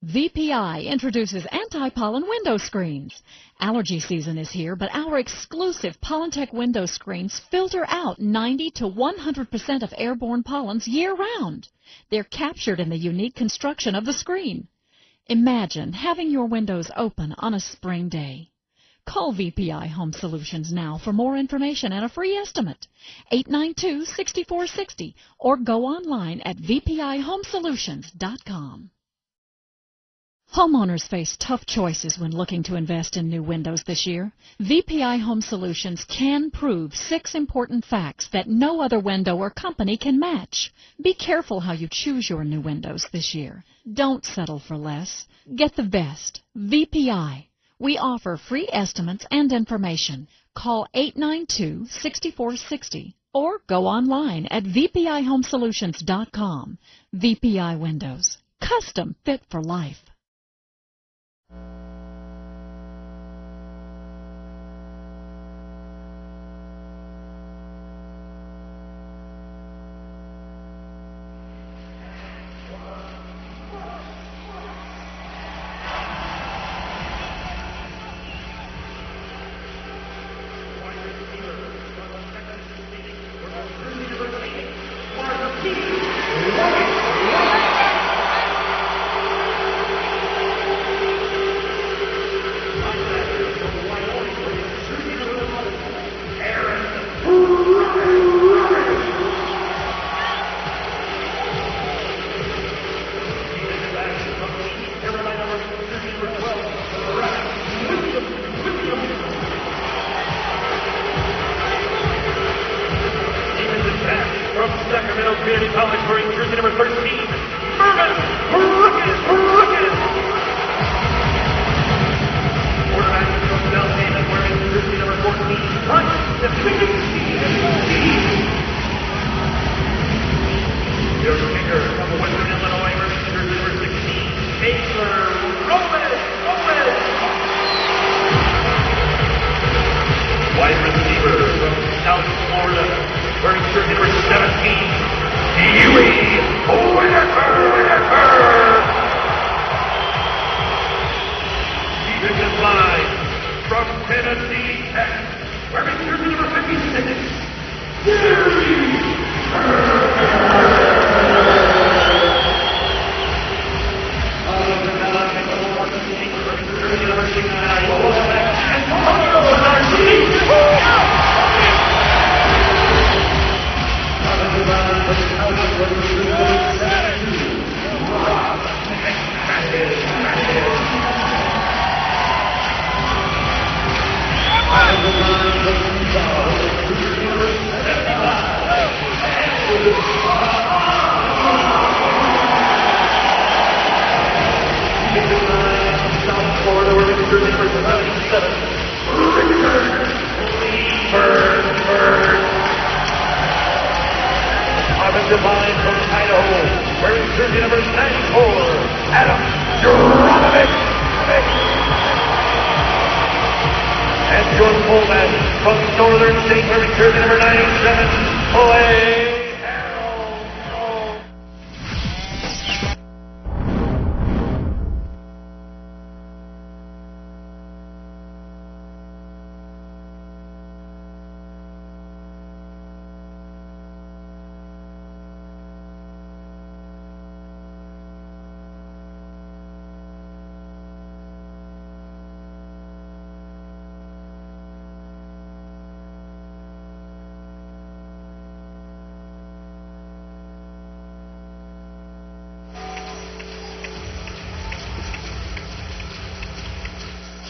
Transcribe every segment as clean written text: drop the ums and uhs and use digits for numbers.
VPI introduces anti-pollen window screens. Allergy season is here, but our exclusive Pollentech window screens filter out 90 to 100% of airborne pollens year-round. They're captured in the unique construction of the screen. Imagine having your windows open on a spring day. Call VPI Home Solutions now for more information and a free estimate. 892-6460 or go online at vpihomesolutions.com. Homeowners face tough choices when looking to invest in new windows this year. VPI Home Solutions can prove 6 important facts that no other window or company can match. Be careful how you choose your new windows this year. Don't settle for less. Get the best. VPI. We offer free estimates and information. Call 892-6460 or go online at vpihomesolutions.com. VPI Windows. Custom fit for life.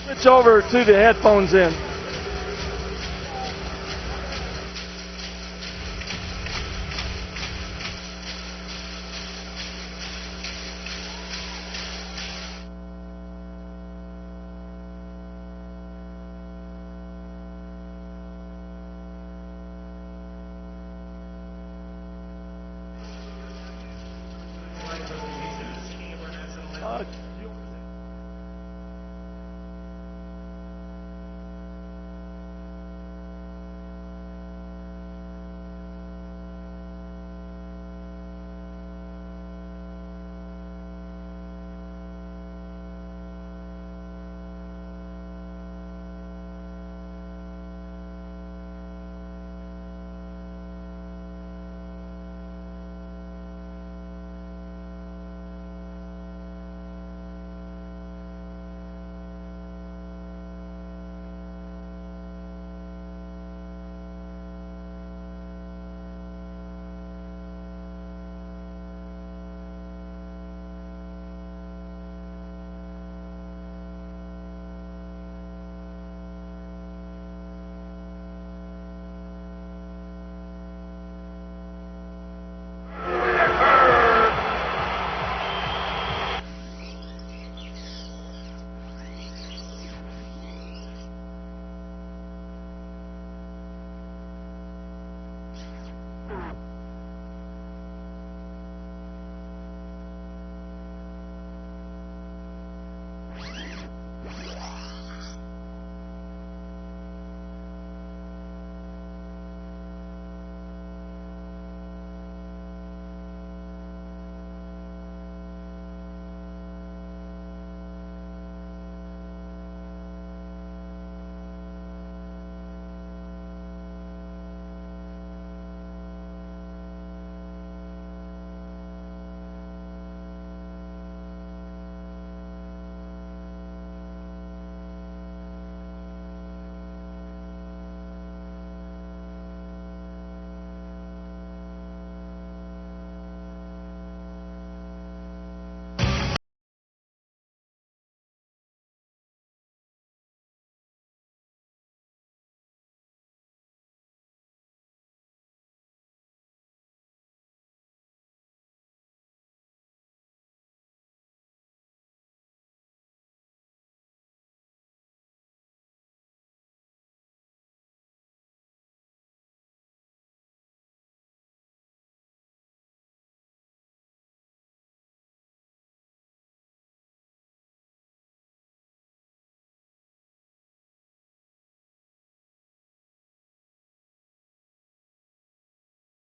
Switch over to the headphones in.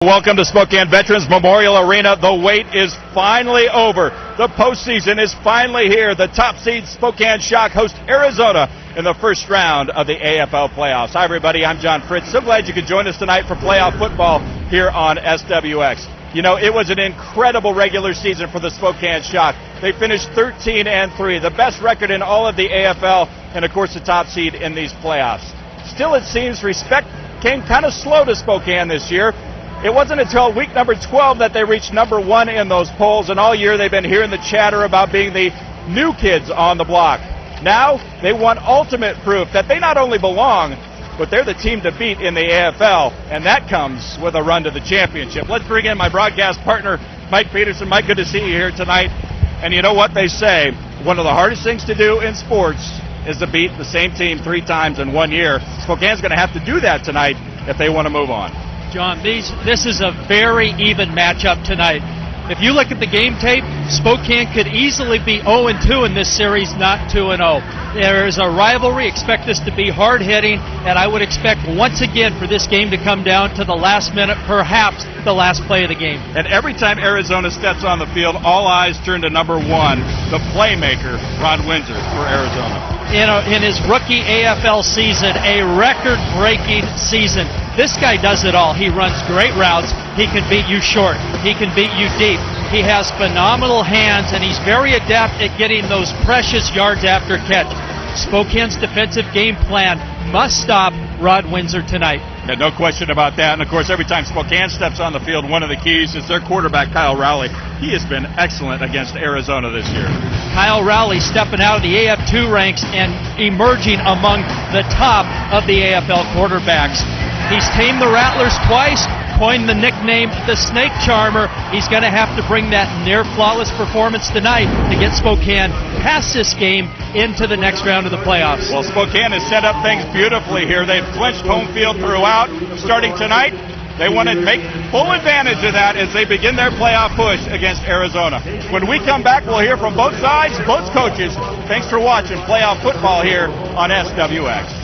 Welcome to Spokane Veterans Memorial Arena. The wait is finally over. The postseason is finally here. The top seed Spokane Shock host Arizona in the first round of the AFL playoffs. Hi, everybody. I'm John Fritz. So glad you could join us tonight for playoff football here on SWX. You know, it was an incredible regular season for the Spokane Shock. They finished 13-3, the best record in all of the AFL, and, of course, the top seed in these playoffs. Still, it seems respect came kind of slow to Spokane this year. It wasn't until week number 12 that they reached number 1 in those polls, and all year they've been hearing the chatter about being the new kids on the block. Now they want ultimate proof that they not only belong, but they're the team to beat in the AFL, and that comes with a run to the championship. Let's bring in my broadcast partner, Mike Peterson. Mike, good to see you here tonight. And you know what they say, one of the hardest things to do in sports is to beat the same team 3 times in 1 year. Spokane's going to have to do that tonight if they want to move on. John, this is a very even matchup tonight. If you look at the game tape, Spokane could easily be 0-2 in this series, not 2-0. There is a rivalry. Expect this to be hard-hitting, and I would expect once again for this game to come down to the last minute, perhaps the last play of the game. And every time Arizona steps on the field, all eyes turn to number 1, the playmaker, Ron Windsor, for Arizona. In his rookie AFL season, a record-breaking season. This guy does it all. He runs great routes. He can beat you short. He can beat you deep. He has phenomenal hands, and he's very adept at getting those precious yards after catch. Spokane's defensive game plan must stop Rod Windsor tonight. Yeah, no question about that. And, of course, every time Spokane steps on the field, one of the keys is their quarterback, Kyle Rowley. He has been excellent against Arizona this year. Kyle Rowley stepping out of the AF2 ranks and emerging among the top of the AFL quarterbacks. He's tamed the Rattlers twice, coined the nickname the Snake Charmer. He's going to have to bring that near-flawless performance tonight to get Spokane past this game into the next round of the playoffs. Well, Spokane has set up things beautifully here. They've clinched home field throughout. Starting tonight, they want to make full advantage of that as they begin their playoff push against Arizona. When we come back, we'll hear from both sides, both coaches. Thanks for watching playoff football here on SWX.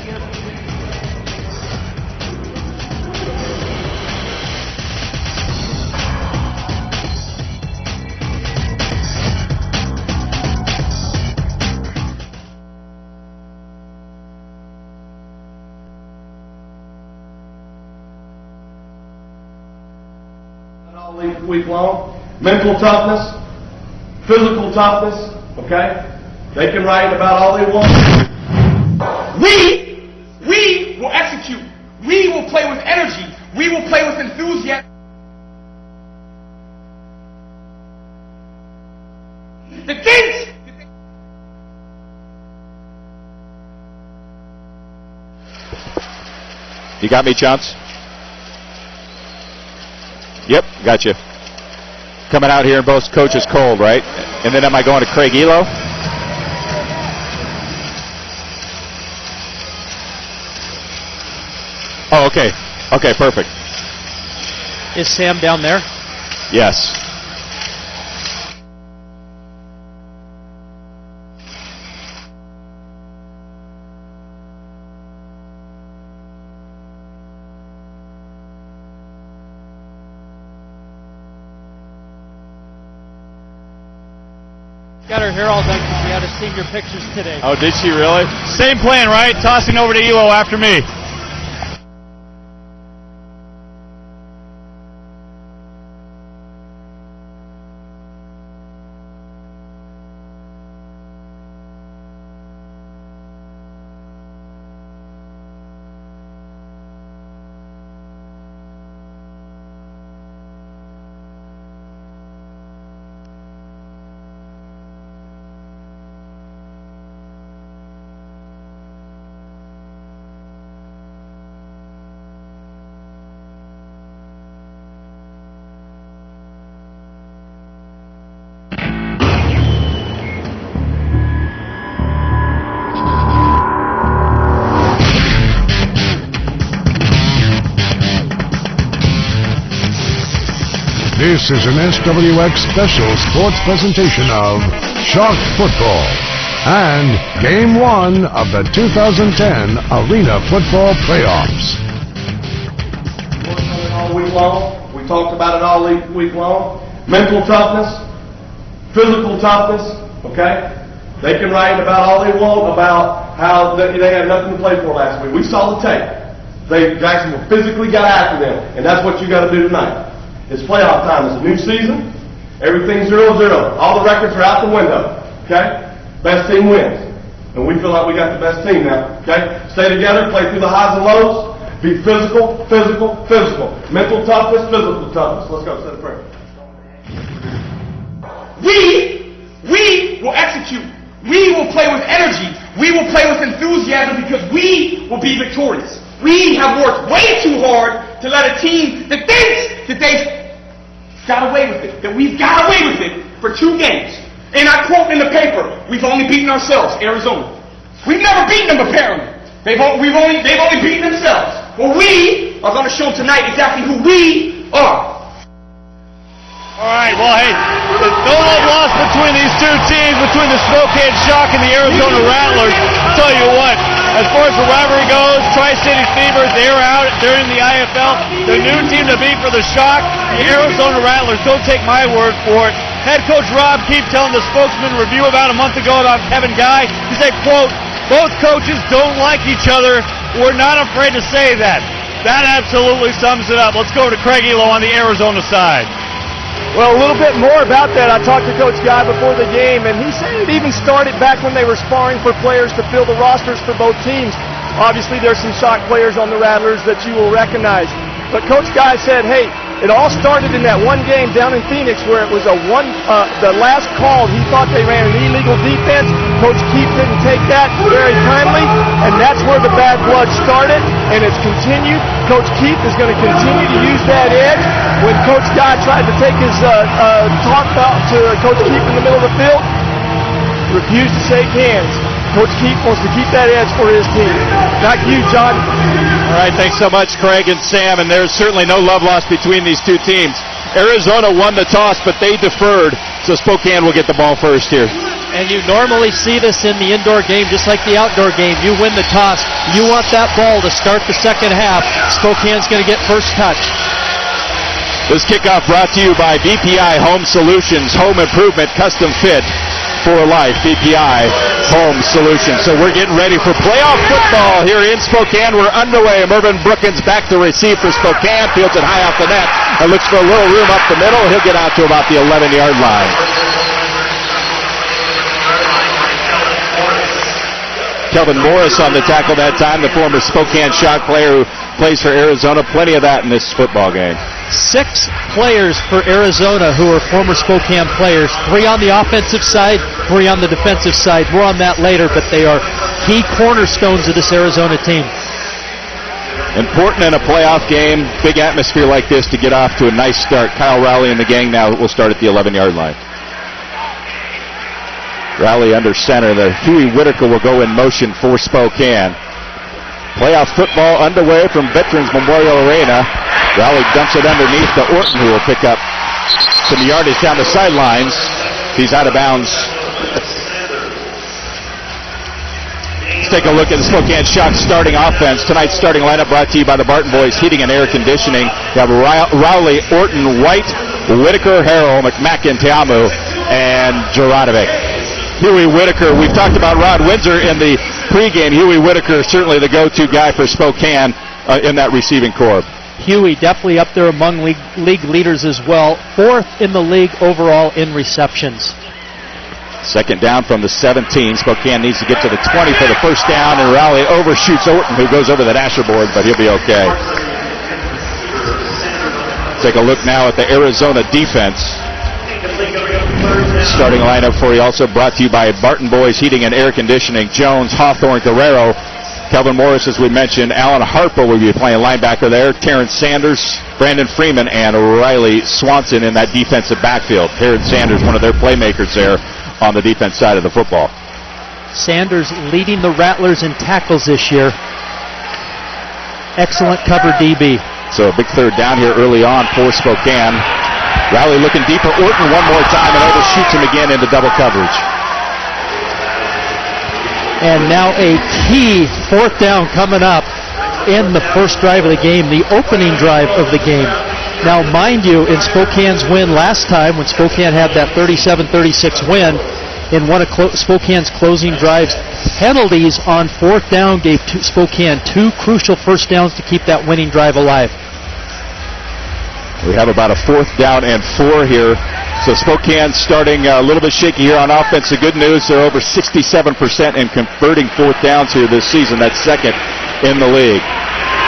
Week long, mental toughness, physical toughness, okay? They can write about all they want. We will execute. We will play with energy. We will play with enthusiasm. The things. You got me, Chunks? Yep, got you. Coming out here and both coaches cold, right? And then am I going to Craig Elo? Oh, okay. Okay, perfect. Is Sam down there? Yes. Got her hair all done because we had to senior pictures today. Oh, did she really? Same plan, right? Tossing over to Elo after me. This is an SWX special sports presentation of Shock Football and Game 1 of the 2010 Arena Football Playoffs. All week long, we talked about it all week long. Mental toughness, physical toughness, okay? They can write about all they want about how they had nothing to play for last week. We saw the tape. Jacksonville physically got after them, and that's what you got to do tonight. It's playoff time. It's a new season. Everything's 0-0. All the records are out the window, okay? Best team wins. And we feel like we got the best team now, okay? Stay together, play through the highs and lows, be physical, physical, physical. Mental toughness, physical toughness. Let's go, say the prayer. We will execute. We will play with energy. We will play with enthusiasm because we will be victorious. We have worked way too hard to let a team that thinks that they've got away with it, that we've got away with it for 2 games. And I quote in the paper, we've only beaten ourselves, Arizona. We've never beaten them apparently. They've only beaten themselves. Well, we are going to show tonight exactly who we are. All right, well, hey, no love lost between these two teams, between the Spokane Shock and the Arizona Rattlers. I'll tell you what, as far as the rivalry goes, Tri-City Fever, they're out during the IFL. The new team to beat for the Shock, the Arizona Rattlers. Don't take my word for it. Head coach Rob Keefe telling the Spokesman review about a month ago about Kevin Guy. He said, quote, both coaches don't like each other. We're not afraid to say that. That absolutely sums it up. Let's go to Craig Elo on the Arizona side. Well, a little bit more about that. I talked to Coach Guy before the game, and he said it even started back when they were sparring for players to fill the rosters for both teams. Obviously, there's some Shock players on the Rattlers that you will recognize. But Coach Guy said, hey, it all started in that one game down in Phoenix where it was the last call. He thought they ran an illegal defense. Coach Keefe didn't take that very kindly, and that's where the bad blood started, and it's continued. Coach Keefe is going to continue to use that edge. When Coach Guy tried to take his talk out to Coach Keefe in the middle of the field, refused to shake hands. Coach Keefe wants to keep that edge for his team. Back to you, John. All right, thanks so much, Craig and Sam. And there's certainly no love lost between these two teams. Arizona won the toss, but they deferred, so Spokane will get the ball first here. And you normally see this in the indoor game, just like the outdoor game. You win the toss. You want that ball to start the second half. Spokane's going to get first touch. This kickoff brought to you by BPI Home Solutions, home improvement, custom fit for life, BPI Home Solutions. So we're getting ready for playoff football here in Spokane. We're underway. Mervyn Brookins back to receive for Spokane. Fields it high off the net and looks for a little room up the middle. He'll get out to about the 11-yard line. Kelvin Morris on the tackle that time, the former Spokane Shock player who plays for Arizona. Plenty of that in this football game. 6 players for Arizona who are former Spokane players. 3 on the offensive side, 3 on the defensive side. More on that later, but they are key cornerstones of this Arizona team. Important in a playoff game, big atmosphere like this to get off to a nice start. Kyle Rowley and the gang now will start at the 11-yard line. Rowley under center. The Huey Whitaker will go in motion for Spokane. Playoff football underway from Veterans Memorial Arena. Rowley dumps it underneath to Orton, who will pick up some yardage down the sidelines. He's out of bounds. Let's take a look at the Spokane Shock starting offense. Tonight's starting lineup brought to you by the Barton Boys Heating and Air Conditioning. You have Rowley, Orton, White, Whitaker, Harrell, McMacken, Teamu, and Jaradovic. Huey Whitaker, we've talked about Rod Windsor in the pregame. Huey Whitaker, certainly the go-to guy for Spokane in that receiving corps. Huey definitely up there among league leaders as well. 4th in the league overall in receptions. Second down from the 17. Spokane needs to get to the 20 for the first down, and Rowley overshoots Orton, who goes over the dasher board, but he'll be okay. Take a look now at the Arizona defense. Starting lineup for you, also brought to you by Barton Boys Heating and Air Conditioning. Jones, Hawthorne, Guerrero, Kelvin Morris, as we mentioned. Alan Harper will be playing linebacker there. Terrence Sanders, Brandon Freeman, and Riley Swanson in that defensive backfield. Terrence Sanders, one of their playmakers there on the defense side of the football. Sanders leading the Rattlers in tackles this year. Excellent cover DB. So a big third down here early on for Spokane. Rowley looking deeper. Orton one more time and overshoots him again into double coverage. And now a key 4th down coming up in the first drive of the game, the opening drive of the game. Now, mind you, in Spokane's win last time, when Spokane had that 37-36 win, in one of Spokane's closing drives, penalties on fourth down gave Spokane 2 crucial first downs to keep that winning drive alive. We have about a 4th down and 4 here. So Spokane starting a little bit shaky here on offense. The good news, they're over 67% in converting 4th downs here this season. That's second in the league.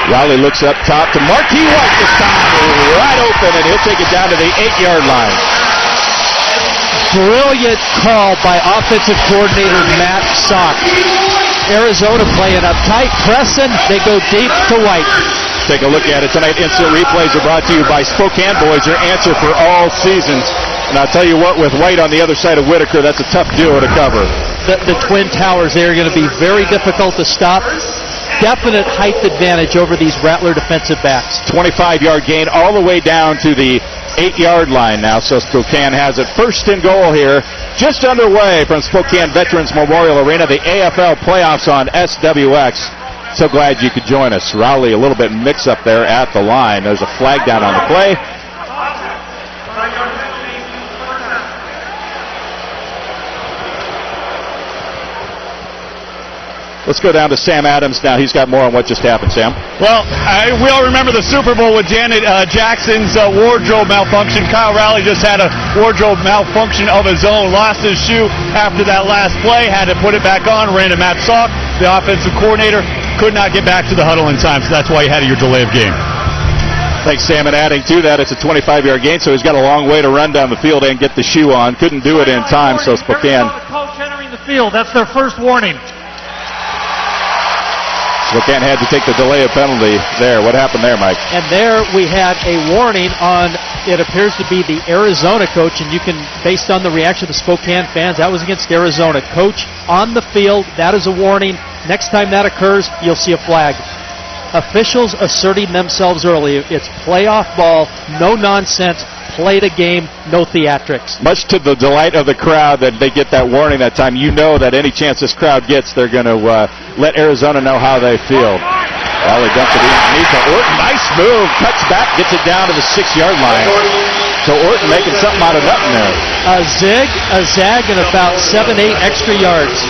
Riley looks up top to Marquis White this time. Wide open, and he'll take it down to the 8-yard line. Brilliant call by offensive coordinator Matt Sock. Arizona playing up tight, pressing. They go deep to White. Take a look at it tonight. Instant replays are brought to you by Spokane Boys, your answer for all seasons. And I'll tell you what, with White on the other side of Whitaker, that's a tough duo to cover. The Twin Towers, they are going to be very difficult to stop. Definite height advantage over these Rattler defensive backs. 25-yard gain all the way down to the 8-yard line now. So Spokane has it. First and goal here, just underway from Spokane Veterans Memorial Arena. The AFL playoffs on SWX. So glad you could join us. Rowley a little bit mix up there at the line. There's a flag down on the play. Let's go down to Sam Adams now. He's got more on what just happened, Sam. Well, we all remember the Super Bowl with Janet Jackson's wardrobe malfunction. Kyle Rowley just had a wardrobe malfunction of his own. Lost his shoe after that last play. Had to put it back on. Ran to Matt Salk, the offensive coordinator. Could not get back to the huddle in time, so that's why he had your delay of game. Thanks, Sam. And adding to that, it's a 25-yard gain, so he's got a long way to run down the field and get the shoe on. Couldn't do it in time, so Spokane. Coach entering the field. That's their first warning. Spokane had to take the delay of penalty there. What happened there, Mike? And there we had a warning on, it appears to be the Arizona coach, and you can, based on the reaction of the Spokane fans, that was against Arizona. Coach on the field, that is a warning. Next time that occurs, you'll see a flag. Officials asserting themselves early. It's playoff ball, no nonsense, play the game, no theatrics. Much to the delight of the crowd that they get that warning that time. You know that any chance this crowd gets, they're going to let Arizona know how they feel. Rowley dumps it underneath to Orton. Nice move. Cuts back, gets it down to the 6-yard line. So Orton making something out of nothing there. A zig, a zag, and about 7-8 extra yards.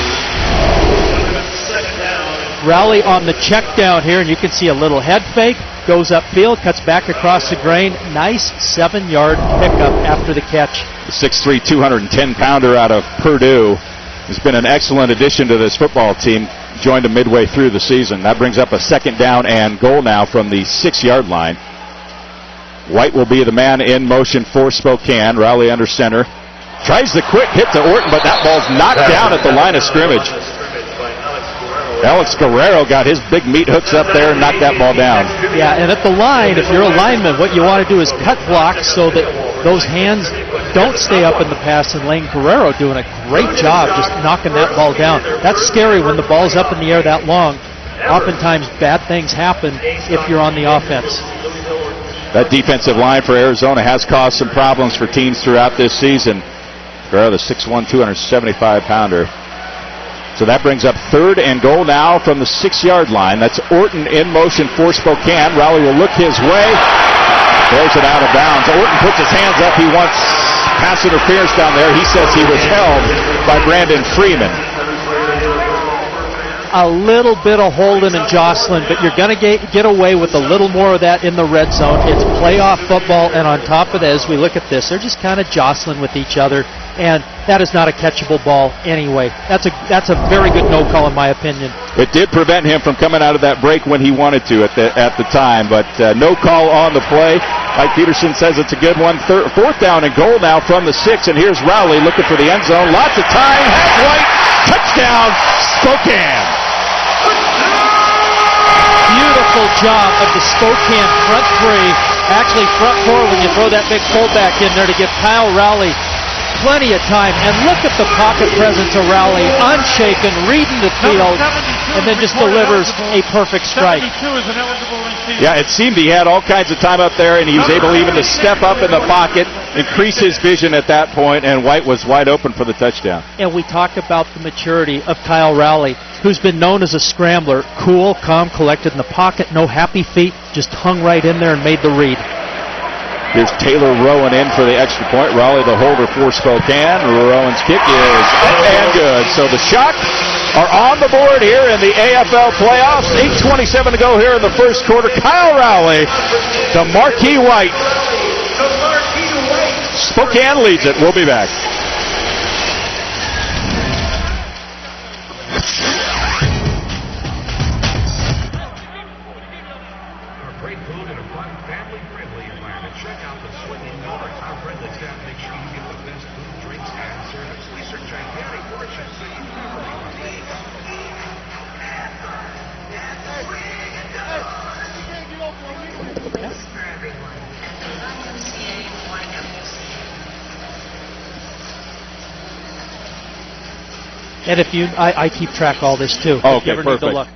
Rowley on the check down here, and you can see a little head fake. Goes upfield, cuts back across the grain. Nice 7-yard pickup after the catch. The 6'3", 210-pounder out of Purdue has been an excellent addition to this football team. Joined him midway through the season. That brings up a 2nd down and goal now from the 6-yard line. White will be the man in motion for Spokane. Rowley under center. Tries the quick hit to Orton, but that ball's knocked down at the line of scrimmage. Alex Guerrero got his big meat hooks up there and knocked that ball down. Yeah, and at the line, if you're a lineman, what you want to do is cut blocks so that those hands don't stay up in the pass, and Lane Guerrero doing a great job just knocking that ball down. That's scary when the ball's up in the air that long. Oftentimes bad things happen if you're on the offense. That defensive line for Arizona has caused some problems for teams throughout this season. Guerrero, the 6'1", 275-pounder. So that brings up 3rd and goal now from the 6-yard line. That's Orton in motion for Spokane. Rowley will look his way. Throws it out of bounds. Orton puts his hands up. He wants pass interference down there. He says he was held by Brandon Freeman. A little bit of holding and jostling, but you're going to get away with a little more of that in the red zone. It's playoff football, and on top of that, as we look at this, they're just kind of jostling with each other, and that is not a catchable ball anyway. That's a very good no call in my opinion. It did prevent him from coming out of that break when he wanted to at the time, but no call on the play. Mike Peterson says it's a good one. 4th down and goal now from the 6, and here's Rowley looking for the end zone. Lots of time. Has White. Touchdown, Spokane. Beautiful job of the Spokane front 3, actually front 4 when you throw that big fullback in there to give Kyle Rowley plenty of time. And look at the pocket presence of Rowley, unshaken, reading the field, and then just delivers a perfect strike. Yeah, it seemed he had all kinds of time up there, and he was able even to step up in the pocket, increase his vision at that point, and White was wide open for the touchdown. And we talk about the maturity of Kyle Rowley, who's been known as a scrambler. Cool, calm, collected in the pocket, no happy feet, just hung right in there and made the read. Here's Taylor Rowan in for the extra point. Raleigh the holder for Spokane. Rowan's kick is up and good. So the Shock are on the board here in the AFL playoffs. 8:27 to go here in the first quarter. Kyle Rowley to Marquis White. Spokane leads it. We'll be back. And if you, I keep track of all this too. Oh, if you okay, ever need to perfect. look.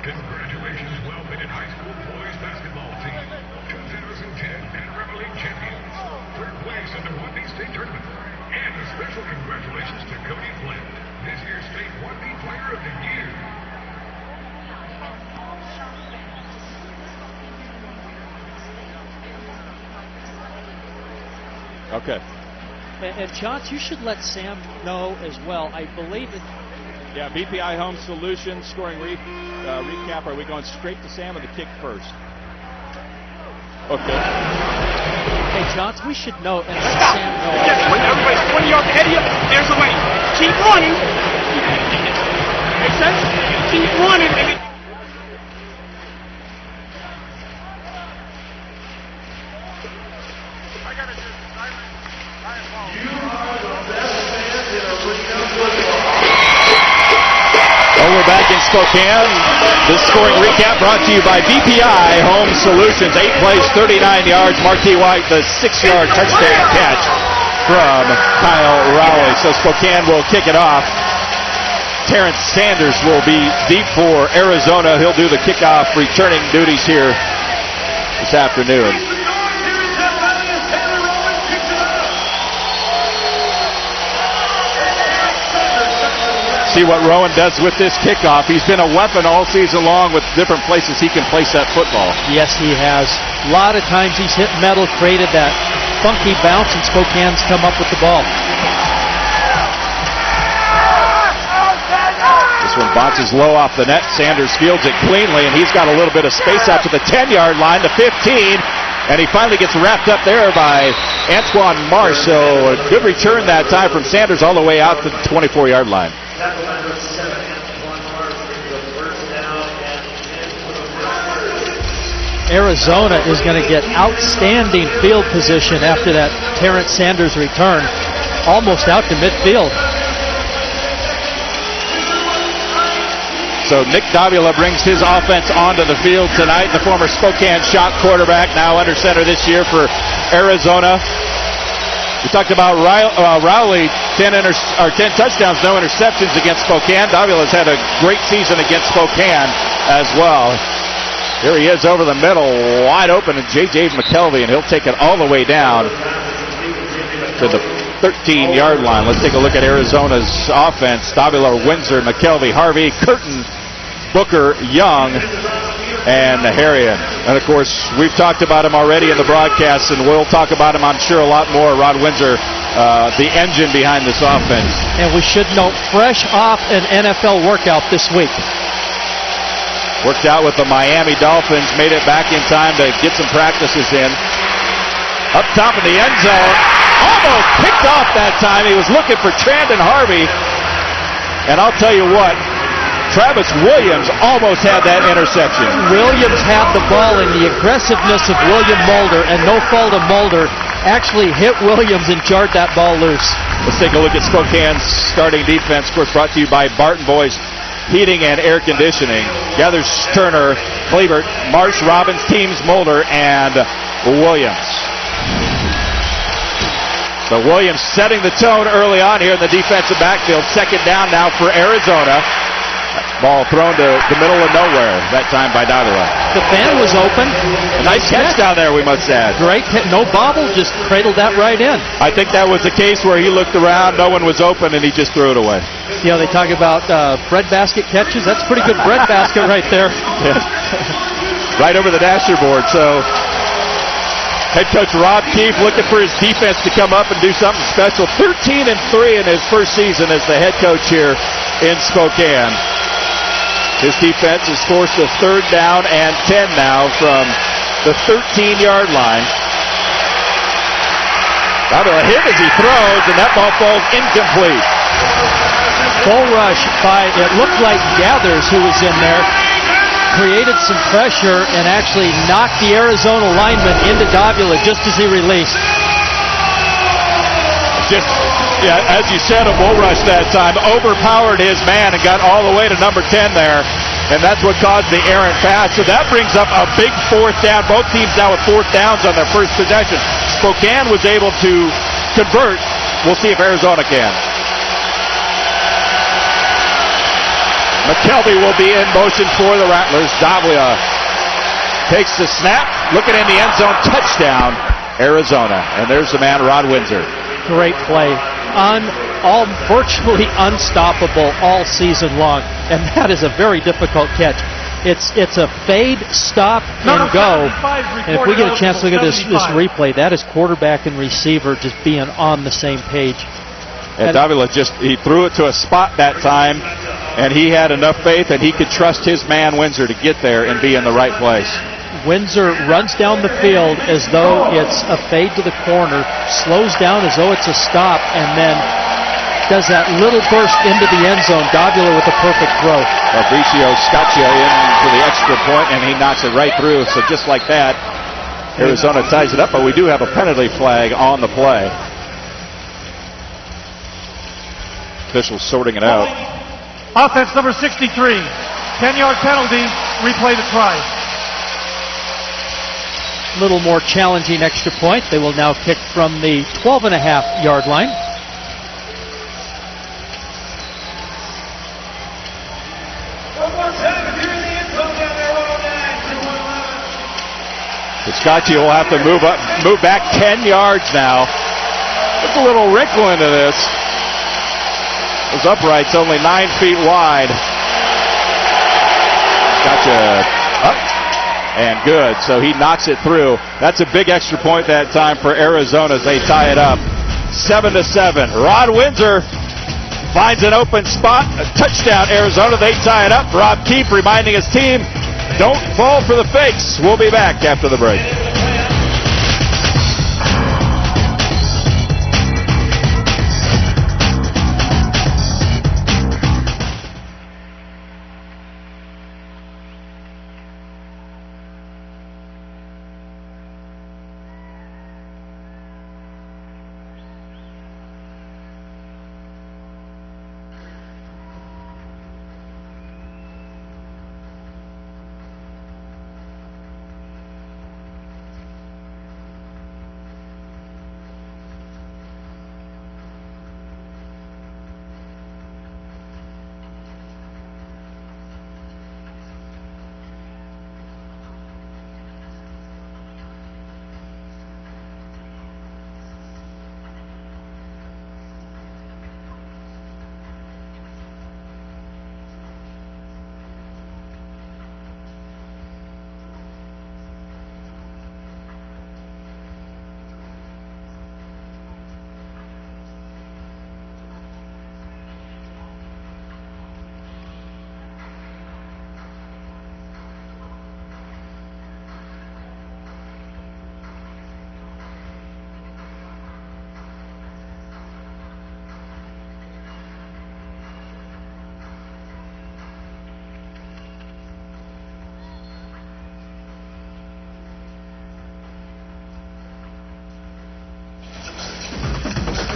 Congratulations, well-fitted high school boys basketball team. 2010 Panorama League champions. Third place in the 1D state tournament. And a special congratulations to Cody Flynn, this year's state 1D player of the year. Okay. And Johns, you should let Sam know as well. I believe it. Yeah, BPI Home Solutions scoring recap. Are we going straight to Sam or the kick first? Okay. Hey, Johns, we should know and let Sam know. Yes, everybody's 20 yards ahead of you. There's the lane. Keep running. Makes sense? Keep running. We're back in Spokane. This scoring recap brought to you by BPI Home Solutions. 8 plays, 39 yards. Marquis White, the 6-yard touchdown catch from Kyle Rowley. So Spokane will kick it off. Terrence Sanders will be deep for Arizona. He'll do the kickoff returning duties here this afternoon. See what Rowan does with this kickoff. He's been a weapon all season long with different places he can place that football. Yes, he has. A lot of times he's hit metal, created that funky bounce, and Spokane's come up with the ball. This one bounces low off the net. Sanders fields it cleanly, and he's got a little bit of space out to the 10-yard line, to 15. And he finally gets wrapped up there by Antoine Marsh. So a good return that time from Sanders all the way out to the 24-yard line. Arizona is going to get outstanding field position after that Terrence Sanders return, almost out to midfield. So Nick Davila brings his offense onto the field tonight. The former Spokane Shock quarterback, now under center this year for Arizona. We talked about Rowley, 10 touchdowns, no interceptions against Spokane. Davila's had a great season against Spokane as well. Here he is over the middle, wide open, and J.J. McKelvey, and he'll take it all the way down to the 13-yard line. Let's take a look at Arizona's offense. Davila, Windsor, McKelvey, Harvey, Curtin, Booker, Young, and Harriet. And, of course, we've talked about him already in the broadcast, and we'll talk about him, I'm sure, a lot more. Rod Windsor, the engine behind this offense. And we should note, fresh off an NFL workout this week. Worked out with the Miami Dolphins, made it back in time to get some practices in. Up top in the end zone, almost picked off that time. He was looking for Trandon Harvey. And I'll tell you what, Travis Williams almost had that interception. Williams had the ball, and the aggressiveness of William Mulder, and no fault of Mulder, actually hit Williams and jarred that ball loose. Let's take a look at Spokane's starting defense. Of course, brought to you by Barton Boys Heating and Air Conditioning. Gathers, Turner, Klebert, Marsh, Robbins, Teams, Mulder, and Williams. So Williams setting the tone early on here in the defensive backfield. Second down now for Arizona. Ball thrown to the middle of nowhere, that time by Davila. The fan was open. A nice catch down there, we must add. Great, no bobble, just cradled that right in. I think that was the case where he looked around, no one was open, and he just threw it away. You know, they talk about breadbasket catches. That's a pretty good breadbasket right there. Yeah. right over the dashboard. So head coach Rob Keefe looking for his defense to come up and do something special. 13-3 in his first season as the head coach here in Spokane. His defense is forced a 3rd down and 10 now from the 13-yard line. Davila hit as he throws, and that ball falls incomplete. Bull rush by, it looked like Gathers, who was in there, created some pressure and actually knocked the Arizona lineman into Davila just as he released. As you said, a bull rush that time overpowered his man and got all the way to number 10 there, and that's what caused the errant pass. So that brings up a big 4th down. Both teams now with 4th downs on their first possession. Spokane was able to convert. We'll see if Arizona can. McKelvey will be in motion for the Rattlers. Davila takes the snap, looking in the end zone, touchdown, Arizona. And there's the man, Rod Windsor. Great play. Virtually unstoppable all season long. And that is a very difficult catch. It's a fade, stop, and go. And if we get a chance to look at this replay, that is quarterback and receiver just being on the same page. And Davila he threw it to a spot that time, and he had enough faith that he could trust his man Windsor to get there and be in the right place. Windsor runs down the field as though it's a fade to the corner, slows down as though it's a stop, and then does that little burst into the end zone. Davila with a perfect throw. Fabricio Scaccia in for the extra point, and he knocks it right through. So just like that, Arizona ties it up, but we do have a penalty flag on the play. Officials sorting it out. Offense number 63. 10-yard penalty. Replay the try. A little more challenging extra point. They will now kick from the 12.5-yard line. Scotty will have to move back 10 yards now. There's a little wrinkle into this. Those uprights only 9 feet wide. Gotcha. Up and good. So he knocks it through. That's a big extra point that time for Arizona as they tie it up. 7-7. Rod Windsor finds an open spot. A touchdown, Arizona. They tie it up. Rob Keefe reminding his team, don't fall for the fakes. We'll be back after the break.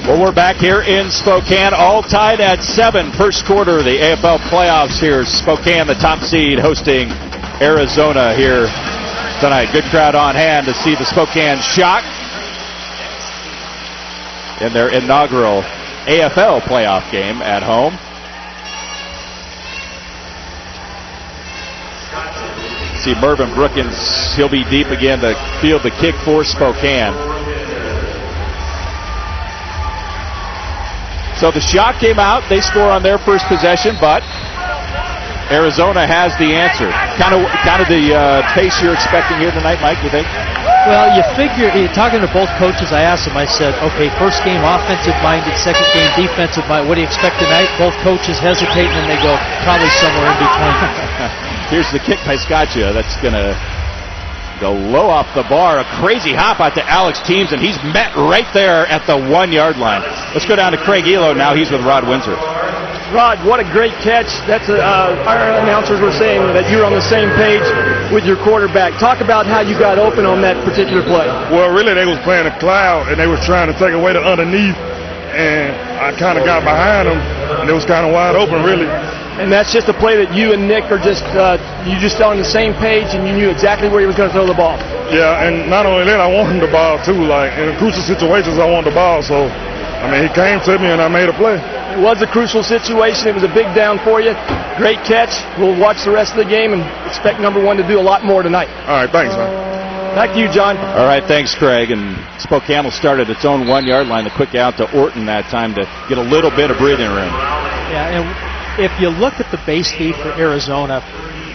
Well, we're back here in Spokane, all tied at 7. First quarter of the AFL playoffs here. Spokane, the top seed, hosting Arizona here tonight. Good crowd on hand to see the Spokane Shock in their inaugural AFL playoff game at home. See Mervyn Brookins, he'll be deep again to field the kick for Spokane. So the Shock came out. They score on their first possession, but Arizona has the answer. Kind of the pace you're expecting here tonight, Mike, you think? Well, you figure, talking to both coaches, I asked them, I said, okay, first game offensive-minded, second game defensive-minded. What do you expect tonight? Both coaches hesitate, and then they go probably somewhere in between. Here's the kick by Scaccia. That's going to go low off the bar. A crazy hop out to Alex Teams, and he's met right there at the 1-yard line. Let's go down to Craig Elo now. He's with Rod Windsor. Rod, what a great catch. That's our announcers were saying that you're on the same page with your quarterback. Talk about how you got open on that particular play. Well, really, they was playing a cloud, and they was trying to take away the underneath, and I kind of got behind them, and it was kind of wide open, really. And that's just a play that you and Nick are just on the same page, and you knew exactly where he was going to throw the ball. Yeah, and not only that, I wanted the ball, too. Like, in crucial situations, I wanted the ball, so, I mean, he came to me, and I made a play. It was a crucial situation. It was a big down for you. Great catch. We'll watch the rest of the game and expect number one to do a lot more tonight. All right, thanks, man. Back to you, John. All right, thanks, Craig. And Spokane will start at its own 1-yard line. The quick out to Orton that time to get a little bit of breathing room. Yeah, and if you look at the base speed for Arizona,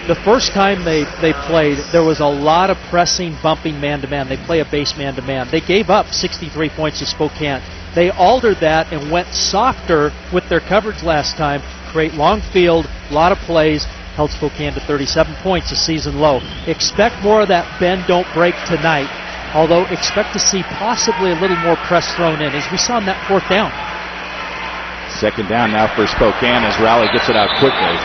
the first time they played, there was a lot of pressing, bumping man-to-man. They play a base man-to-man. They gave up 63 points to Spokane. They altered that and went softer with their coverage last time. Create long field, a lot of plays, held Spokane to 37 points, a season low. Expect more of that bend, don't break tonight, although expect to see possibly a little more press thrown in, as we saw in that 4th down. Second down now for Spokane as Raleigh gets it out quickly.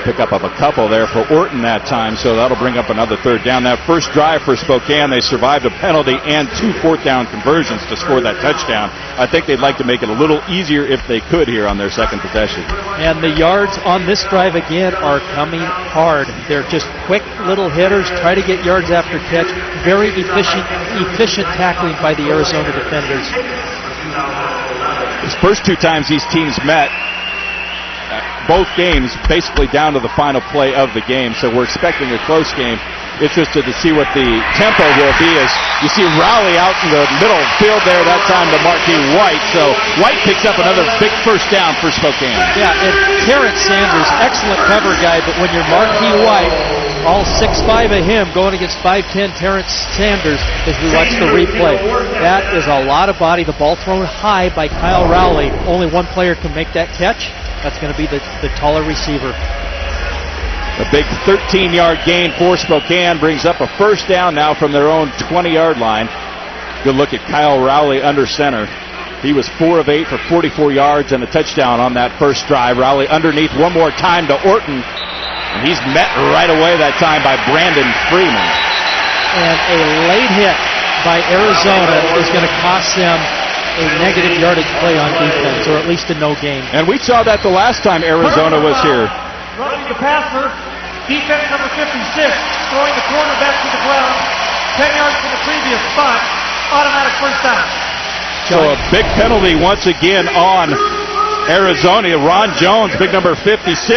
Pickup of a couple there for Orton that time, so that'll bring up another 3rd down. That first drive for Spokane, they survived a penalty and 2 4th down conversions to score that touchdown. I think they'd like to make it a little easier if they could here on their second possession. And the yards on this drive again are coming hard. They're just quick little hitters, try to get yards after catch. Very efficient tackling by the Arizona defenders. These first 2 times these teams met, both games basically down to the final play of the game, so we're expecting a close game. Interested to see what the tempo will be as you see Raleigh out in the middle field there that time to Marquis White. So White picks up another big first down for Spokane. Yeah, and Terrence Sanders, excellent cover guy, but when you're Marquis White, all 6'5" of him going against 5'10" Terrence Sanders as we watch the replay. That is a lot of body. The ball thrown high by Kyle Rowley. Only one player can make that catch. That's going to be the taller receiver. A big 13-yard gain for Spokane brings up a first down now from their own 20-yard line. Good look at Kyle Rowley under center. He was 4 of 8 for 44 yards and a touchdown on that first drive. Rowley underneath one more time to Orton. And he's met right away that time by Brandon Freeman. And a late hit by Arizona is going to cost them a negative yardage play on defense, or at least a no gain. And we saw that the last time Arizona was here. Running the passer, defense number 56, throwing the quarterback to the ground, 10 yards from the previous spot, automatic first down. So a big penalty once again on Arizona. Ron Jones, big number 56,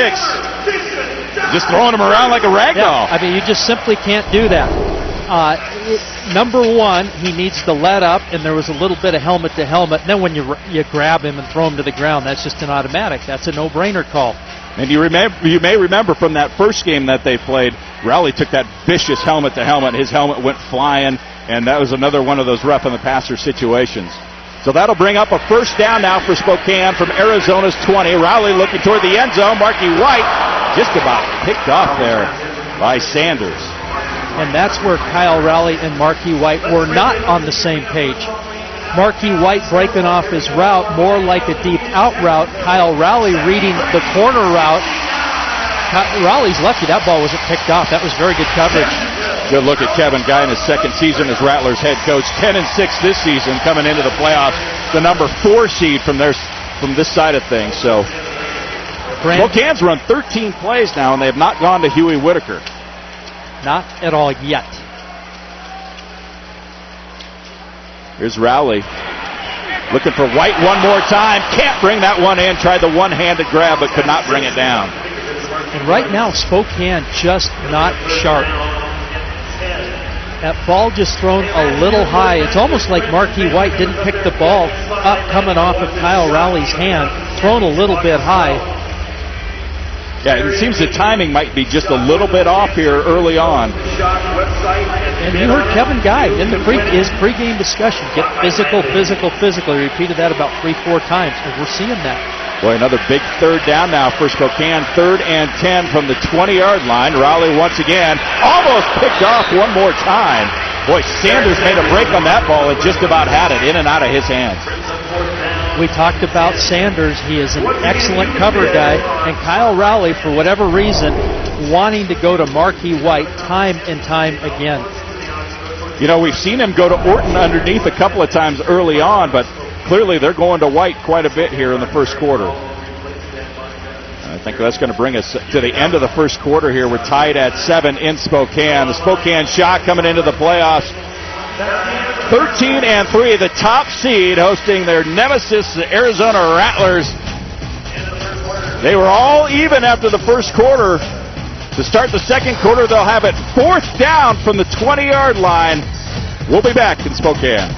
just throwing him around like a rag doll. I mean, you just simply can't do that. Number one, he needs to let up, and there was a little bit of helmet to helmet. And then when you grab him and throw him to the ground, that's just an automatic. That's a no-brainer call. And you may remember from that first game that they played, Rowley took that vicious helmet to helmet. His helmet went flying, and that was another one of those rough on the passer situations. So that'll bring up a first down now for Spokane from Arizona's 20. Rowley looking toward the end zone. Marquis White just about picked off there by Sanders. And that's where Kyle Rowley and Marquis White were not on the same page. Marquis White breaking off his route more like a deep out route. Kyle Rowley reading the corner route. Rowley's lucky that ball wasn't picked off. That was very good coverage. Good look at Kevin Guy in his second season as Rattlers head coach. 10-6 this season, coming into the playoffs. The number 4 seed from this side of things. So Spokane's run 13 plays now, and they have not gone to Huey Whitaker. Not at all yet. Here's Rowley looking for White one more time. Can't bring that one in. Tried the one-handed grab, but could not bring it down. And right now, Spokane just not sharp. That ball just thrown a little high. It's almost like Marquis White didn't pick the ball up coming off of Kyle Rowley's hand. Thrown a little bit high. Yeah, it seems the timing might be just a little bit off here early on. And you heard Kevin Guy in his pregame discussion, get physical, physical, physical. He repeated that about 3-4 times, and we're seeing that. Boy, another big third down now for Spokane. 3rd and 10 from the 20-yard line. Raleigh once again almost picked off one more time. Boy, Sanders made a break on that ball and just about had it in and out of his hands. We talked about Sanders. He is an excellent cover guy. And Kyle Rowley, for whatever reason, wanting to go to Marquis White time and time again. You know, we've seen him go to Orton underneath a couple of times early on, but clearly they're going to White quite a bit here in the first quarter. I think that's going to bring us to the end of the first quarter here. We're tied at 7 in Spokane. The Spokane Shock coming into the playoffs 13-3, the top seed, hosting their nemesis, the Arizona Rattlers. They were all even after the first quarter. To start the second quarter, they'll have it 4th down from the 20-yard line. We'll be back in Spokane.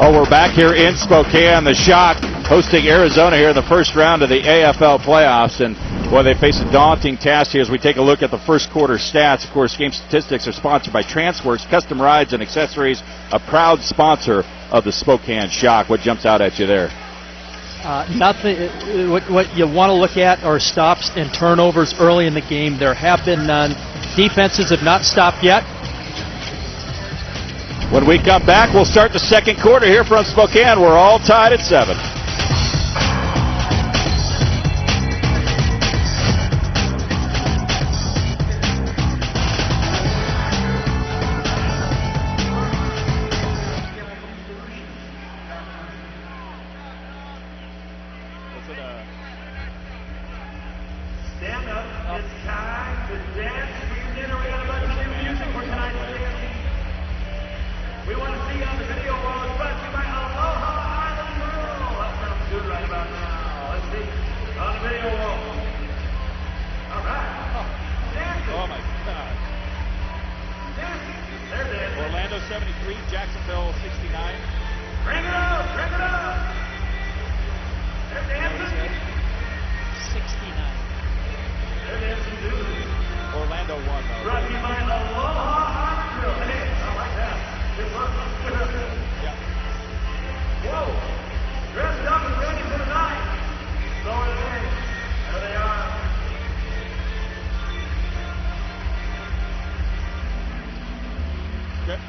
Oh, we're back here in Spokane. The Shock hosting Arizona here in the first round of the AFL playoffs. And, boy, they face a daunting task here as we take a look at the first quarter stats. Of course, game statistics are sponsored by Transworks Custom Rides and Accessories, a proud sponsor of the Spokane Shock. What jumps out at you there? Nothing. What you want to look at are stops and turnovers early in the game. There have been none. Defenses have not stopped yet. When we come back, we'll start the second quarter here from Spokane. We're all tied at 7. Stand up. It's time to dance. We got a bunch of new music for tonight's game. We want to see you on the video wall. It's brought to you by Aloha Island Grill. That sounds good right about now. Let's see. On the video wall. All right. Dancing. Oh, my God. Dancing. They're dancing. Orlando 73, Jacksonville 69. Bring it up. Bring it up. They're dancing. 69. They're dancing too. Orlando won, though. Brought to you by Aloha Island Grill. Hey, I like that. Good luck. Yep. Whoa. Dressed up and ready for the night. So are they. There they are. Okay.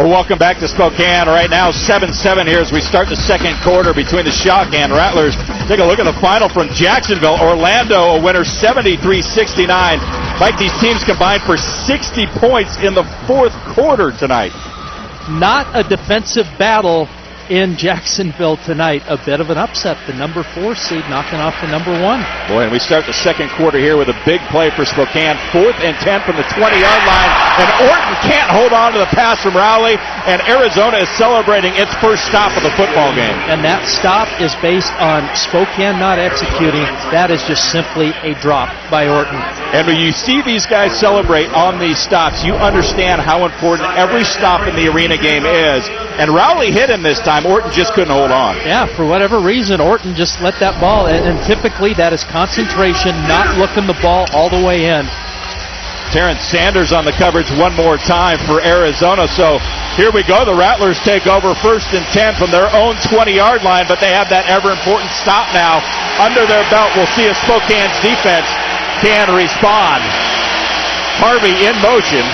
Well, welcome back to Spokane. Right now, 7-7 here as we start the second quarter between the Shock and Rattlers. Take a look at the final from Jacksonville. Orlando, a winner 73-69. Mike, these teams combined for 60 points in the fourth quarter tonight. Not a defensive battle in Jacksonville tonight. A bit of an upset. The number 4 seed knocking off the number 1. Boy, and we start the second quarter here with a big play for Spokane. 4th and 10 from the 20-yard line. And Orton can't hold on to the pass from Rowley. And Arizona is celebrating its first stop of the football game. And that stop is based on Spokane not executing. That is just simply a drop by Orton. And when you see these guys celebrate on these stops, you understand how important every stop in the arena game is. And Rowley hit him this time. Orton just couldn't hold on. Yeah, for whatever reason, Orton just let that ball, and typically that is concentration, not looking the ball all the way in. Terrence Sanders on the coverage one more time for Arizona. So here we go. The Rattlers take over 1st and 10 from their own 20-yard line, but they have that ever-important stop now under their belt. We'll see if Spokane's defense can respond. Harvey in motion.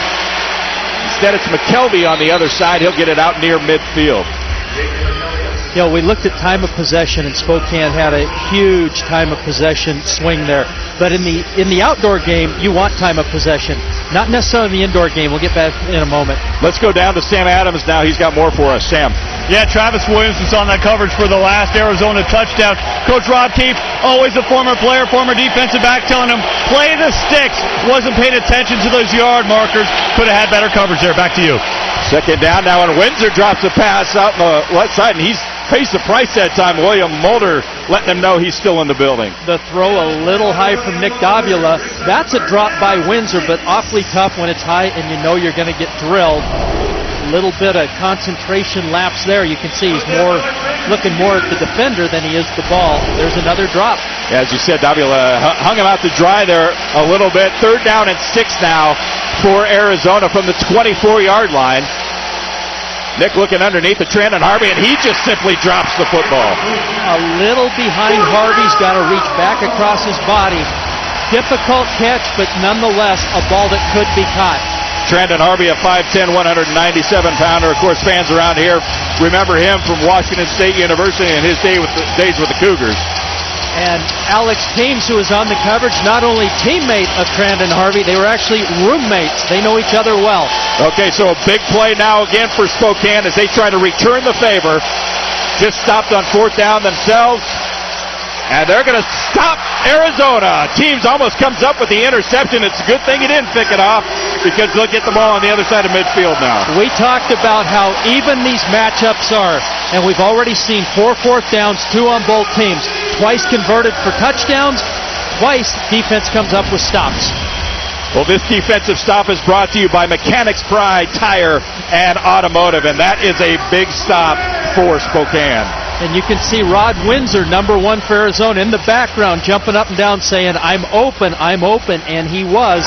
Instead, it's McKelvey on the other side. He'll get it out near midfield. You know, we looked at time of possession, and Spokane had a huge time of possession swing there. But in the outdoor game, you want time of possession. Not necessarily in the indoor game. We'll get back in a moment. Let's go down to Sam Adams now. He's got more for us. Sam. Yeah, Travis Williams was on that coverage for the last Arizona touchdown. Coach Rob Keefe, always a former player, former defensive back, telling him, play the sticks. Wasn't paying attention to those yard markers. Could have had better coverage there. Back to you. Second down now, and Windsor drops a pass out on the left side, and he's faced the price that time. William Mulder letting him know he's still in the building. The throw a little high from Nick Davila. That's a drop by Windsor, but awfully tough when it's high and you know you're going to get drilled. A little bit of concentration lapse there. You can see he's looking more at the defender than he is the ball. There's another drop. As you said, Davila hung him out to dry there a little bit. 3rd down and 6 now for Arizona from the 24-yard line. Nick looking underneath the Trandon Harvey, and he just simply drops the football. A little behind Harvey's got to reach back across his body. Difficult catch, but nonetheless a ball that could be caught. Trandon Harvey, a 5'10", 197-pounder. Of course, fans around here remember him from Washington State University and his days with the Cougars. And Alex Thames, who is on the coverage, not only teammate of Trandon Harvey, they were actually roommates. They know each other well. Okay, so a big play now again for Spokane as they try to return the favor. Just stopped on 4th down themselves. And they're going to stop Arizona. Teams almost comes up with the interception. It's a good thing he didn't pick it off because they'll get the ball on the other side of midfield now. We talked about how even these matchups are, and we've already seen 4 4th downs, 2 on both teams. Twice converted for touchdowns. Twice defense comes up with stops. Well, this defensive stop is brought to you by Mechanics Pride Tire and Automotive, and that is a big stop for Spokane. And you can see Rod Windsor, number 1 for Arizona, in the background, jumping up and down, saying, I'm open, and he was.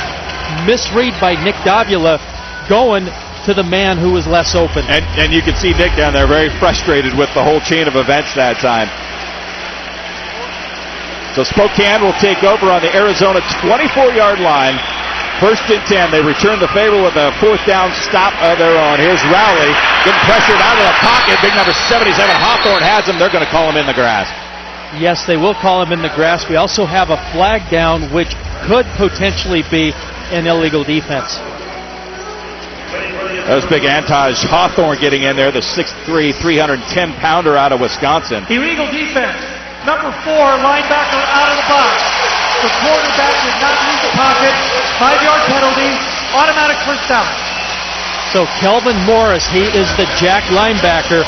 Misread by Nick Davila, going to the man who was less open. And you can see Nick down there very frustrated with the whole chain of events that time. So Spokane will take over on the Arizona 24-yard line. 1st and 10. They return the favor with a 4th down stop of their own. Here's Rowley getting pressured out of the pocket. Big number 77, Hawthorne has him. They're going to call him in the grass. Yes, they will call him in the grass. We also have a flag down, which could potentially be an illegal defense. That was big Antaj Hawthorne getting in there, the 6'3", 310-pounder out of Wisconsin. Illegal defense. Number 4, linebacker out of the box. The quarterback did not leave the pocket. 5-yard penalty. Automatic first down. So Kelvin Morris, he is the jack linebacker.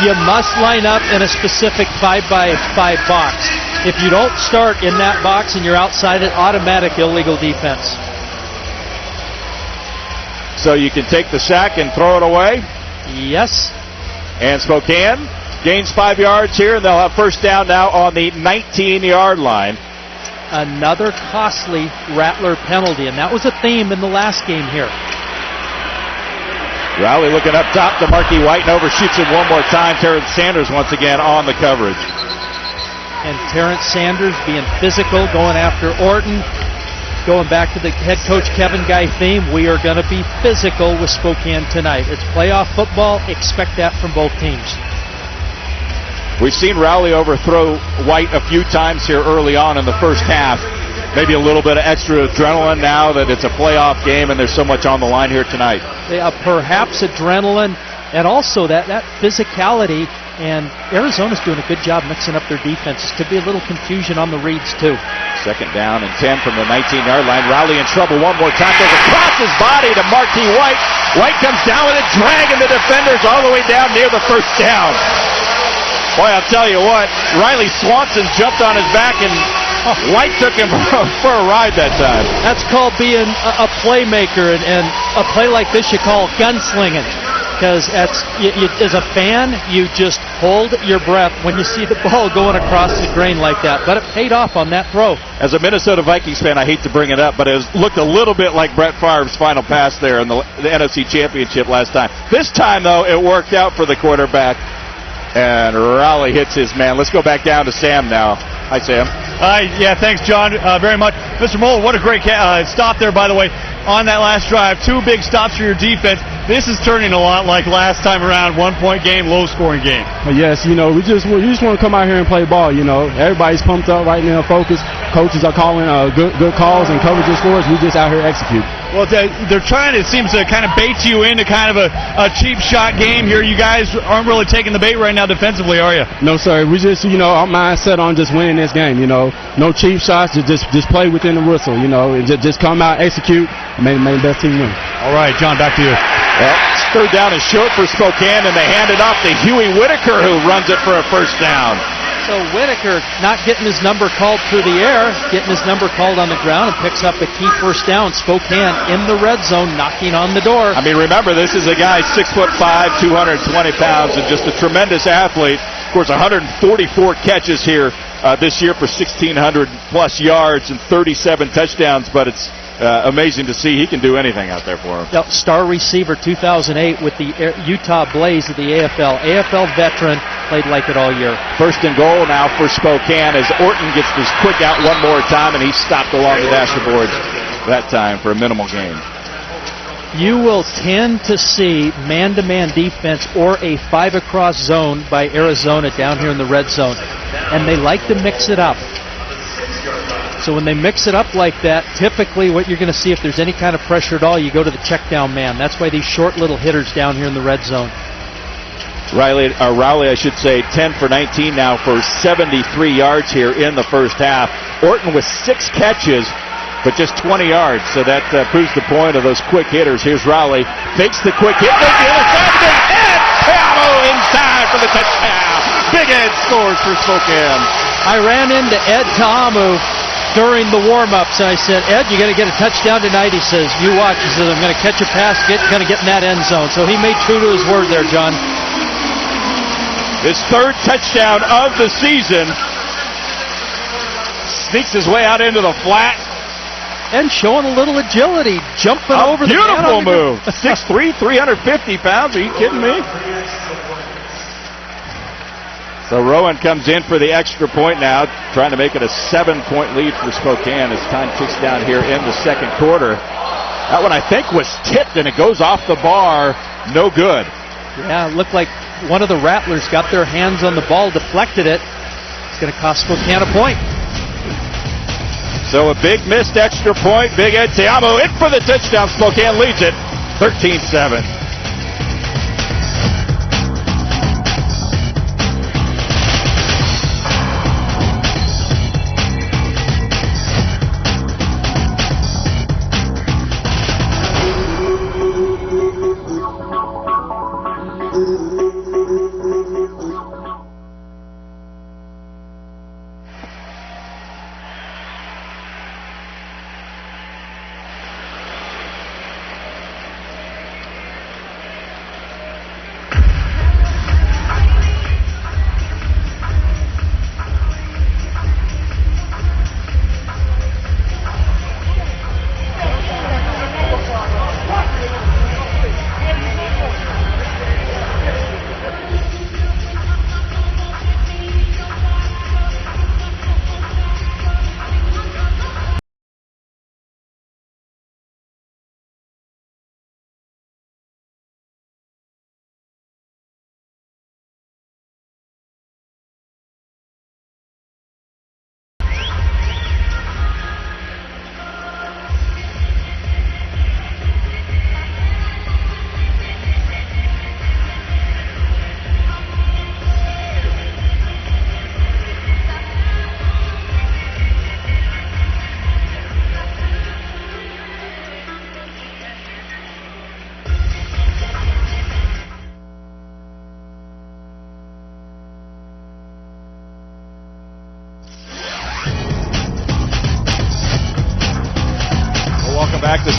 You must line up in a specific 5x5 box. If you don't start in that box and you're outside it, automatic illegal defense. So you can take the sack and throw it away? Yes. And Spokane gains 5 yards here, and they'll have first down now on the 19-yard line. Another costly Rattler penalty, and that was a theme in the last game here. Rowley looking up top to Marky White and overshoots him one more time. Terrence Sanders once again on the coverage. And Terrence Sanders being physical, going after Orton. going back to the head coach Kevin Guy theme, we are going to be physical with Spokane tonight. It's playoff football. Expect that from both teams. We've seen Rowley overthrow White a few times here early on in the first half. Maybe a little bit of extra adrenaline now that it's a playoff game and there's so much on the line here tonight. Perhaps adrenaline and also that physicality. And Arizona's doing a good job mixing up their defenses. Could be a little confusion on the reads, too. 2nd down and 10 from the 19-yard line. Rowley in trouble one more time. Goes across his body to Marquis White. White comes down with it, dragging the defenders all the way down near the first down. Boy, I'll tell you what, Riley Swanson jumped on his back, and White took him for a ride that time. That's called being a playmaker, and a play like this you call gunslinging. Because as a fan, you just hold your breath when you see the ball going across the grain like that. But it paid off on that throw. As a Minnesota Vikings fan, I hate to bring it up, but it looked a little bit like Brett Favre's final pass there in the NFC Championship last time. This time, though, it worked out for the quarterback. And Rowley hits his man. Let's go back down to Sam now. Hi, Sam. Yeah, thanks, John, very much. Mr. Moll, what a great stop there, by the way, on that last drive. 2 big stops for your defense. This is turning a lot like last time around, 1-point game, low-scoring game. Yes, we just want to come out here and play ball, Everybody's pumped up right now, focused. Coaches are calling good calls and coverages for us. We just out here execute. Well, they're trying, it seems, to kind of bait you into kind of a cheap shot game here. You guys aren't really taking the bait right now defensively, are you? No, sir. We just, our mindset on just winning this game, No cheap shots, just play within the whistle, and just come out, execute, and make the best team win. All right, John, back to you. Well, 3rd down is short for Spokane, and they hand it off to Huey Whitaker, who runs it for a first down. So Whitaker not getting his number called through the air, getting his number called on the ground, and picks up a key first down. Spokane in the red zone, knocking on the door. I mean, remember, this is a guy 6'5", 220 pounds, and just a tremendous athlete. Of course, 144 catches here this year for 1,600-plus yards and 37 touchdowns, but it's amazing to see he can do anything out there for him. Yep, star receiver 2008 with the Utah Blaze of the AFL. AFL veteran, played like it all year. 1st and goal now for Spokane as Orton gets this quick out one more time, and he's stopped along the dasher boards that time for a minimal gain. You will tend to see man-to-man defense or a 5-across zone by Arizona down here in the red zone, and they like to mix it up. So when they mix it up like that, typically what you're going to see if there's any kind of pressure at all, you go to the check down man. That's why these short little hitters down here in the red zone. Rowley, I should say, 10 for 19 now for 73 yards here in the first half. Orton with 6 catches, but just 20 yards. So that proves the point of those quick hitters. Here's Rowley, fakes the quick hit, goes the other side, and Ed Teamo inside for the touchdown. Big Ed scores for Spokane. I ran into Ed Teamo during the warm-ups, and I said, Ed, you got to get a touchdown tonight. He says, you watch. He says, I'm going to catch a pass, going to get in that end zone. So he made true to his word there, John. His 3rd touchdown of the season. Sneaks his way out into the flat. And showing a little agility, jumping over the man. Beautiful move. 6'3", 350 pounds. Are you kidding me? So Rowan comes in for the extra point now, trying to make it a 7-point lead for Spokane as time ticks down here in the 2nd quarter. That one, I think, was tipped, and it goes off the bar. No good. Yeah, it looked like one of the Rattlers got their hands on the ball, deflected it. It's going to cost Spokane a point. So a big missed extra point. Big Ed Teamo in for the touchdown. Spokane leads it 13-7.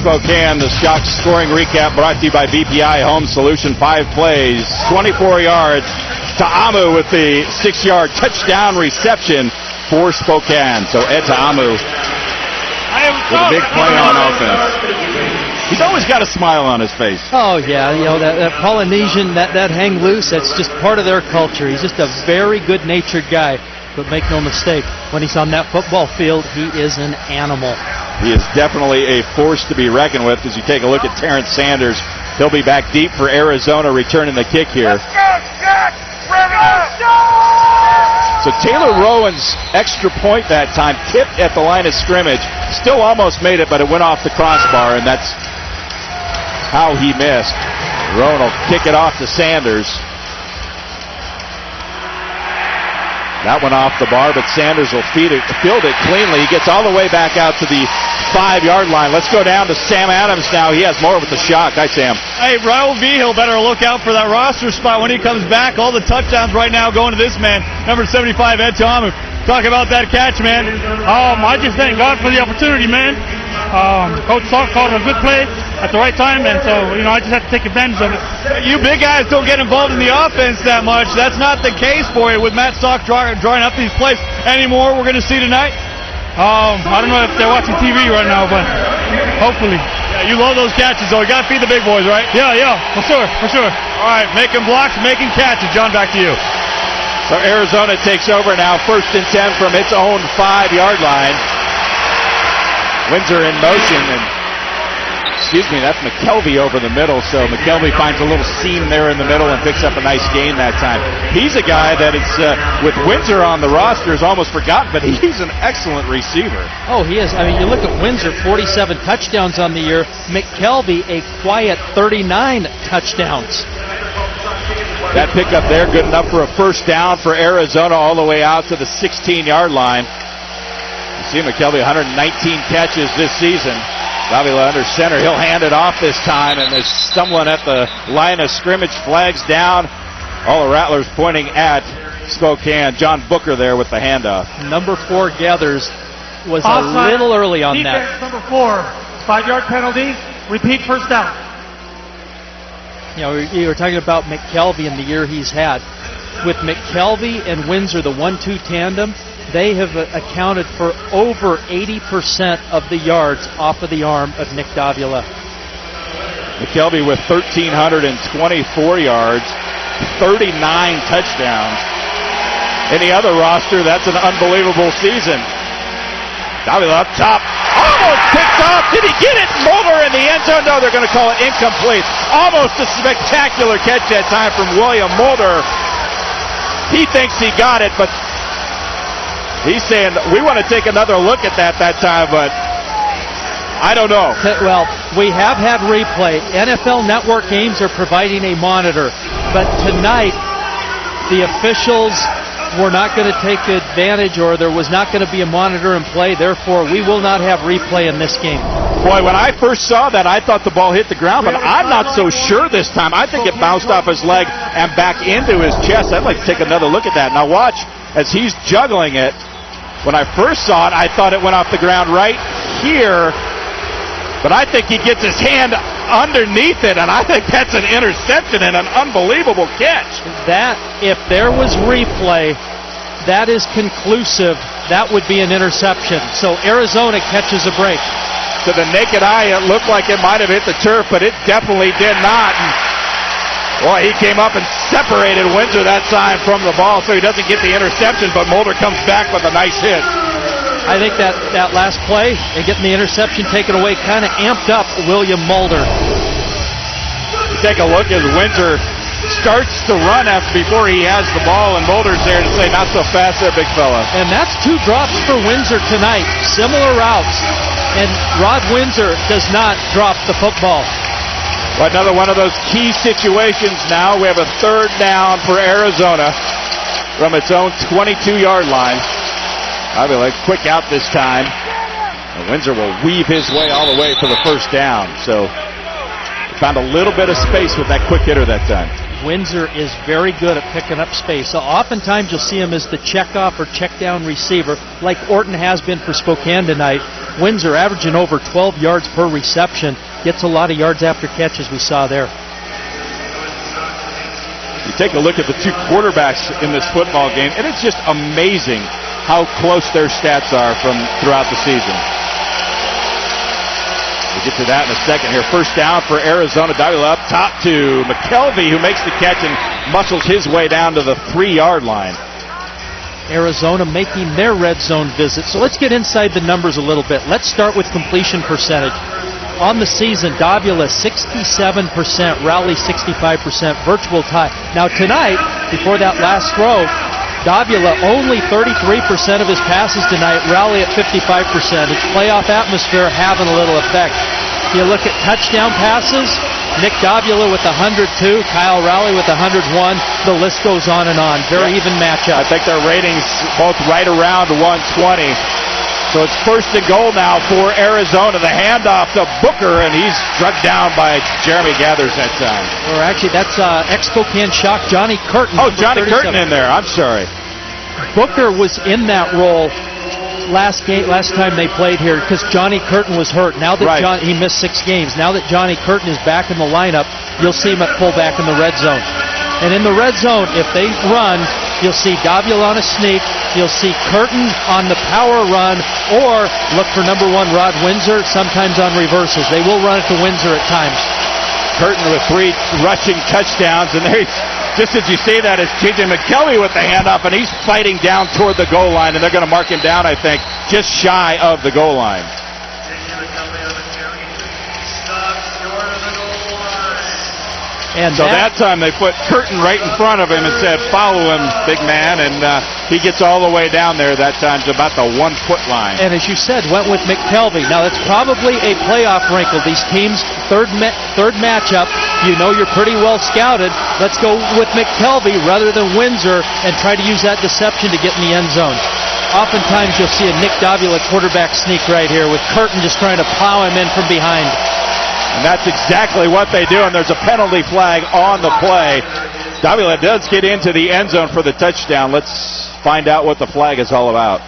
Spokane. The Shock scoring recap brought to you by BPI Home Solution. 5 plays, 24 yards. Ta'amu with the 6-yard touchdown reception for Spokane. So Ed Ta'amu with a big play on offense. He's always got a smile on his face. Oh, yeah. You know, that Polynesian, that hang loose, that's just part of their culture. He's just a very good-natured guy. But make no mistake, when he's on that football field, he is an animal. He is definitely a force to be reckoned with. As you take a look at Terrence Sanders, he'll be back deep for Arizona, returning the kick here. So Taylor Rowan's extra point that time, tipped at the line of scrimmage, still almost made it, but it went off the crossbar, and that's how he missed. Rowan will kick it off to Sanders. That went off the bar, but Sanders will field it cleanly. He gets all the way back out to the 5-yard line. Let's go down to Sam Adams now. He has more with the Shock. Hi, Sam. Hey, Raul Vigil better look out for that roster spot when he comes back. All the touchdowns right now going to this man, number 75, Ed Ta'amu. Talk about that catch, man. I just thank God for the opportunity, man. Coach Salk called a good play at the right time, and so, I just have to take advantage of it. You big guys don't get involved in the offense that much. That's not the case for you with Matt Salk drawing up these plays. Any more we're going to see tonight? I don't know if they're watching TV right now, but hopefully. Yeah, you love those catches, though. You got to feed the big boys, right? Yeah, for sure. All right, making blocks, making catches. John, back to you. So Arizona takes over now, 1st and 10 from its own 5-yard line. Windsor in motion, and that's McKelvey over the middle. So McKelvey finds a little seam there in the middle and picks up a nice gain that time. He's a guy that is, with Windsor on the roster, is almost forgotten, but he's an excellent receiver. Oh, he is. I mean, you look at Windsor, 47 touchdowns on the year. McKelvey, a quiet 39 touchdowns. That pickup there, good enough for a first down for Arizona all the way out to the 16-yard line. You see McKelvey, 119 catches this season. Davila under center. He'll hand it off this time, and they're stumbling at the line of scrimmage. Flags down. All the Rattlers pointing at Spokane. John Booker there with the handoff. Number 4 gathers was a little early on that. Number 4, 5-yard penalty. Repeat first down. You were talking about McKelvey and the year he's had. With McKelvey and Windsor, the 1-2 tandem, they have accounted for over 80% of the yards off of the arm of Nick Davila. McKelvey with 1,324 yards, 39 touchdowns. Any other roster, that's an unbelievable season. Davila up top, almost picked off. Did he get it? Mulder in the end zone. No, they're going to call it incomplete. Almost a spectacular catch that time from William Mulder. He thinks he got it, but he's saying we want to take another look at that time, but I don't know. Well, we have had replay. NFL Network games are providing a monitor, but tonight the officials were not going to take advantage, or there was not going to be a monitor in play. Therefore, we will not have replay in this game. Boy, when I first saw that, I thought the ball hit the ground, but I'm not so sure this time. I think it bounced off his leg and back into his chest. I'd like to take another look at that. Now watch as he's juggling it. When I first saw it, I thought it went off the ground right here, but I think he gets his hand underneath it, and I think that's an interception and an unbelievable catch. That, if there was replay, that is conclusive. That would be an interception. So Arizona catches a break. To the naked eye, it looked like it might have hit the turf, but it definitely did not. And, boy, he came up and separated Windsor that time from the ball, so he doesn't get the interception, but Mulder comes back with a nice hit. I think that last play and getting the interception taken away kind of amped up William Mulder. You take a look as Windsor starts to run before he has the ball, and Mulder's there to say, not so fast there, big fella. And that's 2 drops for Windsor tonight. Similar routes. And Rod Windsor does not drop the football. Well, another one of those key situations now. We have a 3rd down for Arizona from its own 22-yard line. Davila quick out this time. And Windsor will weave his way all the way for the first down. So found a little bit of space with that quick hitter that time. Windsor is very good at picking up space. So oftentimes you'll see him as the checkoff or check down receiver, like Orton has been for Spokane tonight. Windsor averaging over 12 yards per reception. Gets a lot of yards after catch, as we saw there. You take a look at the two quarterbacks in this football game, and it's just amazing how close their stats are from throughout the season. We'll get to that in a second here. First down for Arizona. Davila up top to McKelvey, who makes the catch and muscles his way down to the 3-yard line. Arizona making their red zone visit. So let's get inside the numbers a little bit. Let's start with completion percentage. On the season, Davila 67%, Rowley 65%, virtual tie. Now tonight, before that last throw, Davila only 33% of his passes tonight, Rowley at 55%. It's playoff atmosphere having a little effect. You look at touchdown passes, Nick Davila with 102, Kyle Rowley with 101. The list goes on and on. Very even matchup. I think their ratings both right around 120. So it's first and goal now for Arizona. The handoff to Booker, and he's struck down by Jeremy Gathers that time. Or actually, that's ex-Spokane Shock Johnny Curtin. Oh, Johnny Curtin in there. I'm sorry. Booker was in that role last time they played here because Johnny Curtin was hurt. Now that he missed 6 games. Now that Johnny Curtin is back in the lineup, you'll see him at fullback in the red zone. And in the red zone, if they run, you'll see Davila on a sneak, you'll see Curtin on the power run, or look for number 1, Rod Windsor, sometimes on reversals. They will run it to Windsor at times. Curtin with 3 rushing touchdowns, and there, just as you say that, is J.J. McKelvey with the handoff, and he's fighting down toward the goal line, and they're going to mark him down, I think, just shy of the goal line. And so that time they put Curtin right in front of him and said, follow him, big man, and he gets all the way down there that time to about the 1-foot line. And as you said, went with McKelvey. Now that's probably a playoff wrinkle. These teams, third matchup, you know you're pretty well scouted. Let's go with McKelvey rather than Windsor and try to use that deception to get in the end zone. Oftentimes you'll see a Nick Davila quarterback sneak right here with Curtin just trying to plow him in from behind. And that's exactly what they do, and there's a penalty flag on the play. Davila does get into the end zone for the touchdown. Let's find out what the flag is all about.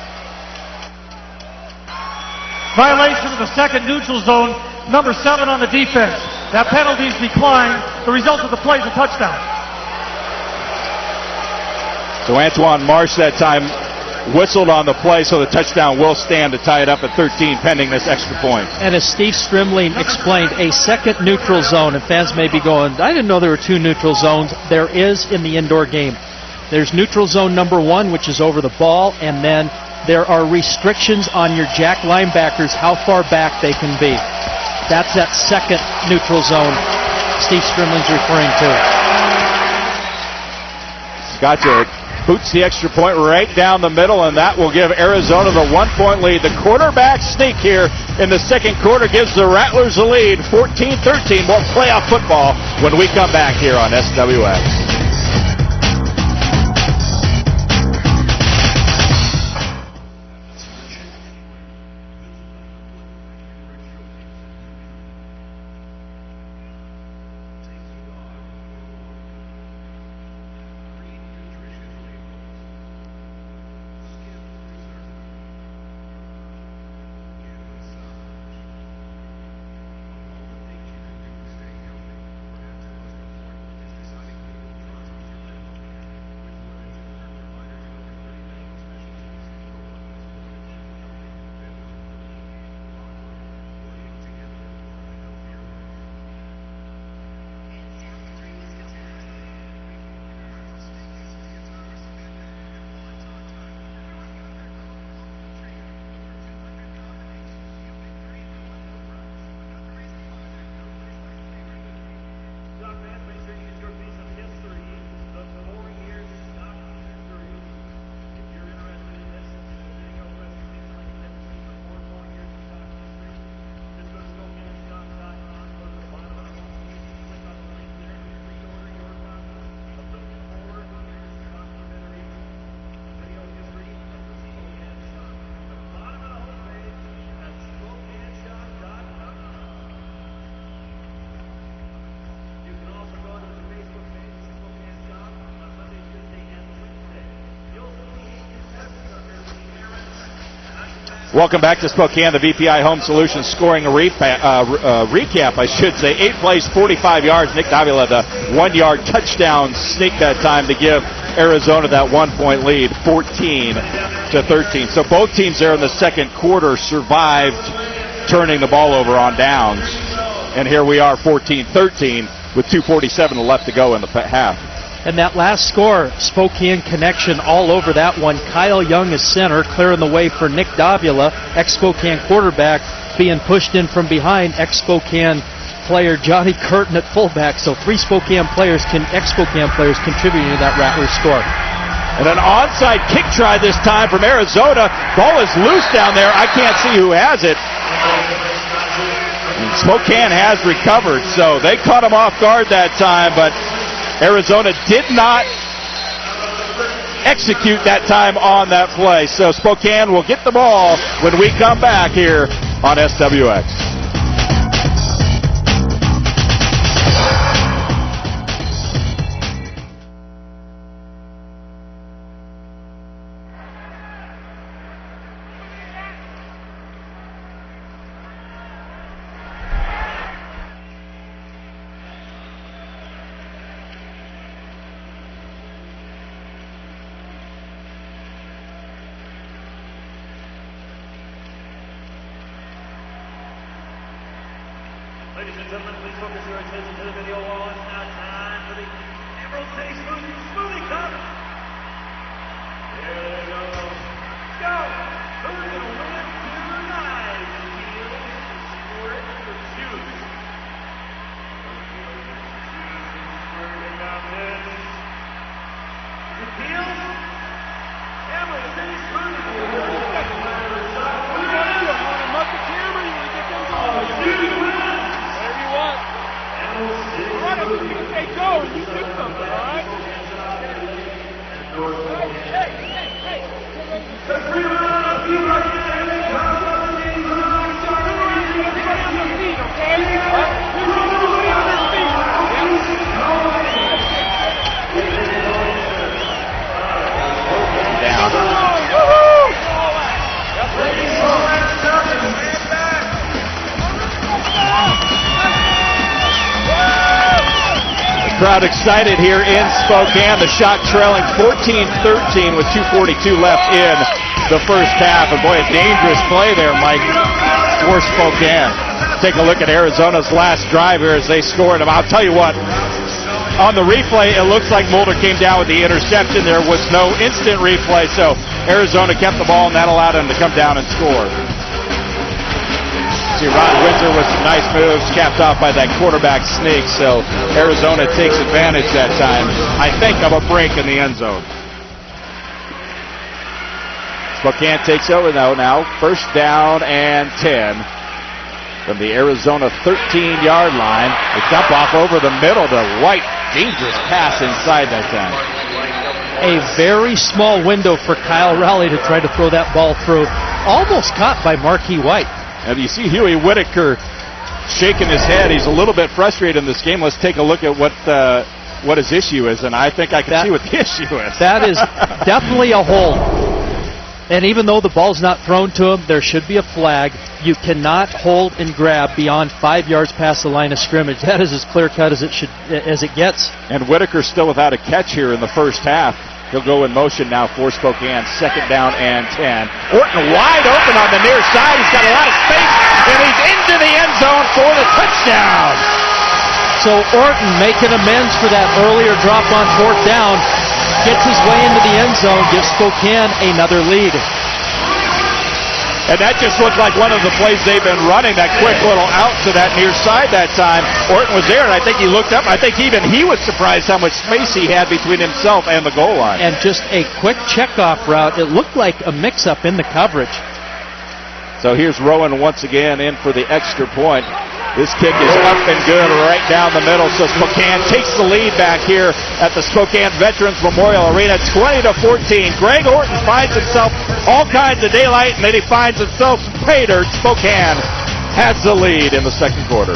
Violation of the second neutral zone, number 7 on the defense. That penalty is declined. The result of the play is a touchdown. So Antoine Marsh that time whistled on the play, so the touchdown will stand to tie it up at 13 pending this extra point. And as Steve Strimling explained, a second neutral zone, and fans may be going, I didn't know there were 2 neutral zones. There is in the indoor game. There's neutral zone number 1, which is over the ball, and then there are restrictions on your jack linebackers how far back they can be. That's that second neutral zone Steve Strimling's referring to. Gotcha. Boots the extra point right down the middle, and that will give Arizona the 1-point lead. The quarterback sneak here in the second quarter gives the Rattlers the lead, 14-13. More playoff football when we come back here on SWX. Welcome back to Spokane, the VPI Home Solutions scoring recap, I should say. 8 plays, 45 yards. Nick Davila, the 1-yard touchdown sneak that time to give Arizona that 1-point lead, 14-13. So both teams there in the second quarter survived turning the ball over on downs. And here we are, 14-13, with 2:47 left to go in the half. And that last score, Spokane connection all over that one. Kyle Young is center, clearing the way for Nick Davila, ex-Spokane quarterback, being pushed in from behind. Ex-Spokane player Johnny Curtin at fullback. So 3 ex-Spokane players contributing to that Rattlers score. And an onside kick try this time from Arizona. Ball is loose down there. I can't see who has it. And Spokane has recovered, so they caught him off guard that time, but Arizona did not execute that time on that play. So Spokane will get the ball when we come back here on SWX. Ladies and gentlemen, please focus your attention to the video wall. It's now time for the Emerald City Smoothie Cup. Here they go. Go! Who's going to win tonight? Heels, squirt, or juice? Squirting out this. Is it Heels? Emerald City Smoothie Cup. What do you want to do? You want to mug the camera? You want to get them going? Right, I'm just going to say go, and you do something, all right? Hey. Let's bring it on. You right there. Everybody on their feet, okay? Everybody on their feet. Down. Woo-hoo! Crowd excited here in Spokane. The Shock trailing 14-13 with 2:42 left in the first half. And boy, a dangerous play there, Mike, for Spokane. Take a look at Arizona's last drive here as they scored them. I'll tell you what, on the replay, it looks like Mulder came down with the interception. There was no instant replay, so Arizona kept the ball, and that allowed them to come down and score. See Ron Windsor with some nice moves, capped off by that quarterback sneak. So Arizona takes advantage that time, I think, of a break in the end zone. Spokane takes over now. First down and 10 from the Arizona 13-yard line. They dump off over the middle to White. Dangerous pass inside that time. A very small window for Kyle Rowley to try to throw that ball through. Almost caught by Marquis White. And you see Huey Whitaker shaking his head. He's a little bit frustrated in this game. Let's take a look at what his issue is, and I think I can see what the issue is. That is definitely a hold. And even though the ball's not thrown to him, there should be a flag. You cannot hold and grab beyond 5 yards past the line of scrimmage. That is as clear-cut as it gets. And Whitaker's still without a catch here in the first half. He'll go in motion now for Spokane. Second down and 10. Orton wide open on the near side. He's got a lot of space, and he's into the end zone for the touchdown. So Orton making amends for that earlier drop on fourth down. Gets his way into the end zone, gives Spokane another lead. And that just looked like one of the plays they've been running, that quick little out to that near side that time. Orton was there, and I think he looked up. I think even he was surprised how much space he had between himself and the goal line. And just a quick checkoff route. It looked like a mix-up in the coverage. So here's Rowan once again in for the extra point. This kick is up and good right down the middle, so Spokane takes the lead back here at the Spokane Veterans Memorial Arena, 20-14. Greg Orton finds himself all kinds of daylight, and then he finds himself some pay dirt. Spokane has the lead in the second quarter.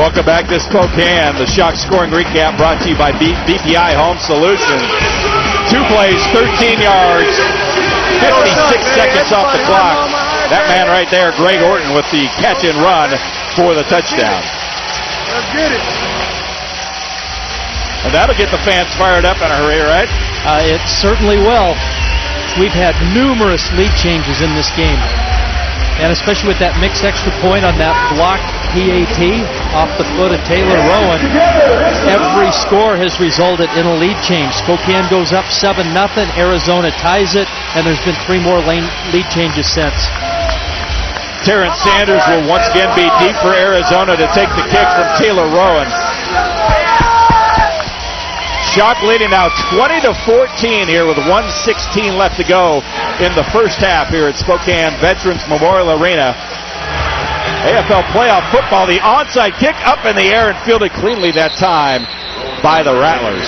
Welcome back to Spokane. The Shock scoring recap brought to you by BPI Home Solutions. 2 plays, 13 yards, 56 seconds off the clock. That man right there, Greg Orton, with the catch and run for the touchdown. Let's get it. And that'll get the fans fired up in a hurry, right? It certainly will. We've had numerous lead changes in this game. And especially with that mixed extra point on that blocked PAT off the foot of Taylor Rowan, every score has resulted in a lead change. Spokane goes up 7-0, Arizona ties it, and there's been 3 more lead changes since. Terrence Sanders will once again be deep for Arizona to take the kick from Taylor Rowan. Shock leading now 20-14 here with 1:16 left to go in the first half here at Spokane Veterans Memorial Arena. AFL playoff football, the onside kick up in the air and fielded cleanly that time by the Rattlers.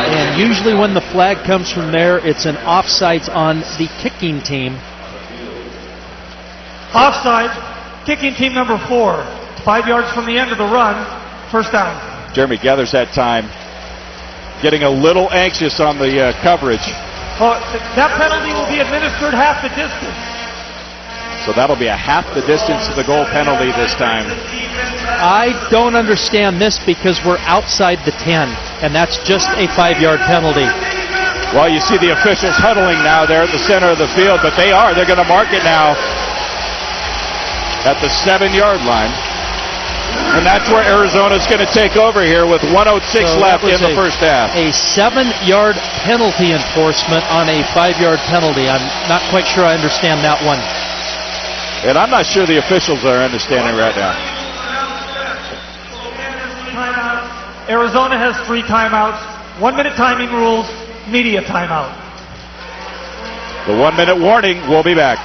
And usually when the flag comes from there, it's an offsides on the kicking team. Offside, kicking team number 4. 5 yards from the end of the run, first down. Jeremy Gathers that time getting a little anxious on the coverage. Well, that penalty will be administered half the distance. So that'll be a half the distance to the goal penalty this time. I don't understand this because we're outside the 10, and that's just a 5-yard penalty. Well, you see the officials huddling now there at the center of the field, but they're going to mark it now at the 7-yard line. And that's where Arizona's going to take over here with 1:06 left in the first half. A 7-yard penalty enforcement on a 5-yard penalty. I'm not quite sure I understand that one. And I'm not sure the officials are understanding right now. Timeout. Arizona has 3 timeouts. 1-minute timing rules, media timeout. The 1-minute warning. We'll be back.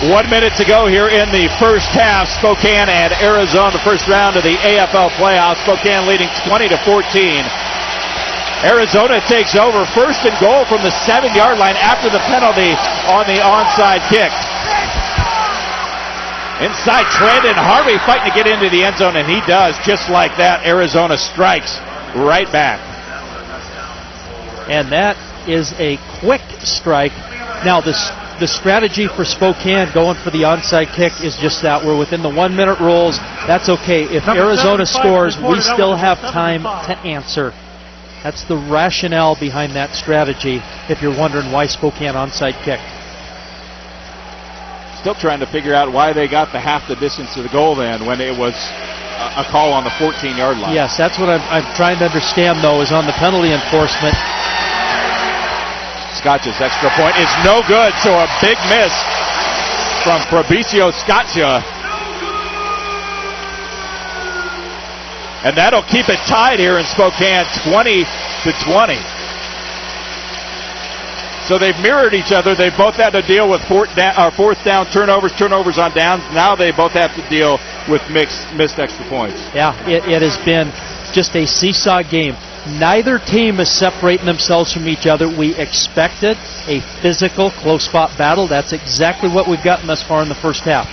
One minute to go here in the first half. Spokane and Arizona, the first round of the AFL playoffs. Spokane leading 20-14. Arizona takes over, first and goal from the 7-yard line after the penalty on the onside kick. Inside Trent and Harvey fighting to get into the end zone, and he does. Just like that, Arizona strikes right back. And that is a quick strike. Now, the strategy for Spokane going for the onside kick is just that. We're within the 1-minute rules. That's okay. If Arizona scores, we still have time to answer. That's the rationale behind that strategy, if you're wondering why Spokane onside kick. Still trying to figure out why they got the half the distance to the goal then when it was a call on the 14-yard line. Yes, that's what I'm trying to understand, though, is on the penalty enforcement. Scotch's extra point is no good, so a big miss from Fabricio Scotcha. And that'll keep it tied here in Spokane, 20-20. So they've mirrored each other. They both had to deal with fourth down turnovers on downs. Now they both have to deal with missed extra points. Yeah, it has been just a seesaw game. Neither team is separating themselves from each other. We expected a physical, close-fought battle. That's exactly what we've gotten thus far in the first half.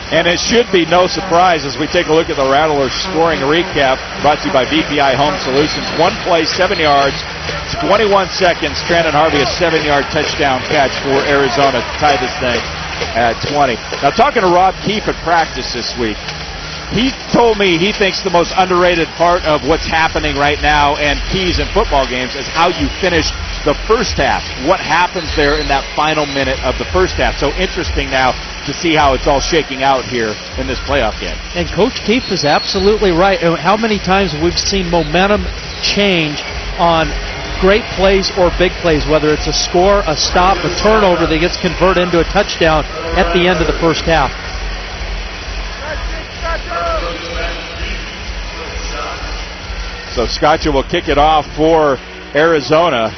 And it should be no surprise as we take a look at the Rattlers scoring recap brought to you by VPI Home Solutions. One play, 7 yards, 21 seconds. Trandon Harvey, a 7-yard touchdown catch for Arizona to tie this thing at 20. Now, talking to Rob Keefe at practice this week, he told me he thinks the most underrated part of what's happening right now and keys in football games is how you finish the first half. What happens there in that final minute of the first half. So interesting now to see how it's all shaking out here in this playoff game. And Coach Keefe is absolutely right. How many times have we seen momentum change on great plays or big plays, whether it's a score, a stop, a turnover that gets converted into a touchdown at the end of the first half. So Scotcha will kick it off for Arizona.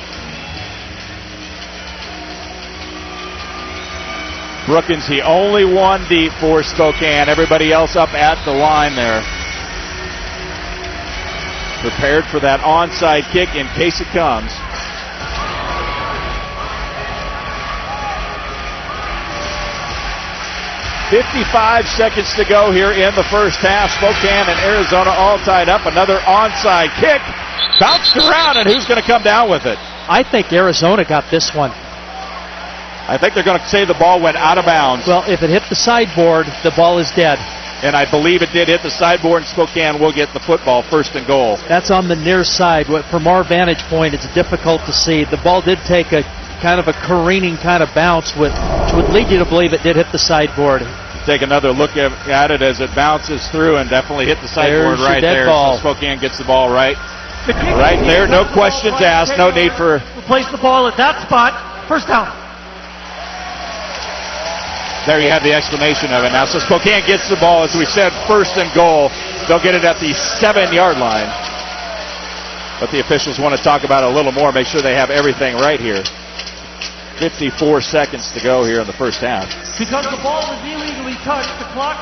Brookins, the only one deep for Spokane. Everybody else up at the line there. Prepared for that onside kick in case it comes. .55 seconds to go here in the first half. Spokane and Arizona all tied up. Another onside kick. Bounced around, and who's going to come down with it? I think Arizona got this one. I think they're going to say the ball went out of bounds. Well, if it hit the sideboard, the ball is dead. And I believe it did hit the sideboard, and Spokane will get the football, first and goal. That's on the near side. From our vantage point, it's difficult to see. The ball did take a kind of a careening kind of bounce, which would lead you to believe it did hit the sideboard. Take another look at it as it bounces through and definitely hit the sideboard right there. So Spokane gets the ball right there. No questions asked. No need for... Place the ball at that spot. First down. There you have the explanation of it now. So Spokane gets the ball, as we said, first and goal. They'll get it at the 7-yard line. But the officials want to talk about it a little more, make sure they have everything right here. 54 seconds to go here in the first half. Because the ball was illegally touched, the clock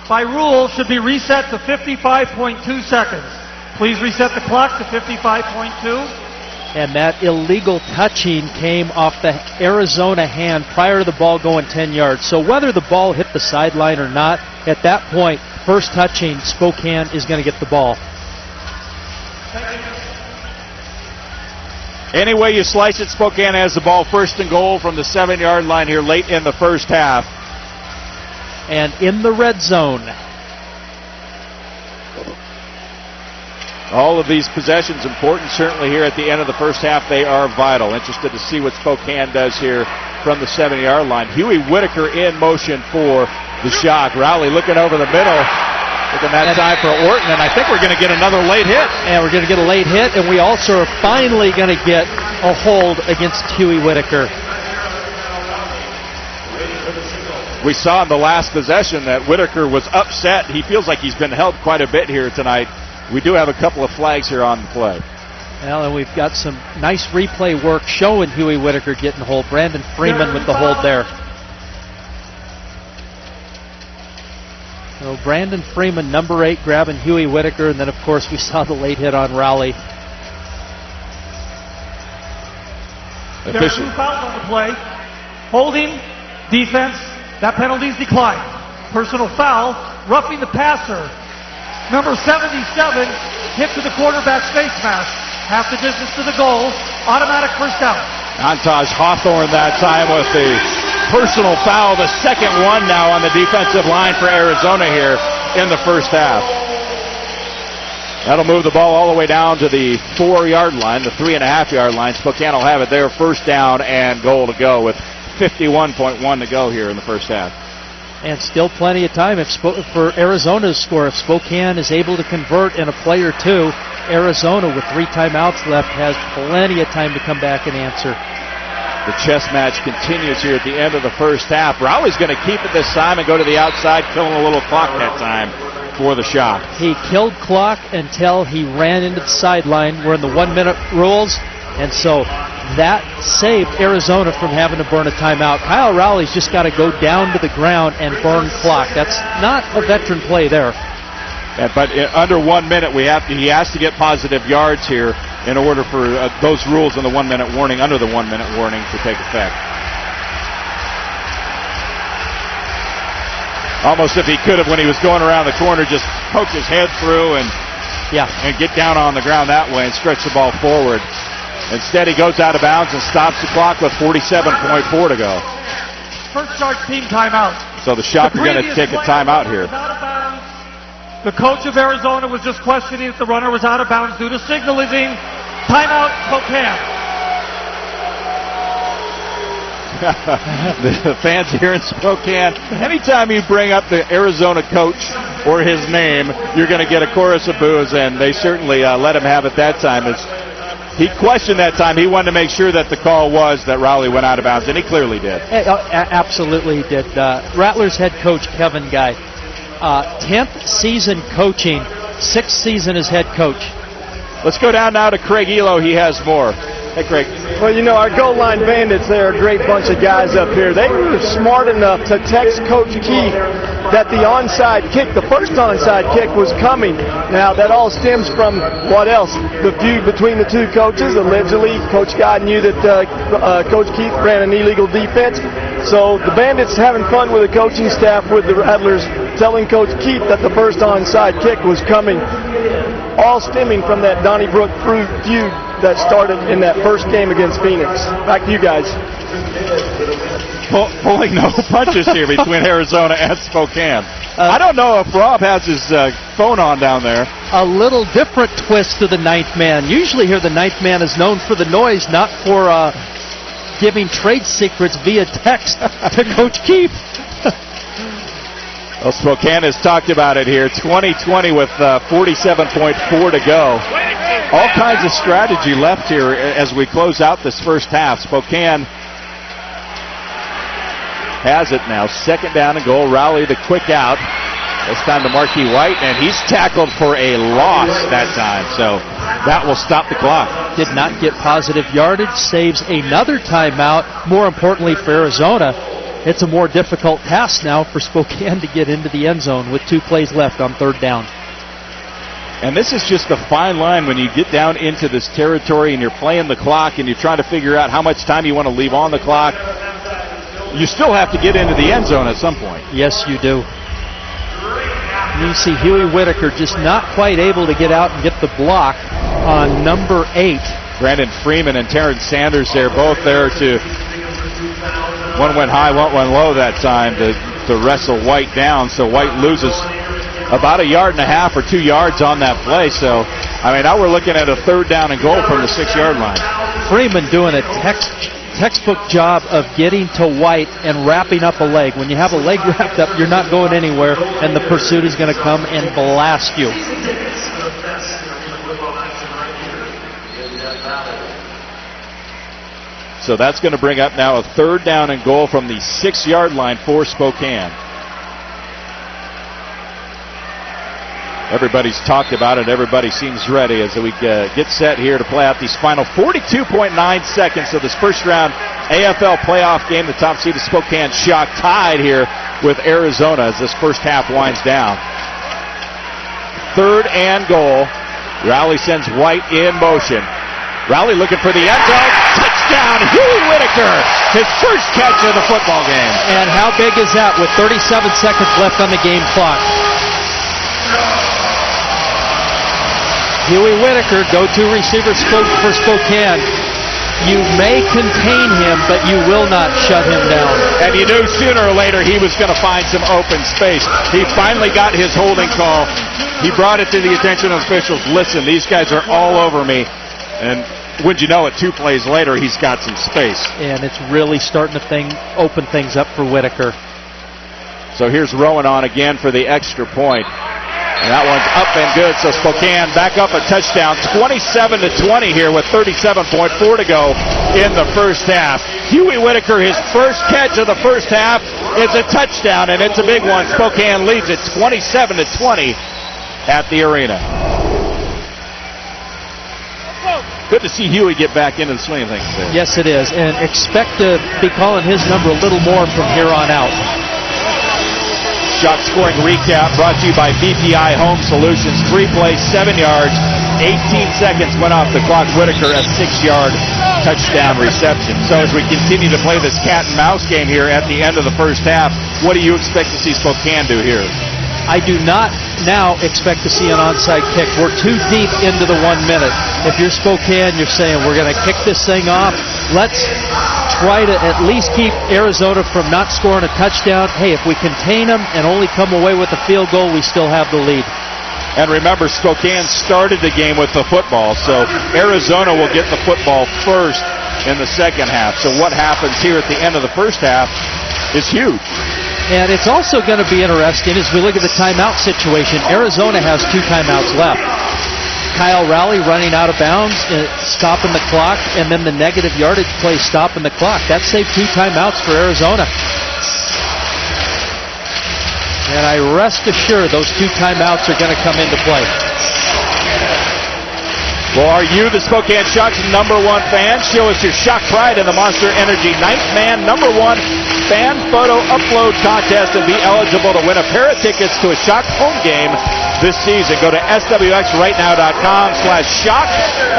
by rule should be reset to 55.2 seconds. Please reset the clock to 55.2. And that illegal touching came off the Arizona hand prior to the ball going 10 yards. So whether the ball hit the sideline or not, at that point, first touching, Spokane is going to get the ball. Any way you slice it, Spokane has the ball first and goal from the 7-yard line here late in the first half. And in the red zone. All of these possessions important, certainly here at the end of the first half. They are vital. Interested to see what Spokane does here from the 7-yard line. Huey Whitaker in motion for the shock. Rowley looking over the middle. Looking that time for Orton, and I think we're going to get another late hit. And we're going to get a late hit, and we also are finally going to get a hold against Huey Whitaker. We saw in the last possession that Whitaker was upset. He feels like he's been held quite a bit here tonight. We do have a couple of flags here on the play. Well, and we've got some nice replay work showing Huey Whitaker getting hold. Brandon Freeman with the hold there. So Brandon Freeman, number 8, grabbing Huey Whitaker, and then, of course, we saw the late hit on Rowley. There are 2 fouls on the play. Holding, defense, that penalty is declined. Personal foul, roughing the passer. Number 77 hit to the quarterback's face mask. Half the distance to the goal. Automatic first down. Antaj Hawthorne that time with the personal foul. The second one now on the defensive line for Arizona here in the first half. That'll move the ball all the way down to the 4-yard line, the 3.5-yard line. Spokane will have it there, first down and goal to go with 51.1 to go here in the first half. And still plenty of time for Arizona to score. If Spokane is able to convert in a play or two, Arizona with 3 timeouts left has plenty of time to come back and answer. The chess match continues here at the end of the first half. Rowley's going to keep it this time and go to the outside, killing a little clock that time for the Shock. He killed clock until he ran into the sideline. We're in the 1-minute rules, and so that saved Arizona from having to burn a timeout. Kyle Rowley's just got to go down to the ground and burn clock. That's not a veteran play there. Yeah, but under 1 minute, he has to get positive yards here in order for those rules in the 1 minute warning, under the 1 minute warning, to take effect. Almost if he could have, when he was going around the corner, just poke his head through and get down on the ground that way and stretch the ball forward. Instead, he goes out of bounds and stops the clock with 47.4 to go. First start team timeout. So the Shock are going to take a timeout here. The coach of Arizona was just questioning if the runner was out of bounds due to signaling. Timeout, Spokane. The fans here in Spokane, anytime you bring up the Arizona coach or his name, you're going to get a chorus of boos, and they certainly let him have it that time. He questioned that time. He wanted to make sure that the call was that Rowley went out of bounds, and he clearly did. Absolutely did. Rattlers head coach Kevin Guy, 10th season coaching, 6th season as head coach. Let's go down now to Craig Elo. He has more. Hey, Craig. Well, you know, our goal line bandits, they're a great bunch of guys up here. They were smart enough to text Coach Keith that the onside kick, the first onside kick, was coming. Now, that all stems from what else? The feud between the two coaches. Allegedly, Coach Guy knew that Coach Keith ran an illegal defense. So the bandits having fun with the coaching staff, with the Rattlers, telling Coach Keith that the first onside kick was coming. All stemming from that Donnybrook feud that started in that first game against Phoenix. Back to you guys. Pulling no punches here between Arizona and Spokane. I don't know if Rob has his phone on down there. A little different twist to the ninth man. Usually here the ninth man is known for the noise, not for giving trade secrets via text to Coach Keith. Well, Spokane has talked about it here. 20-20 with 47.4 to go. All kinds of strategy left here as we close out this first half. Spokane has it now. Second down and goal. Rowley the quick out. This time to Marquis White, and he's tackled for a loss that time. So that will stop the clock. Did not get positive yardage. Saves another timeout. More importantly for Arizona, it's a more difficult task now for Spokane to get into the end zone with 2 plays left on third down. And this is just a fine line when you get down into this territory and you're playing the clock and you're trying to figure out how much time you want to leave on the clock. You still have to get into the end zone at some point. Yes, you do. You see Huey Whitaker just not quite able to get out and get the block on number 8. Brandon Freeman and Terrence Sanders there, both there to... One went high, one went low that time to wrestle White down. So White loses about 1.5 yards or 2 yards on that play. So, I mean, now we're looking at a third down and goal from the 6-yard line. Freeman doing a textbook job of getting to White and wrapping up a leg. When you have a leg wrapped up, you're not going anywhere, and the pursuit is going to come and blast you. So that's going to bring up now a third down and goal from the 6-yard line for Spokane. Everybody's talked about it. Everybody seems ready as we get set here to play out these final 42.9 seconds of this first round AFL playoff game. The top seed is Spokane Shock, tied here with Arizona as this first half winds down. Third and goal. Rowley sends White in motion. Rowley looking for the end zone. Touchdown, Huey Whitaker. His first catch of the football game. And how big is that with 37 seconds left on the game clock? Huey Whitaker, go-to receiver for Spokane. You may contain him, but you will not shut him down. And you knew sooner or later he was going to find some open space. He finally got his holding call. He brought it to the attention of officials. Listen, these guys are all over me. And would you know it, 2 plays later, he's got some space. And it's really starting to open things up for Whitaker. So here's Rowan on again for the extra point. And that one's up and good. So Spokane back up a touchdown, 27-20 here with 37.4 to go in the first half. Huey Whitaker, his first catch of the first half, is a touchdown, and it's a big one. Spokane leads it 27-20 at the arena. good to see Huey get back into the swing of things there. Yes, it is, and expect to be calling his number a little more from here on out. Shock scoring recap brought to you by BPI Home Solutions. 3 plays, 7 yards, 18 seconds went off the clock. Whitaker, a 6-yard touchdown reception. So as we continue to play this cat and mouse game here at the end of the first half, what do you expect to see Spokane do here? I do not now expect to see an onside kick. We're too deep into the 1 minute. If you're Spokane, you're saying we're going to kick this thing off. Let's try to at least keep Arizona from not scoring a touchdown. Hey, if we contain them and only come away with a field goal, we still have the lead. And remember, Spokane started the game with the football, so Arizona will get the football first in the second half. So what happens here at the end of the first half is huge. And it's also going to be interesting as we look at the timeout situation. Arizona has 2 timeouts left. Kyle Rowley running out of bounds, stopping the clock, and then the negative yardage play stopping the clock. That saved 2 timeouts for Arizona. And I rest assured those 2 timeouts are going to come into play. Well, are you the Spokane Shock's #1 fan? Show us your Shock Pride in the Monster Energy 9th Man #1 fan photo upload contest and be eligible to win a pair of tickets to a Shock home game this season. Go to swxrightnow.com/shock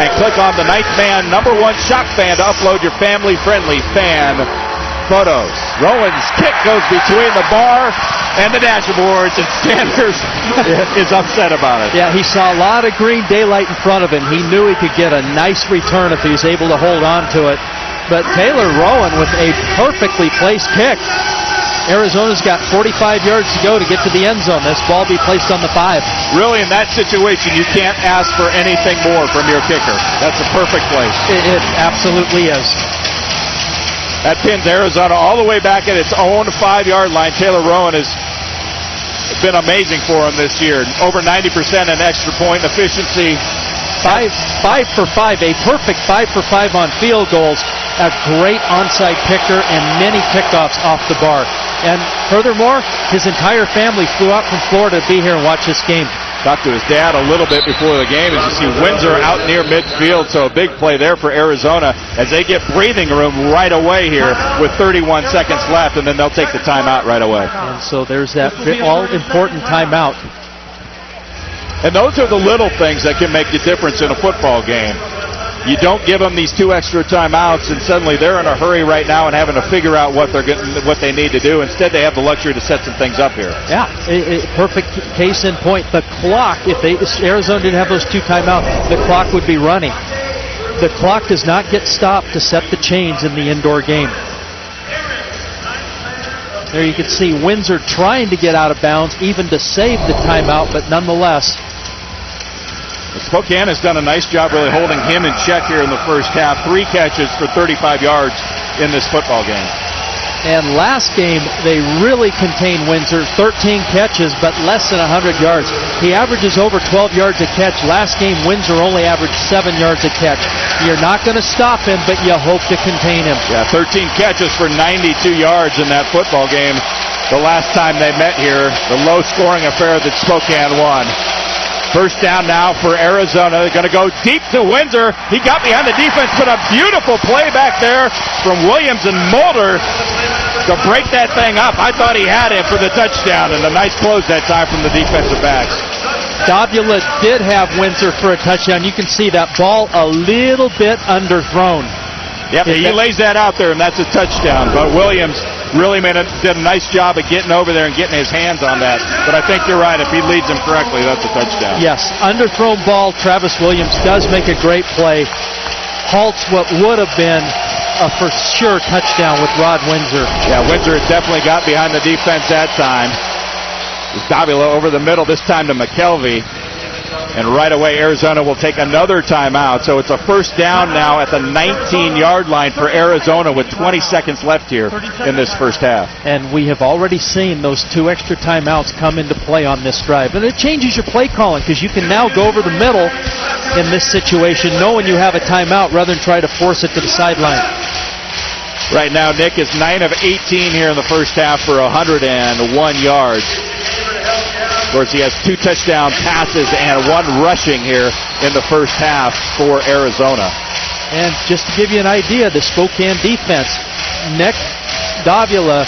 and click on the 9th Man #1 Shock fan to upload your family-friendly fan photos. Rowan's kick goes between the bar and the dashboards, and Sanders is upset about it. Yeah, he saw a lot of green daylight in front of him. He knew he could get a nice return if he was able to hold on to it. But Taylor Rowan with a perfectly placed kick. Arizona's got 45 yards to go to get to the end zone. This ball be placed on the 5. Really, in that situation, you can't ask for anything more from your kicker. That's a perfect place. It absolutely is. That pins Arizona all the way back at its own 5-yard line. Taylor Rowan has been amazing for him this year. Over 90% in extra point efficiency. 5 for 5, a perfect 5 for 5 on field goals. A great onside kicker and many kickoffs off the bar. And furthermore, his entire family flew out from Florida to be here and watch this game. Talked to his dad a little bit before the game as you see Windsor out near midfield, so a big play there for Arizona as they get breathing room right away here with 31 seconds left, and then they'll take the timeout right away. And so there's that all-important timeout. And those are the little things that can make the difference in a football game. You don't give them these 2 extra timeouts, and suddenly they're in a hurry right now and having to figure out what they need to do. Instead, they have the luxury to set some things up here. Yeah, perfect case in point. The clock, if Arizona didn't have those 2 timeouts, the clock would be running. The clock does not get stopped to set the chains in the indoor game. There you can see Windsor trying to get out of bounds, even to save the timeout, but nonetheless. Spokane has done a nice job really holding him in check here in the first half. 3 catches for 35 yards in this football game. And last game, they really contained Windsor. 13 catches, but less than 100 yards. He averages over 12 yards a catch. Last game, Windsor only averaged 7 yards a catch. You're not going to stop him, but you hope to contain him. Yeah, 13 catches for 92 yards in that football game. The last time they met here, the low-scoring affair that Spokane won. First down now for Arizona. They're going to go deep to Windsor. He got behind the defense, but a beautiful play back there from Williams and Mulder to break that thing up. I thought he had him for the touchdown, and a nice close that time from the defensive backs. Davila did have Windsor for a touchdown. You can see that ball a little bit underthrown. Yep, he lays that out there, and that's a touchdown. But Williams really did a nice job of getting over there and getting his hands on that. But I think you're right. If he leads him correctly, that's a touchdown. Yes, underthrown ball. Travis Williams does make a great play. Halts what would have been a for sure touchdown with Rod Windsor. Yeah, Windsor definitely got behind the defense that time. Davila over the middle, this time to McKelvey. And right away, Arizona will take another timeout. So it's a first down now at the 19-yard line for Arizona with 20 seconds left here in this first half. And we have already seen those 2 extra timeouts come into play on this drive. And it changes your play calling because you can now go over the middle in this situation knowing you have a timeout rather than try to force it to the sideline. Right now, Nick is 9 of 18 here in the first half for 101 yards. Of course, he has 2 touchdown passes and 1 rushing here in the first half for Arizona. And just to give you an idea, the Spokane defense, Nick Davila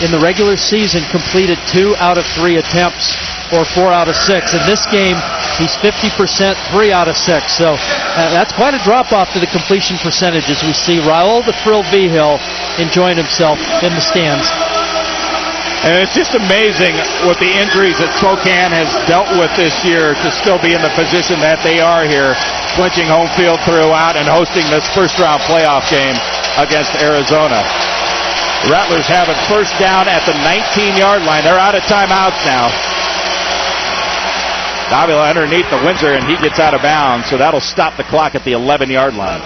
in the regular season completed 2 out of 3 attempts, or 4 out of 6. In this game, he's 50%, 3 out of 6. So that's quite a drop-off to the completion percentage as we see Raul the Frill Vigil enjoying himself in the stands. And it's just amazing with the injuries that Spokane has dealt with this year to still be in the position that they are here, clinching home field throughout and hosting this first-round playoff game against Arizona. The Rattlers have it first down at the 19-yard line. They're out of timeouts now. Davila underneath the Windsor, and he gets out of bounds, so that'll stop the clock at the 11-yard line.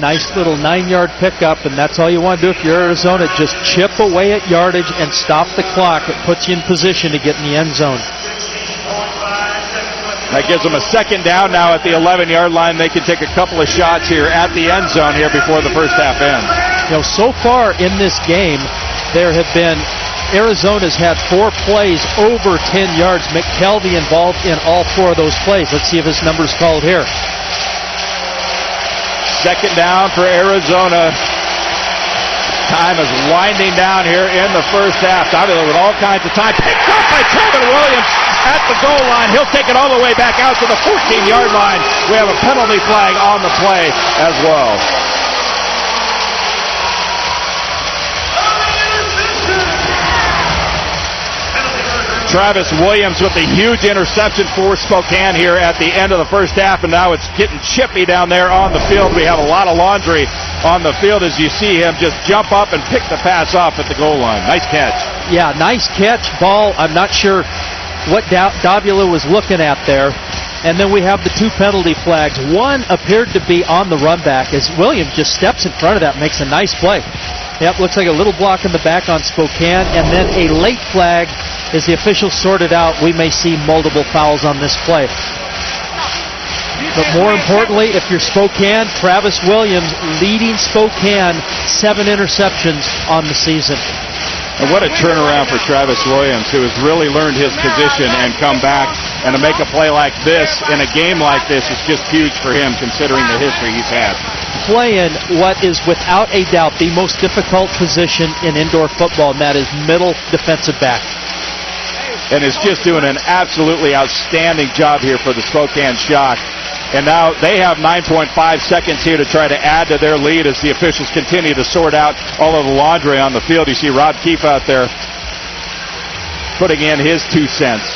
Nice little 9-yard pickup, and that's all you want to do if you're Arizona. Just chip away at yardage and stop the clock. It puts you in position to get in the end zone. That gives them a second down now at the 11-yard line. They can take a couple of shots here at the end zone here before the first half ends. You know, so far in this game, there have been Arizona's had 4 plays over 10 yards. McKelvey involved in all 4 of those plays. Let's see if his number's called here. Second down for Arizona. Time is winding down here in the first half. Davila with all kinds of time. Picked up by Trevin Williams at the goal line. He'll take it all the way back out to the 14-yard line. We have a penalty flag on the play as well. Travis Williams with a huge interception for Spokane here at the end of the first half, and now it's getting chippy down there on the field. We have a lot of laundry on the field as you see him just jump up and pick the pass off at the goal line. Nice catch. Yeah, nice catch. Ball, I'm not sure what Davila was looking at there. And then we have the 2 penalty flags. One appeared to be on the run back as Williams just steps in front of that, makes a nice play. Yep, looks like a little block in the back on Spokane, and then a late flag. As the officials sort it out, we may see multiple fouls on this play. But more importantly, if you're Spokane, Travis Williams leading Spokane, 7 interceptions on the season. And what a turnaround for Travis Williams, who has really learned his position and come back. And to make a play like this in a game like this is just huge for him, considering the history he's had. Playing what is without a doubt the most difficult position in indoor football, and that is middle defensive back. And is just doing an absolutely outstanding job here for the Spokane Shock. And now they have 9.5 seconds here to try to add to their lead as the officials continue to sort out all of the laundry on the field. You see Rob Keefe out there putting in his 2 cents.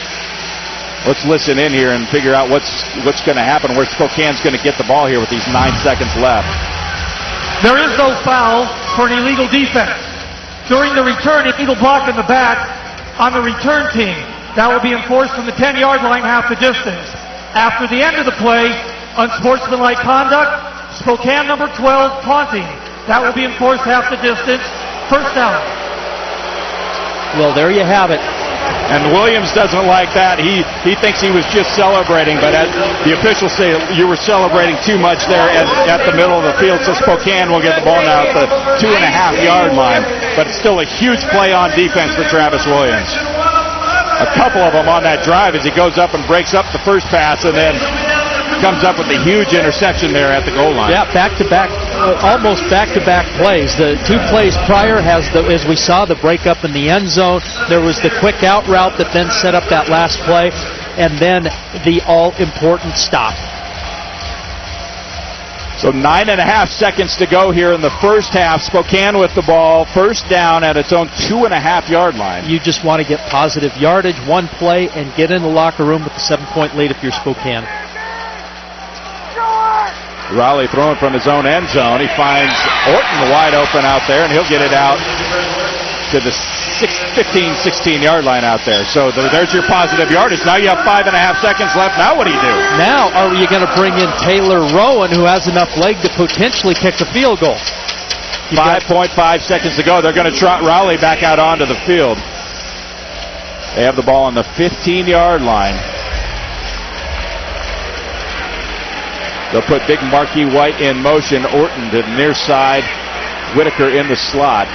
Let's listen in here and figure out what's going to happen, where Spokane's going to get the ball here with these 9 seconds left. There is no foul for an illegal defense. During the return, illegal block in the back on the return team. That will be enforced from the 10-yard line, half the distance. After the end of the play, unsportsmanlike conduct, Spokane number 12, taunting. That will be enforced half the distance. First down. Well, there you have it. And Williams doesn't like that. He thinks he was just celebrating, but as the officials say, you were celebrating too much there at the middle of the field, so Spokane will get the ball now at the 2.5-yard line. But it's still a huge play on defense for Travis Williams. A couple of them on that drive as he goes up and breaks up the first pass and then comes up with a huge interception there at the goal line. Yeah, back-to-back, almost back-to-back plays. The 2 plays prior has, as we saw, the breakup in the end zone. There was the quick out route that then set up that last play, and then the all-important stop. So 9.5 seconds to go here in the first half. Spokane with the ball, first down at its own 2.5-yard line. You just want to get positive yardage, 1 play, and get in the locker room with a 7-point lead if you're Spokane. Raleigh throwing from his own end zone. He finds Orton wide open out there, and he'll get it out to the 16-yard line out there. So there's your positive yardage. Now you have 5.5 seconds left. Now what do you do? Now are you going to bring in Taylor Rowan, who has enough leg to potentially kick the field goal? 5.5 seconds to go. They're going to trot Raleigh back out onto the field. They have the ball on the 15-yard line. They'll put big Marquis White in motion. Orton to the near side. Whitaker in the slot.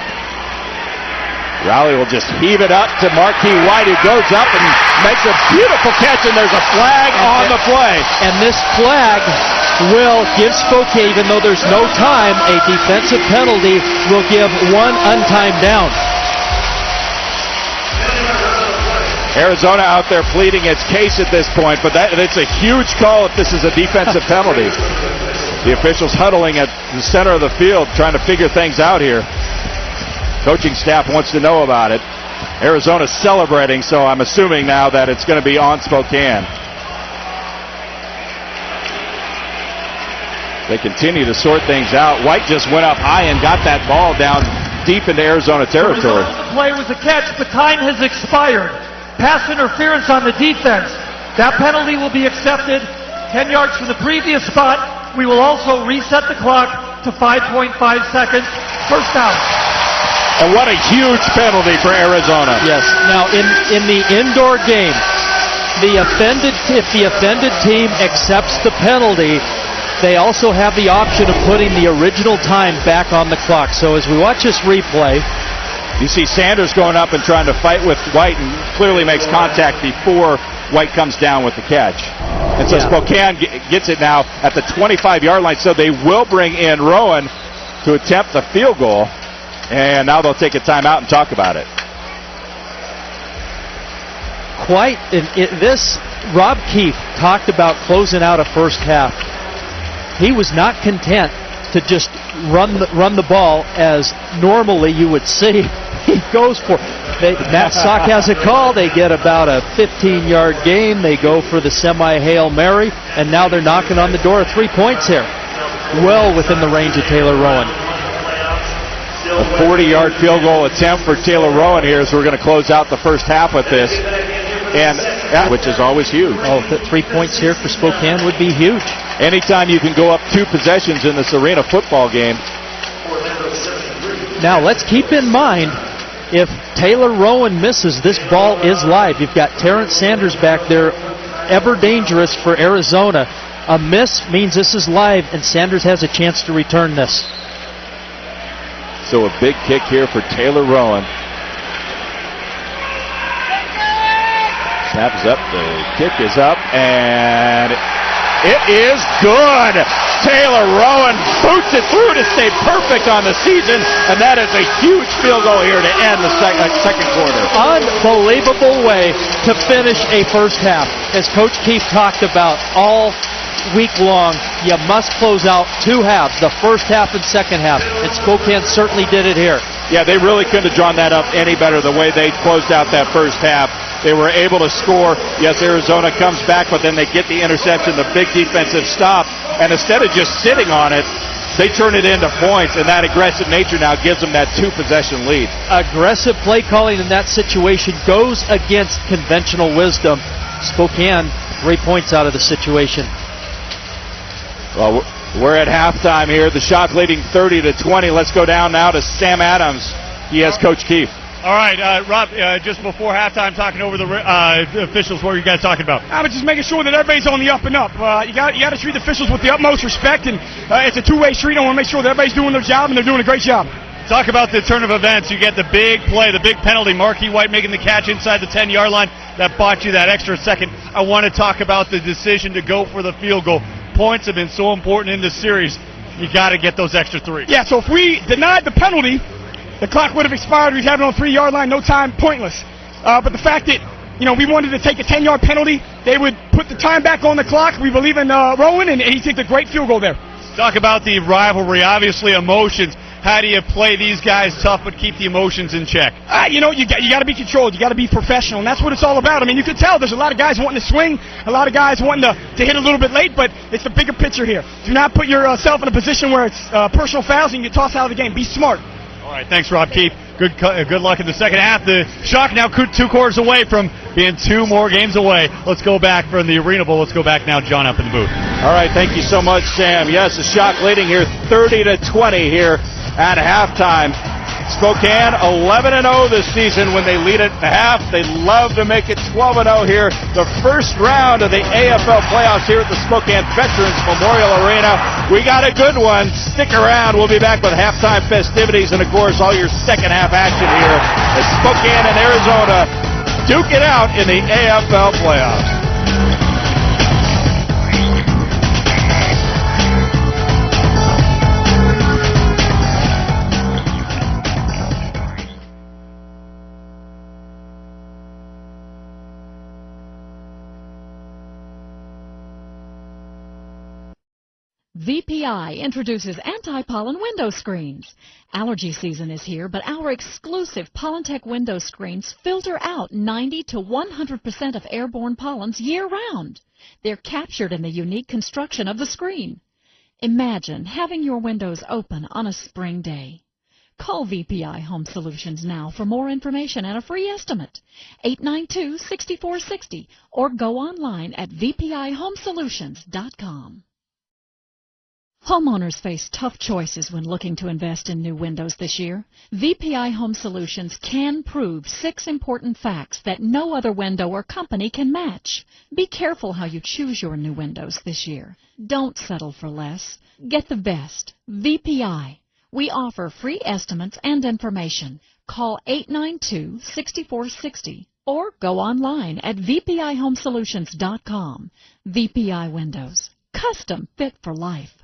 Rowley will just heave it up to Marquis White, who goes up and makes a beautiful catch, and there's a flag on the play. And this flag will give Spokane, even though there's no time, a defensive penalty, will give one untimed down. Arizona out there pleading its case at this point, but it's a huge call if this is a defensive penalty. The officials huddling at the center of the field trying to figure things out here. Coaching staff wants to know about it. Arizona's celebrating, so I'm assuming now that it's going to be on Spokane. They continue to sort things out. White just went up high and got that ball down deep into Arizona territory. The play was a catch, but time has expired. Pass interference on the defense. That penalty will be accepted 10 yards from the previous spot. We will also reset the clock to 5.5 seconds. First down. And what a huge penalty for Arizona. Yes. Now, in the indoor game, if the offended team accepts the penalty, they also have the option of putting the original time back on the clock. So as we watch this replay, you see Sanders going up and trying to fight with White and clearly makes contact before White comes down with the catch. And so Spokane gets it now at the 25-yard line, so they will bring in Rowan to attempt the field goal. And now they'll take a timeout and talk about it. Rob Keefe talked about closing out a first half. He was not content to just run the ball as normally you would see. He goes for Matt Sock has a call. They get about a 15-yard gain. They go for the semi-Hail Mary, and now they're knocking on the door of 3 points here. Well within the range of Taylor Rowan. A 40-yard field goal attempt for Taylor Rowan here as we're going to close out the first half with this, and which is always huge. 3 points here for Spokane would be huge. Anytime you can go up 2 possessions in this arena football game. Now let's keep in mind, if Taylor Rowan misses, this ball is live. You've got Terrence Sanders back there, ever dangerous for Arizona. A miss means this is live, and Sanders has a chance to return this. So a big kick here for Taylor Rowan. Snap is up, the kick is up, and it is good. Taylor Rowan boots it through to stay perfect on the season, and that is a huge field goal here to end the second quarter. Unbelievable way to finish a first half. As Coach Keefe talked about all week long, you must close out 2 halves, the first half and second half, and Spokane certainly did it here. Yeah, they really couldn't have drawn that up any better the way they closed out that first half. They were able to score. Yes, Arizona comes back, but then they get the interception, the big defensive stop, and instead of just sitting on it, they turn it into points, and that aggressive nature now gives them that 2-possession lead. Aggressive play calling in that situation goes against conventional wisdom. Spokane, 3 points out of the situation. Well, we're at halftime here. The Shock leading 30-20. Let's go down now to Sam Adams. He has Coach Keefe. All right, Rob, just before halftime, talking over the officials, what were you guys talking about? I was just making sure that everybody's on the up and up. You got to treat the officials with the utmost respect, and it's a two-way street. I want to make sure that everybody's doing their job, and they're doing a great job. Talk about the turn of events. You get the big play, the big penalty. Marquis White making the catch inside the 10-yard line. That bought you that extra second. I want to talk about the decision to go for the field goal. Points have been so important in this series. You got to get those extra 3. Yeah, so if we denied the penalty, the clock would have expired. We'd have it on 3-yard line, no time, pointless. But the fact that, we wanted to take a 10-yard penalty, they would put the time back on the clock. We believe in Rowan, and he took a great field goal there. Talk about the rivalry, obviously emotions. How do you play these guys tough but keep the emotions in check? You got to be controlled. You got to be professional, and that's what it's all about. I mean, you can tell there's a lot of guys wanting to swing, a lot of guys wanting to hit a little bit late, but it's the bigger picture here. Do not put yourself in a position where it's personal fouls and you get tossed out of the game. Be smart. All right, thanks, Rob Keefe. Good luck in the second half. The Shock now 2 quarters away from being 2 more games away. Let's go back from the Arena Bowl. Let's go back now, John, up in the booth. All right, thank you so much, Sam. Yes, the Shock leading here 30-20 here at halftime. Spokane 11-0 this season when they lead at half. They love to make it 12-0 here. The first round of the AFL playoffs here at the Spokane Veterans Memorial Arena. We got a good one. Stick around. We'll be back with halftime festivities and, of course, all your second half action here as Spokane and Arizona duke it out in the AFL playoffs. VPI introduces anti-pollen window screens. Allergy season is here, but our exclusive Pollentech window screens filter out 90 to 100% of airborne pollens year-round. They're captured in the unique construction of the screen. Imagine having your windows open on a spring day. Call VPI Home Solutions now for more information and a free estimate. 892-6460 or go online at vpihomesolutions.com. Homeowners face tough choices when looking to invest in new windows this year. VPI Home Solutions can prove 6 important facts that no other window or company can match. Be careful how you choose your new windows this year. Don't settle for less. Get the best. VPI. We offer free estimates and information. Call 892-6460 or go online at vpihomesolutions.com. VPI Windows. Custom fit for life.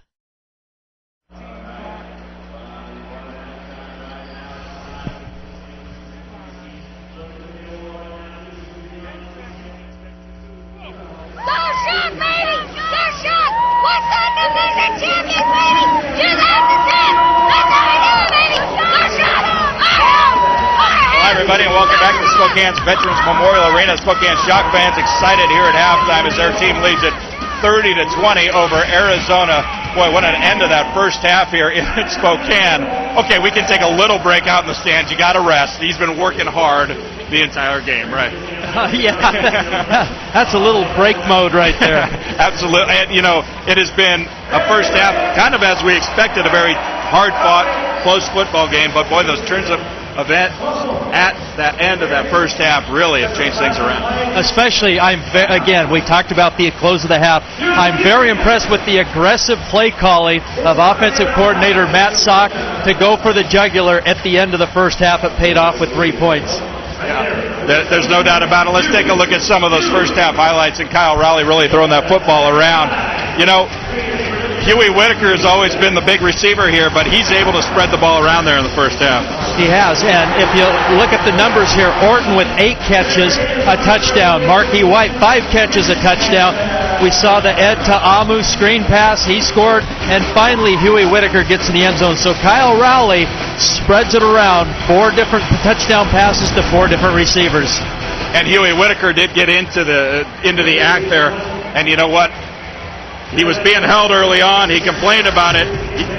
Hi, everybody, and welcome back to Spokane's Veterans Memorial Arena. Spokane Shock fans excited here at halftime as their team leads it 30-20 over Arizona. Boy, what an end to that first half here in Spokane. Okay, we can take a little break out in the stands. You got to rest. He's been working hard the entire game, right? Yeah, that's a little break mode right there. Absolutely. And, you know, it has been a first half, kind of as we expected, a very hard-fought, close football game. But, boy, those turns of event at that end of that first half really have changed things around. Especially, again, we talked about the close of the half. I'm very impressed with the aggressive play calling of offensive coordinator Matt Sock to go for the jugular at the end of the first half. It paid off with 3 points. Yeah, there's no doubt about it. Let's take a look at some of those first half highlights and Kyle Rowley really throwing that football around. You know, Huey Whitaker has always been the big receiver here, but he's able to spread the ball around there in the first half. He has, and if you look at the numbers here, Orton with 8 catches, a touchdown. Marquis White, 5 catches, a touchdown. We saw the Ed Ta'amu screen pass. He scored, and finally Huey Whitaker gets in the end zone. So Kyle Rowley spreads it around, 4 different touchdown passes to 4 different receivers. And Huey Whitaker did get into the act there, and you know what? He was being held early on. He complained about it.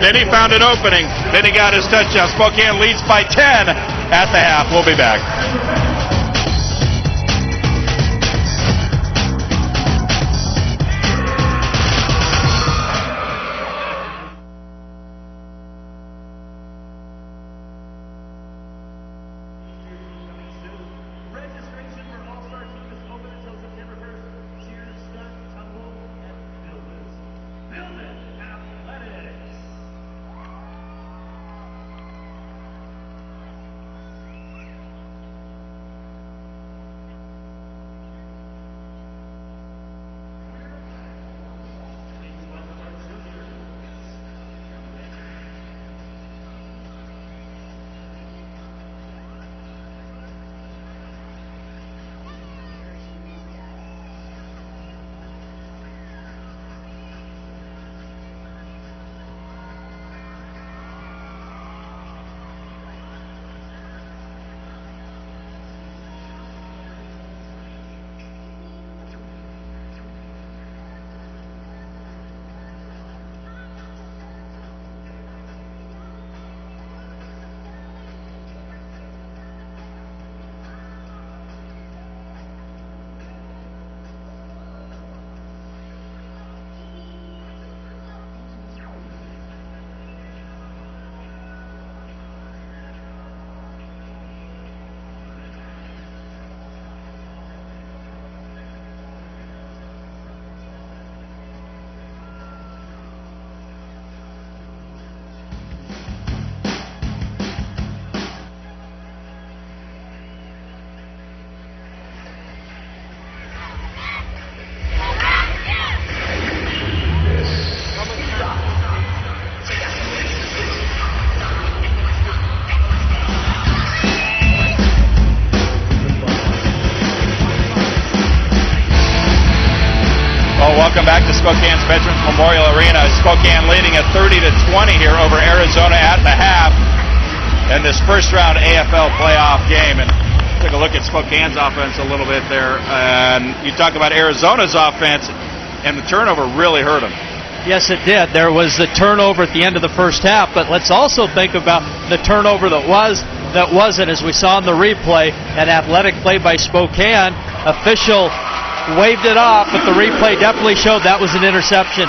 Then he found an opening. Then he got his touchdown. Spokane leads by 10 at the half. We'll be back. Spokane's Veterans Memorial Arena. Spokane leading at 30-20 here over Arizona at the half in this first round AFL playoff game. And take a look at Spokane's offense a little bit there. And you talk about Arizona's offense, and the turnover really hurt them. Yes, it did. There was the turnover at the end of the first half, but let's also think about the turnover that wasn't, as we saw in the replay. An athletic play by Spokane. Official waved it off, but the replay definitely showed that was an interception.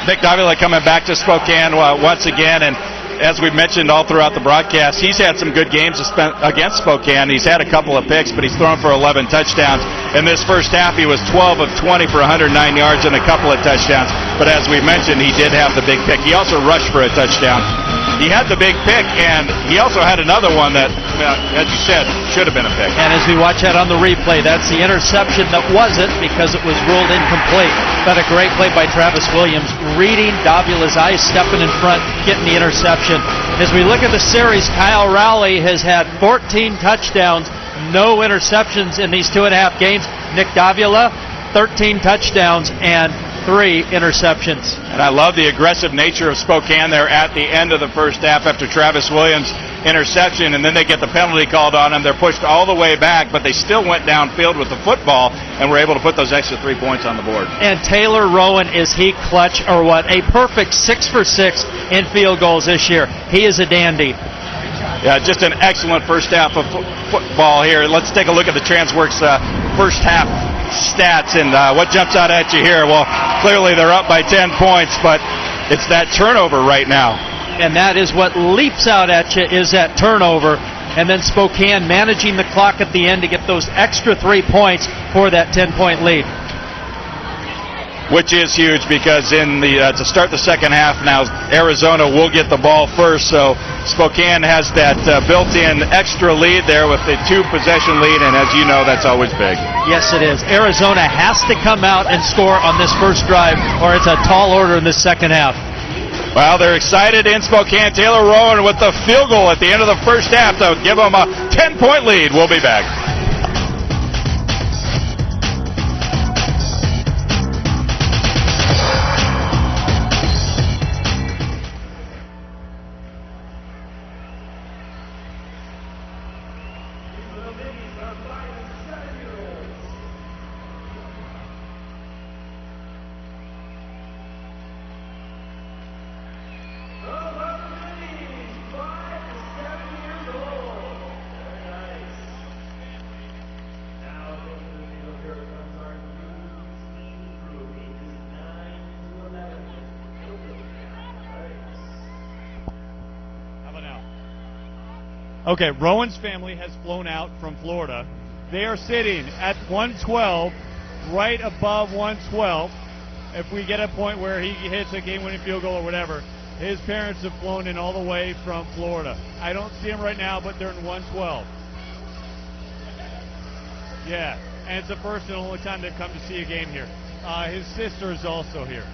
Nick Davila coming back to Spokane once again, and as we've mentioned all throughout the broadcast, he's had some good games against Spokane. He's had a couple of picks, but he's thrown for 11 touchdowns. In this first half, he was 12 of 20 for 109 yards and a couple of touchdowns. But as we mentioned, he did have the big pick. He also rushed for a touchdown. He had the big pick, and he also had another one that, as you said, should have been a pick. And as we watch that on the replay, that's the interception that wasn't because it was ruled incomplete. But a great play by Travis Williams, reading Davila's eyes, stepping in front, getting the interception. As we look at the series, Kyle Rowley has had 14 touchdowns, no interceptions in these 2.5 games. Nick Davila, 13 touchdowns and 3 interceptions. And I love the aggressive nature of Spokane there at the end of the first half after Travis Williams' interception, and then they get the penalty called on them. They're pushed all the way back, but they still went downfield with the football and were able to put those extra 3 points on the board. And Taylor Rowan, is he clutch or what? A perfect 6 for 6 in field goals this year. He is a dandy. Yeah, just an excellent first half of football here. Let's take a look at the Transworks first half stats, and what jumps out at you here? Well, clearly they're up by 10 points, but it's that turnover right now. And that is what leaps out at you, is that turnover. And then Spokane managing the clock at the end to get those extra 3 points for that 10-point lead. Which is huge, because in the to start the second half now, Arizona will get the ball first, so Spokane has that built-in extra lead there with the 2-possession lead, and as you know, that's always big. Yes, it is. Arizona has to come out and score on this first drive, or it's a tall order in the second half. Well, they're excited in Spokane. Taylor Rowan with the field goal at the end of the first half to give them a 10-point lead. We'll be back. Okay, Rowan's family has flown out from Florida. They are sitting at 112, right above 112. If we get a point where he hits a game-winning field goal or whatever, his parents have flown in all the way from Florida. I don't see him right now, but they're in 112. Yeah, and it's the first and only time they've come to see a game here. His sister is also here.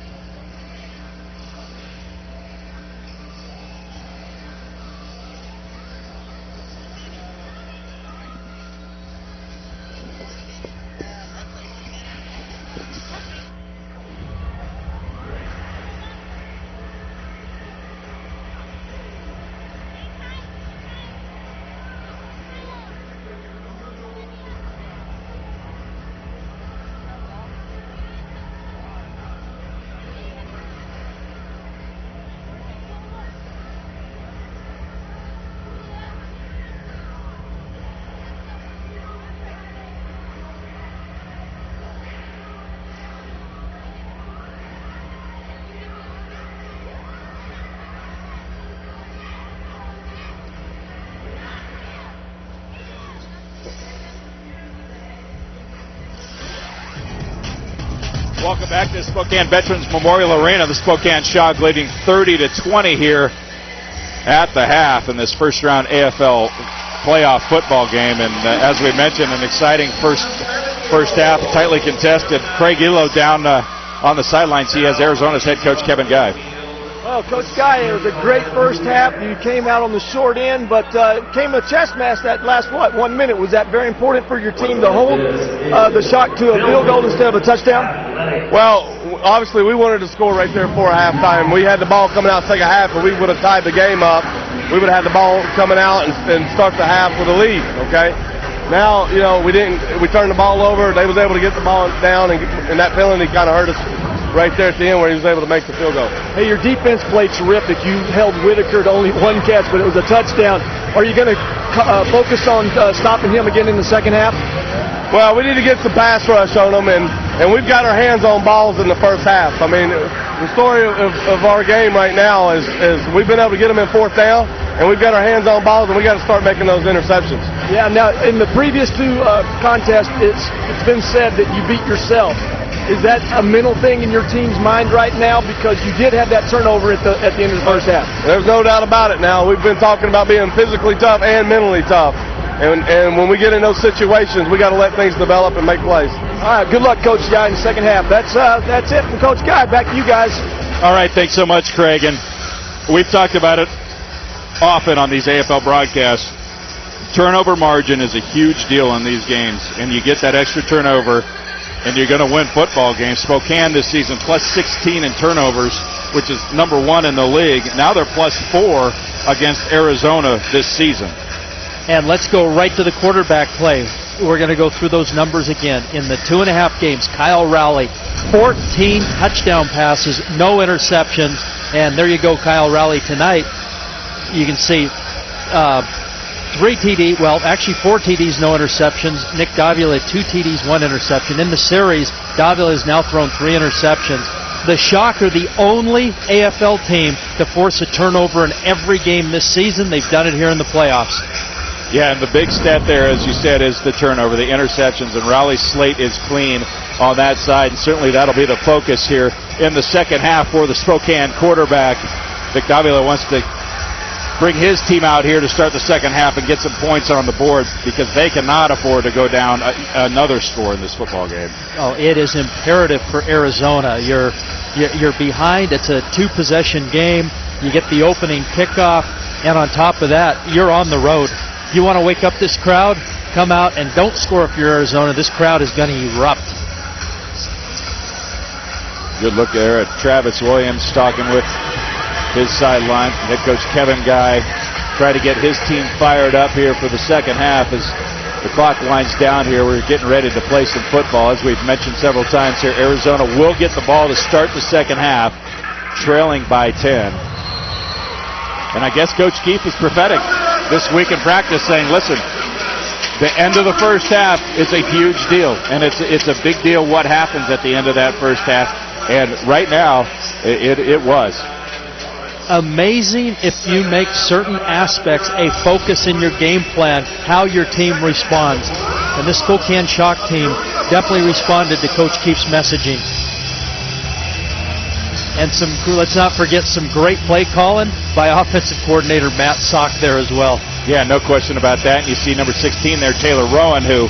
Welcome back to Spokane Veterans Memorial Arena. The Spokane Shock leading 30-20 here at the half in this first round AFL playoff football game. And as we mentioned, an exciting first half, tightly contested. Craig Elo down on the sidelines. He has Arizona's head coach Kevin Guy. Well, Coach Guy, it was a great first half. You came out on the short end, but came a chest match that last, 1 minute. Was that very important for your team to hold the Shock to a field goal instead of a touchdown? Well, obviously we wanted to score right there before halftime. We had the ball coming out second half, and we would have tied the game up. We would have had the ball coming out and start the half with a lead, okay? Now, you know, we didn't. We turned the ball over. They was able to get the ball down, and that penalty kind of hurt us right there at the end where he was able to make the field goal. Hey, your defense played terrific. You held Whitaker to only one catch, but it was a touchdown. Are you going to focus on stopping him again in the second half? Well, we need to get some pass rush on them, and we've got our hands on balls in the first half. I mean, the story of our game right now is we've been able to get them in fourth down, and we've got our hands on balls, and we got to start making those interceptions. Yeah, now, in the previous two contests, it's been said that you beat yourself. Is that a mental thing in your team's mind right now? Because you did have that turnover at the end of the first half. There's no doubt about it now. We've been talking about being physically tough and mentally tough. And when we get in those situations, we got to let things develop and make plays. All right, good luck, Coach Guy, in the second half. That's it from Coach Guy. Back to you guys. All right, thanks so much, Craig. And we've talked about it often on these AFL broadcasts. Turnover margin is a huge deal in these games, and you get that extra turnover, and you're going to win football games. Spokane this season plus 16 in turnovers, which is number 1 in the league. Now they're plus 4 against Arizona this season. And let's go right to the quarterback play. We're going to go through those numbers again. In the 2.5 games, Kyle Rowley, 14 touchdown passes, no interceptions. And there you go, Kyle Rowley tonight. You can see 4 TDs, no interceptions. Nick Davila, 2 TDs, 1 interception. In the series, Davila has now thrown 3 interceptions. The Shock are the only AFL team to force a turnover in every game this season. They've done it here in the playoffs. Yeah, and the big stat there, as you said, is the turnover, the interceptions, and Rowley's slate is clean on that side, and certainly that'll be the focus here in the second half for the Spokane quarterback. Vic Davila wants to bring his team out here to start the second half and get some points on the board because they cannot afford to go down another score in this football game. Oh, it is imperative for Arizona. You're behind. It's a 2-possession game. You get the opening kickoff, and on top of that, you're on the road. You want to wake up this crowd? Come out and don't score if you're Arizona. This crowd is going to erupt. Good look there at Travis Williams talking with his sideline. Head coach Kevin Guy try to get his team fired up here for the second half as the clock winds down here. We're getting ready to play some football. As we've mentioned several times here, Arizona will get the ball to start the second half, trailing by 10. And I guess Coach Keefe was prophetic this week in practice, saying, listen, the end of the first half is a huge deal, and it's a big deal what happens at the end of that first half, and right now it was. Amazing if you make certain aspects a focus in your game plan, how your team responds. And this Spokane Shock team definitely responded to Coach Keefe's messaging. And let's not forget some great play calling by offensive coordinator Matt Sock there as well. Yeah, no question about that. And you see number 16 there, Taylor Rowan, who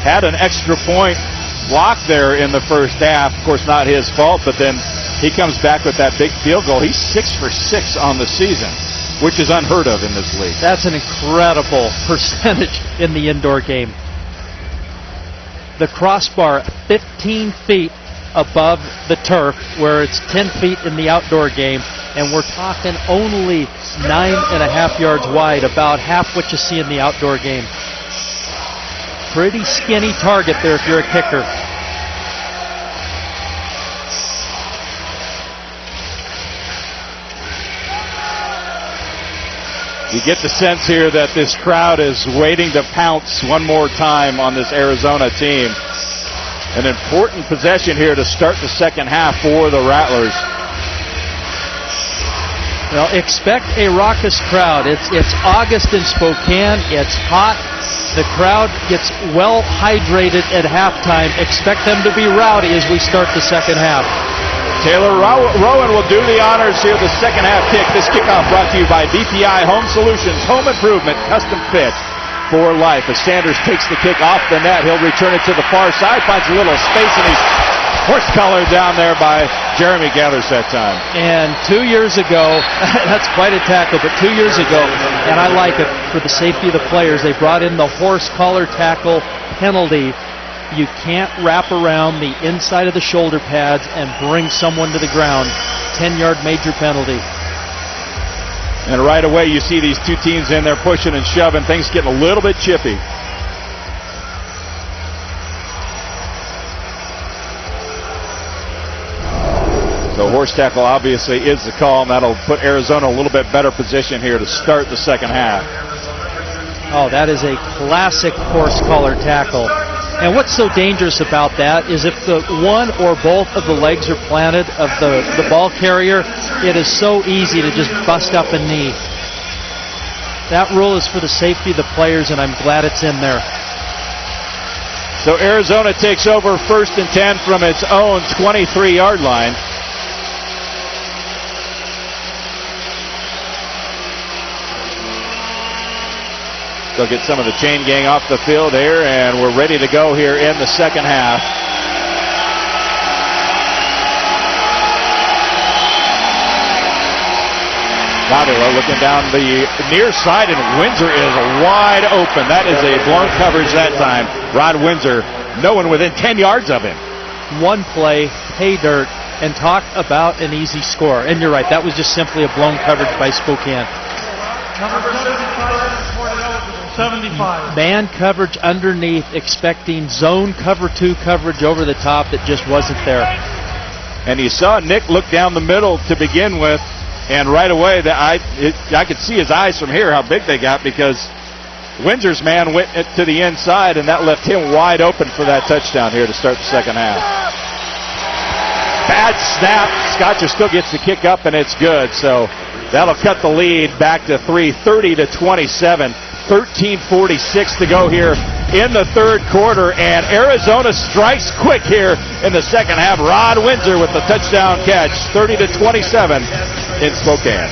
had an extra point block there in the first half. Of course, not his fault, but then he comes back with that big field goal. He's 6 for 6 on the season, which is unheard of in this league. That's an incredible percentage in the indoor game. The crossbar 15 feet above the turf, where it's 10 feet in the outdoor game, and we're talking only 9.5 yards wide, about half what you see in the outdoor game. Pretty skinny target there if you're a kicker. You get the sense here that this crowd is waiting to pounce one more time on this Arizona team. An important possession here to start the second half for the Rattlers. Well, expect a raucous crowd. It's August in Spokane. It's hot. The crowd gets well hydrated at halftime. Expect them to be rowdy as we start the second half. Taylor Rowan will do the honors here, the second half kick. This kickoff brought to you by BPI Home Solutions, Home Improvement, Custom Fit for Life. As Sanders takes the kick off the net, he'll return it to the far side, finds a little space, and he's horse-collared down there by Jeremy Gathers that time. And 2 years ago, that's quite a tackle, but 2 years ago, and I like it for the safety of the players, they brought in the horse collar tackle penalty You can't wrap around the inside of the shoulder pads and bring someone to the ground. 10-yard major penalty. And right away you see these two teams in there pushing and shoving. Things getting a little bit chippy. So horse tackle obviously is the call, and that'll put Arizona a little bit better position here to start the second half. Oh, that is a classic horse collar tackle. And what's so dangerous about that is if the one or both of the legs are planted of the ball carrier, it is so easy to just bust up a knee. That rule is for the safety of the players, and I'm glad it's in there. So Arizona takes over 1st and 10 from its own 23-yard line. They'll get some of the chain gang off the field there, and we're ready to go here in the second half. Davila looking down the near side, and Windsor is wide open. That is a blown coverage that time. Rod Windsor, no one within 10 yards of him. One play, pay dirt, and talk about an easy score. And you're right, that was just simply a blown coverage by Spokane. Number 75. Man coverage underneath, expecting zone cover 2 coverage over the top that just wasn't there. And you saw Nick look down the middle to begin with, and right away I could see his eyes from here how big they got, because Windsor's man went to the inside, and that left him wide open for that touchdown here to start the second half. Bad snap. Scotcher still gets the kick up, and it's good. So that'll cut the lead back to 3, 30-27. 13:46 to go here in the third quarter, and Arizona strikes quick here in the second half. Rod Windsor with the touchdown catch, 30-27 in Spokane.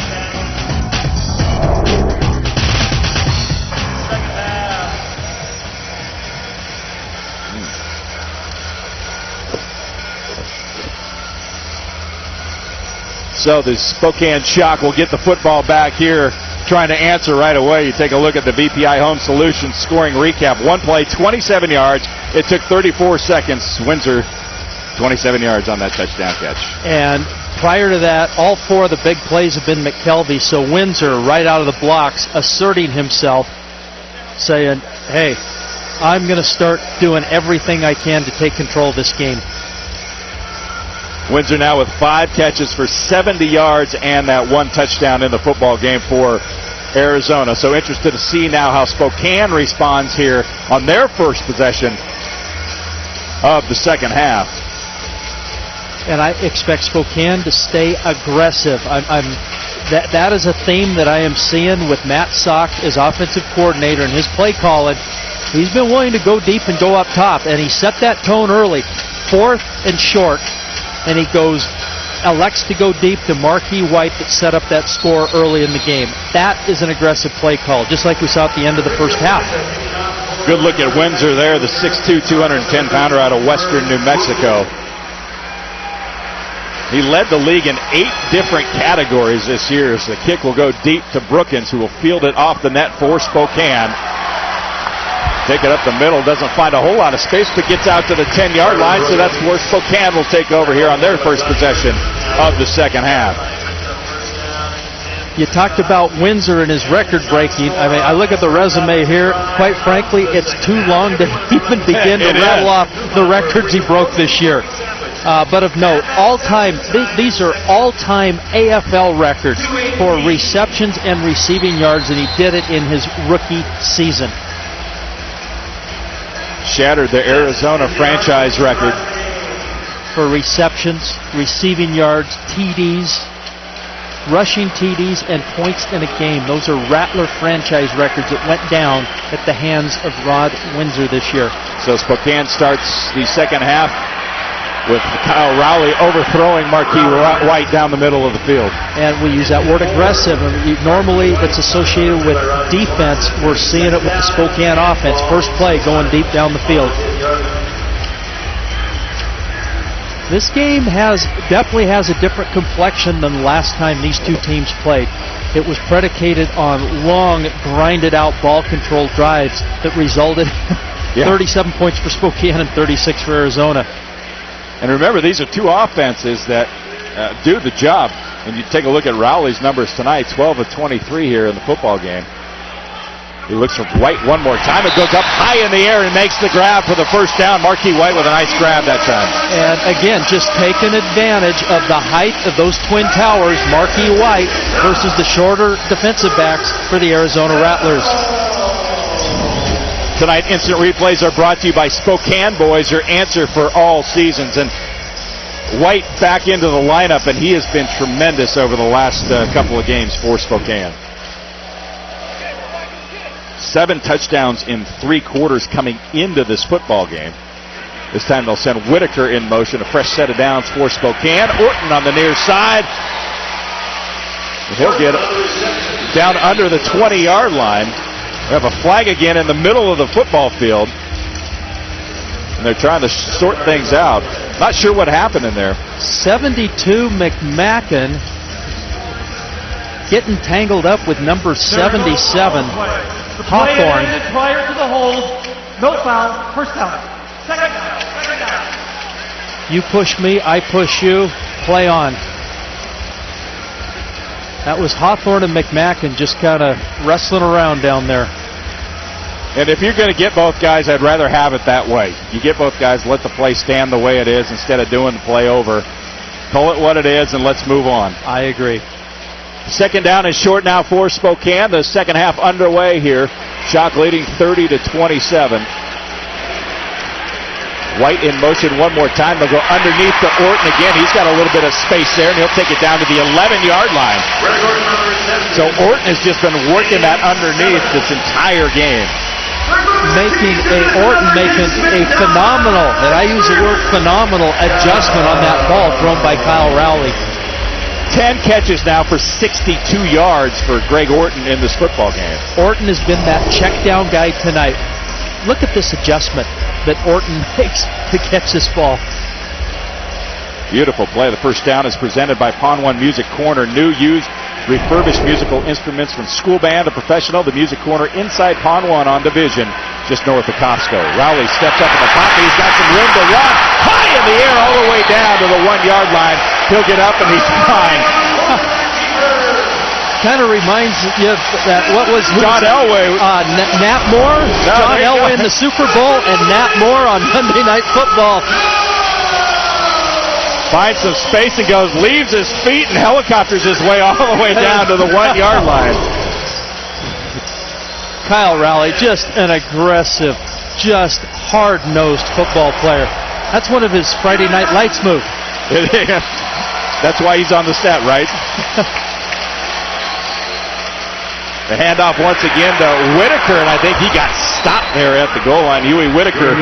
So the Spokane Shock will get the football back here, trying to answer right away. You take a look at the VPI Home Solutions scoring recap. One play, 27 yards. It took 34 seconds. Windsor, 27 yards on that touchdown catch. And prior to that, all 4 of the big plays have been McKelvey. So Windsor, right out of the blocks, asserting himself, saying, hey, I'm going to start doing everything I can to take control of this game. Windsor now with 5 catches for 70 yards and that 1 touchdown in the football game for Arizona. So interested to see now how Spokane responds here on their first possession of the second half. And I expect Spokane to stay aggressive. That is a theme that I am seeing with Matt Sock as offensive coordinator and his play calling. He's been willing to go deep and go up top, and he set that tone early. 4th and short. And he elects to go deep to Marquis White that set up that score early in the game. That is an aggressive play call, just like we saw at the end of the first half. Good look at Windsor there, the 6'2", 210-pounder out of western New Mexico. He led the league in 8 different categories this year, so the kick will go deep to Brookins, who will field it off the net for Spokane. Take it up the middle, doesn't find a whole lot of space, but gets out to the 10-yard line, so that's where Spokane will take over here on their first possession of the second half. You talked about Windsor and his record breaking. I mean, I look at the resume here. Quite frankly, it's too long to even begin to rattle off the records he broke this year. But of note, these are all-time AFL records for receptions and receiving yards, and he did it in his rookie season. Shattered the Arizona franchise record for receptions, receiving yards, TDs, rushing TDs, and points in a game. Those are Rattler franchise records that went down at the hands of Rod Windsor this year. So Spokane starts the second half with Kyle Rowley overthrowing Marquis White down the middle of the field. And we use that word aggressive. Normally it's associated with defense. We're seeing it with the Spokane offense. First play going deep down the field. This game definitely has a different complexion than the last time these two teams played. It was predicated on long, grinded-out, ball-controlled drives that resulted Yeah. 37 points for Spokane and 36 for Arizona. And remember, these are two offenses that do the job. And you take a look at Rowley's numbers tonight, 12 of 23 here in the football game. He looks for White one more time. It goes up high in the air and makes the grab for the first down. Marquis White with a nice grab that time. And again, just taking advantage of the height of those twin towers, Marquis White versus the shorter defensive backs for the Arizona Rattlers. Tonight, instant replays are brought to you by Spokane Boys, your answer for all seasons. And White back into the lineup, and he has been tremendous over the last couple of games for Spokane. 7 touchdowns in 3 quarters coming into this football game. This time they'll send Whitaker in motion. A fresh set of downs for Spokane. Orton on the near side. He'll get down under the 20-yard line. We have a flag again in the middle of the football field. And they're trying to sort things out. Not sure what happened in there. 72 McMacken getting tangled up with number 77. Hawthorne. Prior to the hold, no foul, first down. Second down. You push me, I push you, play on. That was Hawthorne and McMacken just kind of wrestling around down there. And if you're going to get both guys, I'd rather have it that way. You get both guys, let the play stand the way it is instead of doing the play over. Call it what it is and let's move on. I agree. Second down is short now for Spokane. The second half underway here. Shock leading 30-27. White in motion one more time. They'll go underneath to Orton again. He's got a little bit of space there, and he'll take it down to the 11-yard line. So Orton has just been working that underneath this entire game. Orton making a phenomenal, and I use the word phenomenal, adjustment on that ball thrown by Kyle Rowley. 10 catches now for 62 yards for Greg Orton in this football game. Orton has been that check down guy tonight. Look at this adjustment that Orton makes to catch this ball. Beautiful play. The first down is presented by Pawn One Music Corner. New, used, refurbished musical instruments from school band to professional. The Music Corner inside Pawn One on Division, just north of Costco. Rowley steps up in the pocket. He's got some room to run. High in the air all the way down to the 1-yard line. He'll get up and he's fine. Kind of reminds you of that. What was John Elway? Nat Moore. John Elway in the Super Bowl and Nat Moore on Monday Night Football. Finds some space and goes, leaves his feet and helicopters his way all the way down to the 1-yard line. Kyle Rowley, just an aggressive, just hard-nosed football player. That's one of his Friday Night Lights moves. That's why he's on the set, right? The handoff once again to Whitaker, and I think he got stopped there at the goal line. Huey Whitaker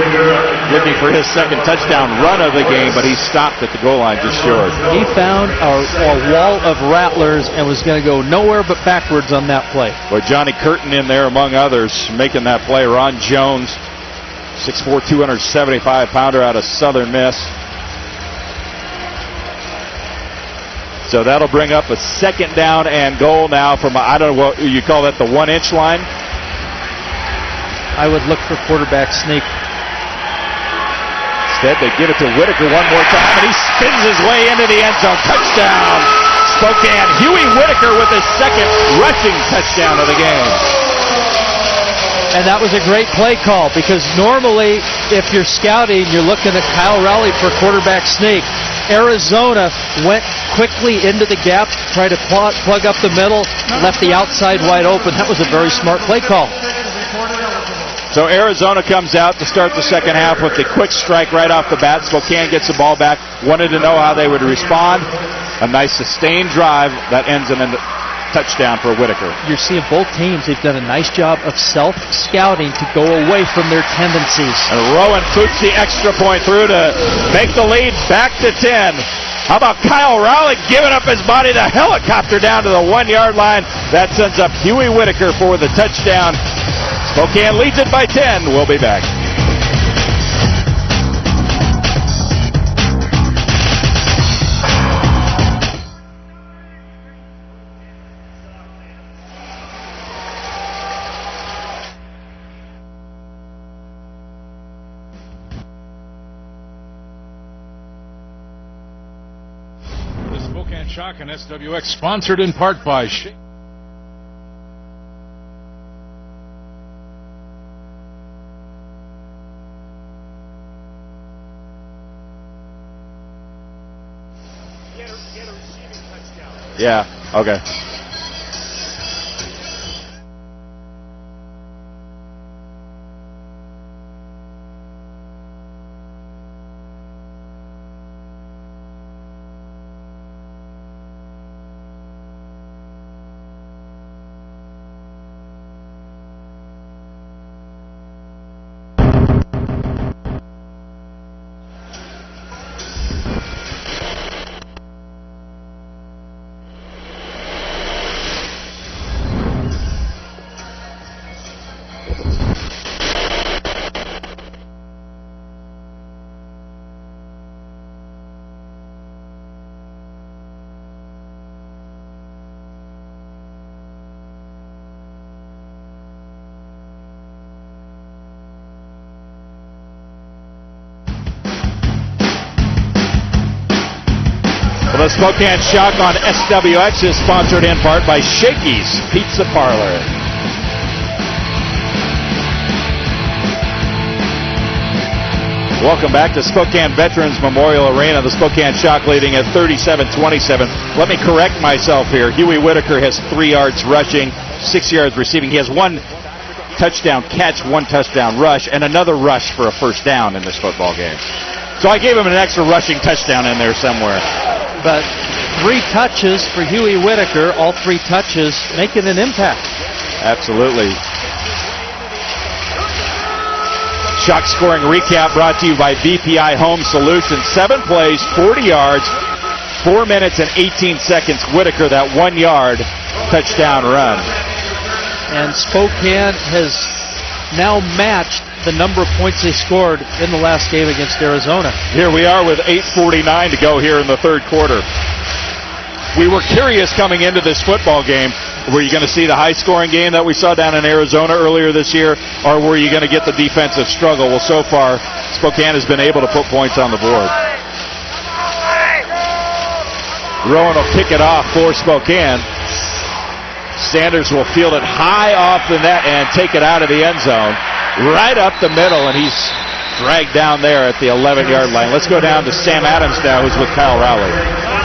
looking for his second touchdown run of the game, but he stopped at the goal line just short. He found a wall of Rattlers and was going to go nowhere but backwards on that play. Well, Johnny Curtin in there, among others, making that play. Ron Jones, 6'4", 275-pounder out of Southern Miss. So that'll bring up a second down and goal now from, I don't know what you call that, the 1-inch line? I would look for quarterback sneak. Instead, they give it to Whitaker one more time, and he spins his way into the end zone. Touchdown, Spokane. Huey Whitaker with his second rushing touchdown of the game. And that was a great play call, because normally, if you're scouting, you're looking at Kyle Rowley for quarterback sneak. Arizona went quickly into the gap, tried to plug up the middle, left the outside wide open. That was a very smart play call. So Arizona comes out to start the second half with the quick strike right off the bat. Spokane gets the ball back, wanted to know how they would respond. A nice sustained drive that ends in a touchdown for Whitaker. You're seeing both teams, they've done a nice job of self-scouting to go away from their tendencies. And Rowan boots the extra point through to make the lead back to 10. How about Kyle Rowley giving up his body to helicopter down to the 1-yard line? That sends up Huey Whitaker for the touchdown. Spokane leads it by 10. We'll be back. Spokane Shock and SWX, sponsored in part by Yeah, okay. The Spokane Shock on SWX is sponsored in part by Shakey's Pizza Parlor. Welcome back to Spokane Veterans Memorial Arena. The Spokane Shock leading at 37-27. Let me correct myself here. Huey Whitaker has 3 yards rushing, 6 yards receiving. He has 1 touchdown catch, 1 touchdown rush, and another rush for a first down in this football game. So I gave him an extra rushing touchdown in there somewhere. But 3 touches for Huey Whitaker, all 3 touches making an impact. Absolutely. Shock scoring recap brought to you by BPI Home Solutions. 7 plays, 40 yards, 4 minutes and 18 seconds. Whitaker, that 1 yard touchdown run. And Spokane has now matched the number of points they scored in the last game against Arizona. Here we are with 8:49 to go here in the third quarter. We were curious coming into this football game, were you going to see the high-scoring game that we saw down in Arizona earlier this year, or were you going to get the defensive struggle? Well, so far, Spokane has been able to put points on the board. Rowan will kick it off for Spokane. Sanders will field it high off the net and take it out of the end zone. Right up the middle, and he's dragged down there at the 11-yard line. Let's go down to Sam Adams now, who's with Kyle Rowley.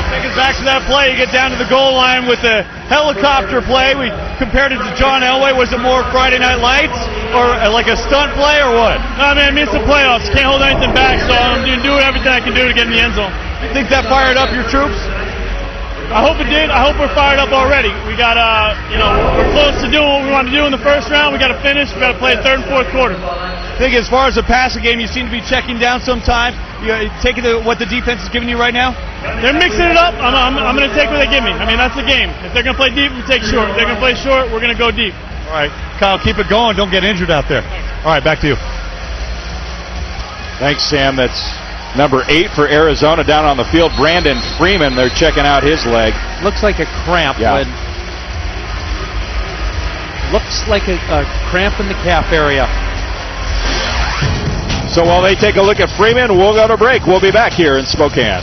Take us back to that play. You get down to the goal line with the helicopter play. We compared it to John Elway. Was it more Friday Night Lights or like a stunt play or what? I mean, I missed the playoffs. Can't hold anything back, so I'm doing everything I can do to get in the end zone. You think that fired up your troops? I hope it did. I hope we're fired up already. We got, we're close to doing what we want to do in the first round. We got to finish. We got to play the third and fourth quarter. I think as far as the passing game, you seem to be checking down sometimes. You taking what the defense is giving you right now? They're mixing it up. I'm going to take what they give me. I mean, that's the game. If they're going to play deep, we take short. If they're going to play short, we're going to go deep. All right, Kyle, keep it going. Don't get injured out there. All right, back to you. Thanks, Sam. That's number 8 for Arizona down on the field. Brandon Freeman, they're checking out his leg. Looks like a cramp. Yeah. Looks like a cramp in the calf area. So while they take a look at Freeman, we'll go to break. We'll be back here in Spokane.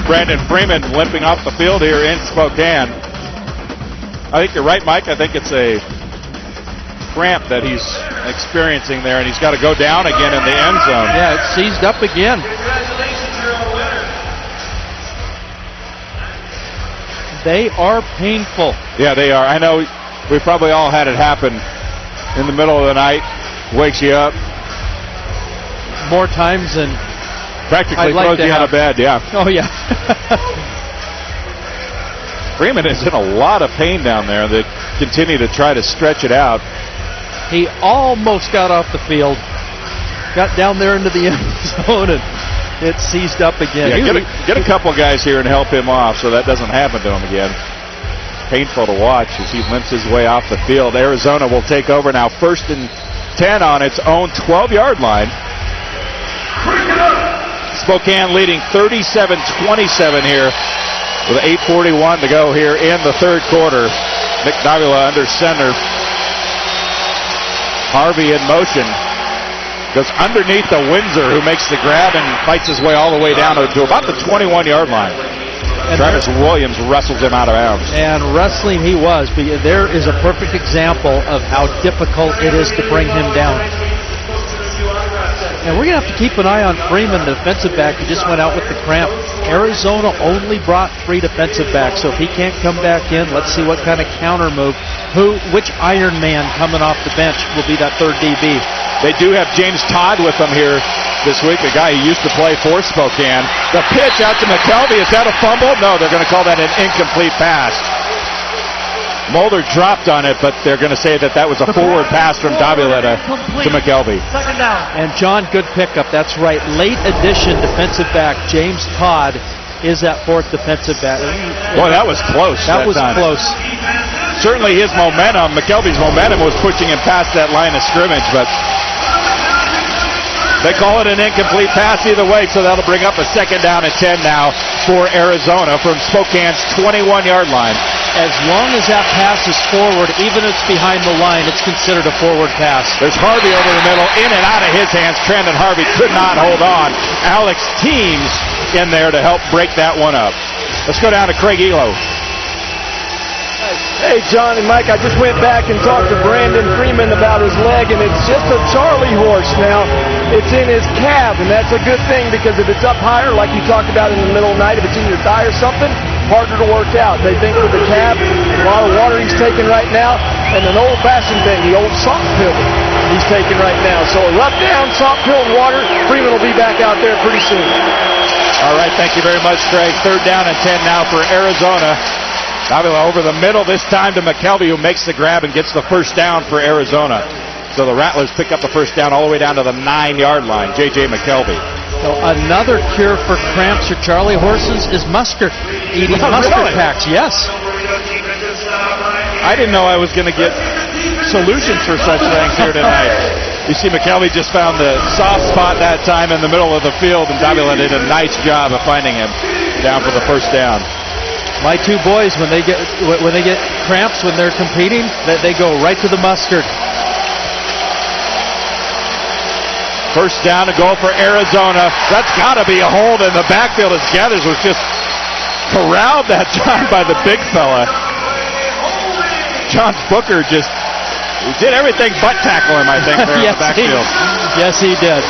Brandon Freeman limping off the field here in Spokane. I think you're right, Mike. I think it's a cramp that he's experiencing there, and he's got to go down again in the end zone. Yeah, it's seized up again. They are painful. Yeah, they are. I know we probably all had it happen in the middle of the night. Wakes you up. More times than practically throws you out of bed, yeah. Oh, yeah. Freeman is in a lot of pain down there. They continue to try to stretch it out. He almost got off the field. Got down there into the end zone, and it seized up again. Yeah, get a couple guys here and help him off so that doesn't happen to him again. Painful to watch as he limps his way off the field. Arizona will take over now, 1st and 10 on its own 12-yard line. Spokane leading 37-27 here with 8:41 to go here in the third quarter. Nick Davila under center. Harvey in motion. Goes underneath the Windsor, who makes the grab and fights his way all the way down to about the 21-yard line. And Travis Williams wrestles him out of bounds. And wrestling he was. But there is a perfect example of how difficult it is to bring him down. And we're going to have to keep an eye on Freeman, the defensive back, who just went out with the cramp. Arizona only brought 3 defensive backs, so if he can't come back in, let's see what kind of counter move. Which Iron Man coming off the bench will be that third DB? They do have James Todd with them here this week, a guy who used to play for Spokane. The pitch out to McKelvey, is that a fumble? No, they're going to call that an incomplete pass. Mulder dropped on it, but they're going to say that was a forward pass from Davila to McKelvey. Second down. And John, good pickup. That's right. Late addition defensive back James Todd is that 4th defensive back. Boy, that was close. That was close. Certainly his momentum, McKelvey's momentum was pushing him past that line of scrimmage, but they call it an incomplete pass either way, so that'll bring up a 2nd down and 10 now for Arizona from Spokane's 21-yard line. As long as that pass is forward, even if it's behind the line, it's considered a forward pass. There's Harvey over the middle, in and out of his hands. Trandon Harvey could not hold on. Alex Teams in there to help break that one up. Let's go down to Craig Elo. Hey, John and Mike, I just went back and talked to Brandon Freeman about his leg, and it's just a Charlie horse now. It's in his calf, and that's a good thing because if it's up higher, like you talked about in the middle of the night, if it's in your thigh or something, harder to work out. They think with the calf, a lot of water he's taking right now, and an old-fashioned thing, the old salt pill he's taking right now. So a rough down, salt pill and water, Freeman will be back out there pretty soon. All right, thank you very much, Craig. 3rd down and 10 now for Arizona. Davila over the middle, this time to McKelvey, who makes the grab and gets the 1st down for Arizona. So the Rattlers pick up the 1st down all the way down to the 9-yard line. J.J. McKelvey. So another cure for cramps or Charlie horses is mustard. Eating mustard packs, yes. I didn't know I was going to get solutions for such things here tonight. You see McKelvey just found the soft spot that time in the middle of the field, and Davila did a nice job of finding him down for the 1st down. My 2 boys, when they get cramps when they're competing, they go right to the mustard. 1st down to go for Arizona. That's got to be a hold in the backfield as Gathers was just corralled that time by the big fella. John Booker he did everything but tackle him, I think, there in the backfield. Yes, he did.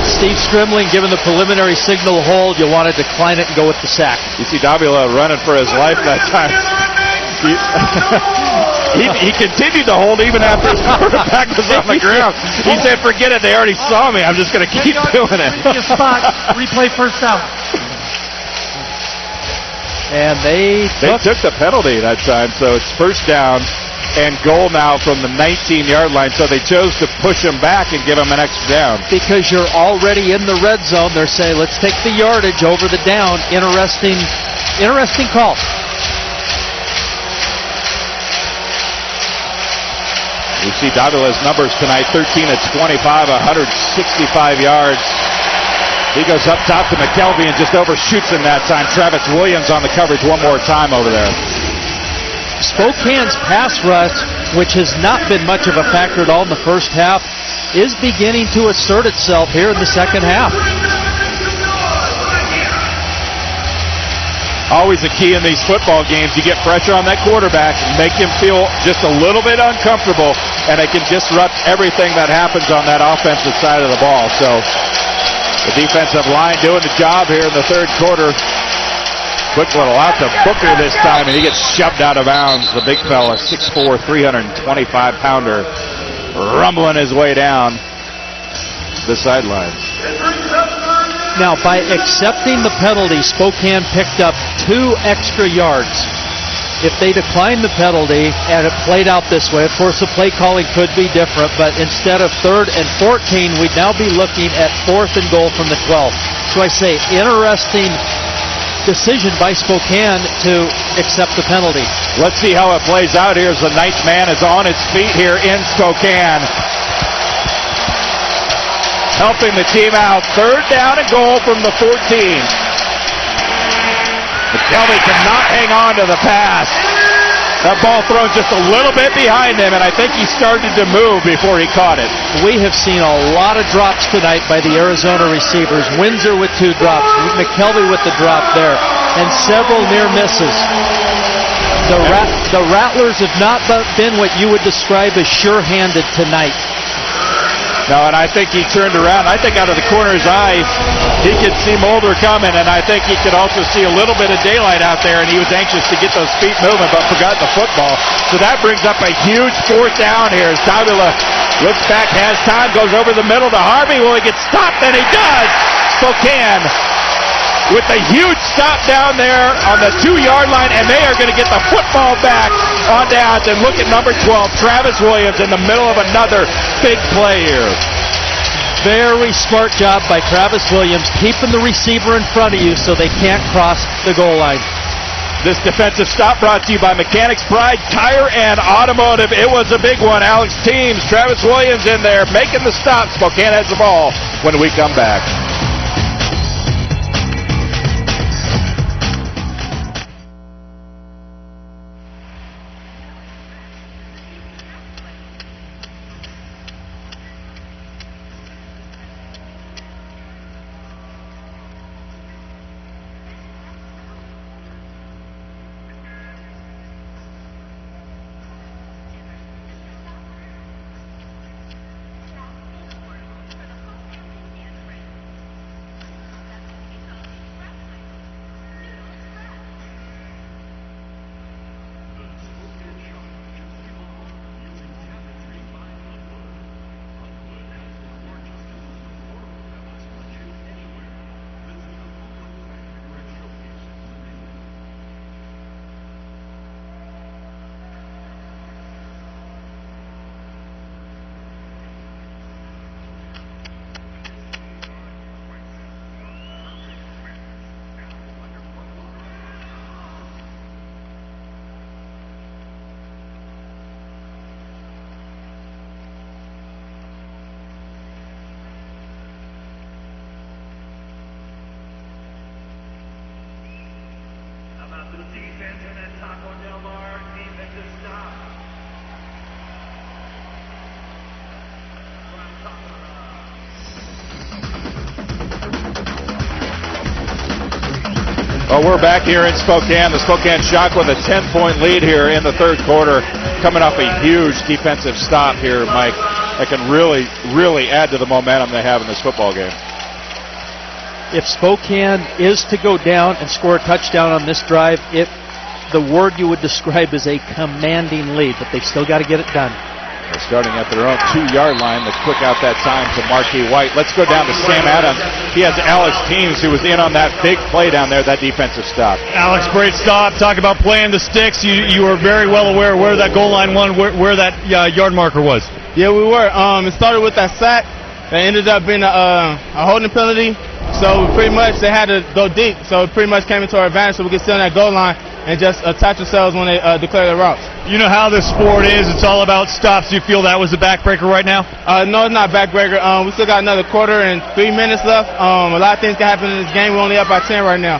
Steve Strimling giving the preliminary signal hold. You want to decline it and go with the sack. You see Davila running for his life that time. He continued to hold even after his quarterback was on the ground. He said, forget it, they already saw me. I'm just going to keep doing it. Spot, replay 1st down. And they took the penalty that time, so it's 1st down and goal now from the 19-yard line, so they chose to push him back and give him an extra down. Because you're already in the red zone, they're saying, let's take the yardage over the down. Interesting call. You see Davila's numbers tonight, 13 of 25, 165 yards. He goes up top to McKelvey and just overshoots him that time. Travis Williams on the coverage one more time over there. Spokane's pass rush, which has not been much of a factor at all in the 1st half, is beginning to assert itself here in the 2nd half. Always a key in these football games. You get pressure on that quarterback and make him feel just a little bit uncomfortable. and it can disrupt everything that happens on that offensive side of the ball. So the defensive line doing the job here in the third quarter. Quick little out to Booker this time, and he gets shoved out of bounds. The big fella, 6'4", 325-pounder, rumbling his way down the sidelines. Now, by accepting the penalty, Spokane picked up 2 extra yards. If they declined the penalty and it played out this way, of course the play calling could be different, but instead of 3rd and 14, we'd now be looking at 4th and goal from the 12. So I say, interesting decision by Spokane to accept the penalty. Let's see how it plays out here as the 9th man is on its feet here in Spokane. Helping the team out. 3rd down and goal from the 14. McKelvey cannot hang on to the pass. That ball thrown just a little bit behind him, and I think he started to move before he caught it. We have seen a lot of drops tonight by the Arizona receivers. Windsor with 2 drops, McKelvey with the drop there, and several near misses. The Rattlers have not been what you would describe as sure-handed tonight. No, and I think he turned around. I think out of the corner of his eye, he could see Mulder coming, and I think he could also see a little bit of daylight out there, and he was anxious to get those feet moving, but forgot the football. So that brings up a huge 4th down here as Davila looks back, has time, goes over the middle to Harvey. Will he get stopped? And he does! Spokane with a huge stop down there on the 2-yard line, and they are going to get the football back on downs. And look at number 12, Travis Williams, in the middle of another big play here. Very smart job by Travis Williams, keeping the receiver in front of you so they can't cross the goal line. This defensive stop brought to you by Mechanics Pride Tire and Automotive. It was a big one. Alex Teams, Travis Williams in there making the stop. Spokane has the ball when we come back. The defense in that Taco Del Mar defensive stop. Well, we're back here in Spokane. The Spokane Shock with a 10-point lead here in the third quarter, coming off a huge defensive stop here, Mike, that can really, really add to the momentum they have in this football game. If Spokane is to go down and score a touchdown on this drive, the word you would describe as a commanding lead, but they still got to get it done. They're starting at their own 2-yard line. They quick out that time to Marquis White. Let's go down to Sam Adams. He has Alex Teams, who was in on that big play down there, that defensive stop. Alex, great stop. Talk about playing the sticks. You were very well aware where that goal line was, where that yard marker was. Yeah, we were. It started with that sack. It ended up being a holding penalty. So pretty much they had to go deep. So it pretty much came into our advantage so we could stay on that goal line and just attach ourselves when they declare their routes. You know how this sport is. It's all about stops. Do you feel that was a backbreaker right now? No, it's not a backbreaker. We still got another quarter and 3 minutes left. A lot of things can happen in this game. We're only up by 10 right now.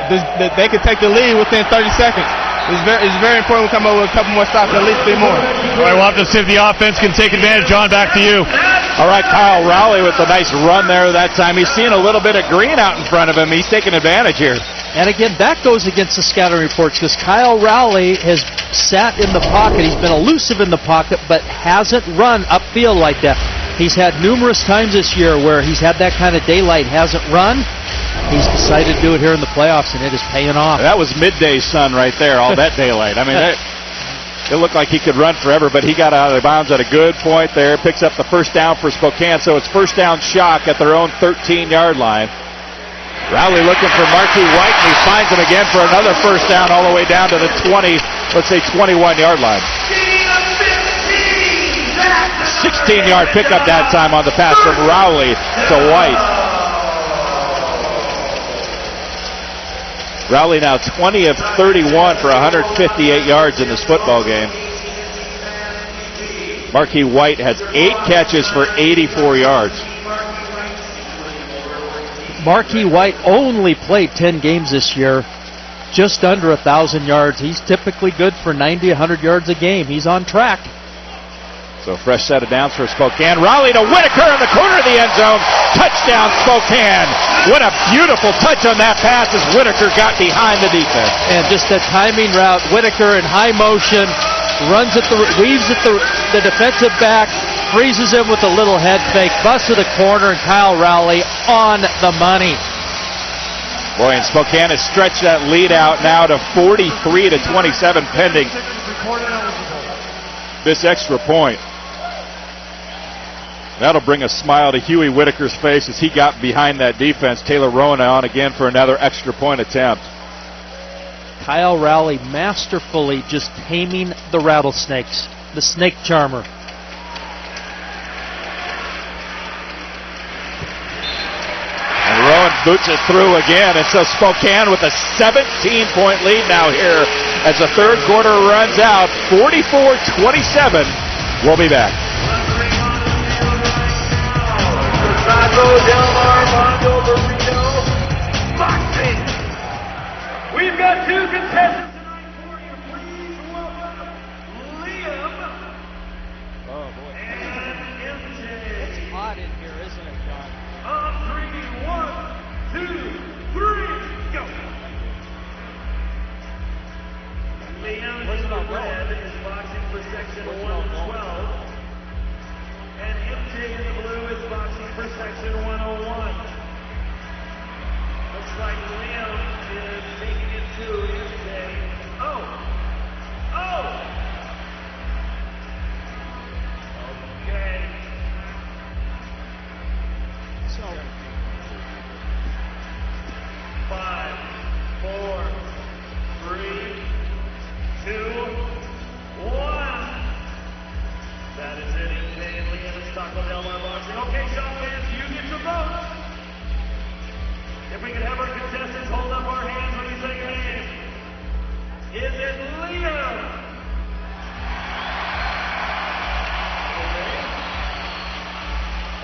They could take the lead within 30 seconds. It's very important we come up with a couple more stops, at least 3 more. All right, we'll have to see if the offense can take advantage. John, back to you. All right, Kyle Rowley with the nice run there that time. He's seeing a little bit of green out in front of him. He's taking advantage here. And again, that goes against the scouting reports because Kyle Rowley has sat in the pocket. He's been elusive in the pocket, but hasn't run upfield like that. He's had numerous times this year where he's had that kind of daylight, hasn't run. He's decided to do it here in the playoffs, and it is paying off. That was midday sun right there, all that daylight. I mean, it looked like he could run forever, but he got out of bounds at a good point there. Picks up the first down for Spokane, so it's first down Shock at their own 13-yard line. Rowley looking for Marquis White, and he finds him again for another first down all the way down to the 20, let's say 21-yard line. 16-yard pickup that time on the pass from Rowley to White. Rowley now 20 of 31 for 158 yards in this football game. Marquis White has 8 catches for 84 yards. Marquis White only played 10 games this year, just under 1,000 yards. He's typically good for 90, 100 yards a game. He's on track. So fresh set of downs for Spokane. Rowley to Whitaker in the corner of the end zone. Touchdown Spokane. What a beautiful touch on that pass as Whitaker got behind the defense. And just a timing route. Whitaker in high motion, weaves at the defensive back, freezes him with a little head fake, busted a corner, and Kyle Rowley on the money. Boy, and Spokane has stretched that lead out now to 43-27 pending this extra point. That'll bring a smile to Huey Whitaker's face as he got behind that defense. Taylor Rowan on again for another extra point attempt. Kyle Rowley masterfully just taming the rattlesnakes, the snake charmer. And Rowan boots it through again, and so Spokane with a 17-point lead now here as the third quarter runs out. 44-27. We'll be back. We've got 2 contestants tonight for you. Please welcome Liam and MJ. It's hot in here, isn't it, John? On 3, 1, 2, 3, go. Liam in the red is boxing for section 112. And MJ in the blue is boxing for section 101. Looks like Liam is taking it to MJ. Oh! Okay. So 5, 4, 3, 2, 1. That is it. MJ and Liam is Taco Del Mar boxing. Okay, Shaw fans, you get your votes. If we could have our contestants hold up our hands when you say your name. Is it Liam?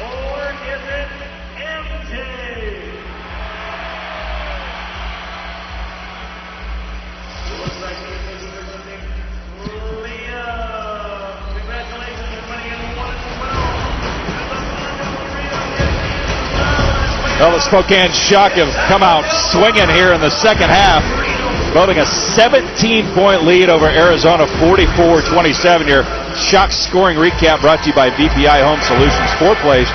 Or is it MJ? Looks like Liam. Congratulations on winning it 1-12. Well, the Spokane Shock have come out swinging here in the second half, building a 17-point lead over Arizona, 44-27 here. Shock scoring recap brought to you by VPI Home Solutions. 4 plays,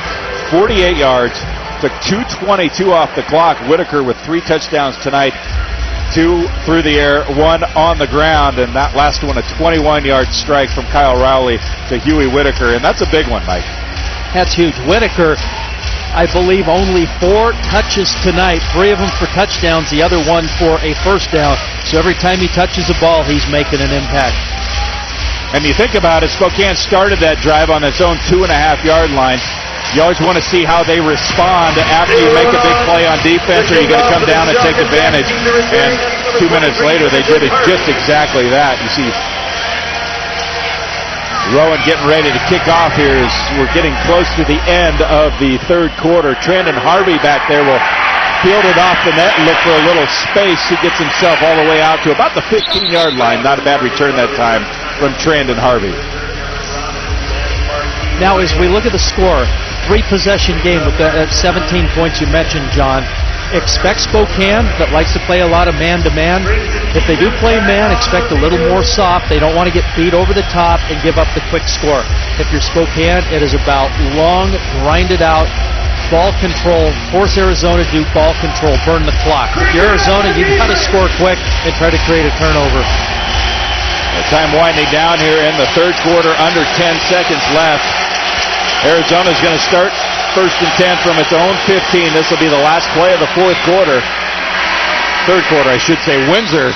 48 yards, took 2:22 off the clock. Whitaker with 3 touchdowns tonight, 2 through the air, 1 on the ground, and that last one a 21-yard strike from Kyle Rowley to Huey Whitaker, and that's a big one, Mike. That's huge. Whitaker, I believe, only 4 touches tonight, 3 of them for touchdowns, the other one for a first down. So every time he touches the ball, he's making an impact. And you think about it, Spokane started that drive on its own 2.5-yard line. You always want to see how they respond after you make a big play on defense, or you're going to come down and take advantage. And 2 minutes later, they did it just exactly that. You see Rowan getting ready to kick off here as we're getting close to the end of the third quarter. Trendon Harvey back there will field it off the net and look for a little space. He gets himself all the way out to about the 15-yard line. Not a bad return that time from Trendon Harvey. Now, as we look at the score, 3-possession game with the 17 points you mentioned, John. expect Spokane that likes to play a lot of man-to-man. If they do play man, expect a little more soft. They don't want to get beat over the top and give up the quick score. If you're Spokane, it is about long, grinded out ball control, force Arizona to do ball control, burn the clock. If you're Arizona, you've got to score quick and try to create a turnover. The time winding down here in the third quarter, under 10 seconds left. Arizona's going to start first and 10 from its own 15. This will be the last play of the fourth quarter. Third quarter, I should say. Windsor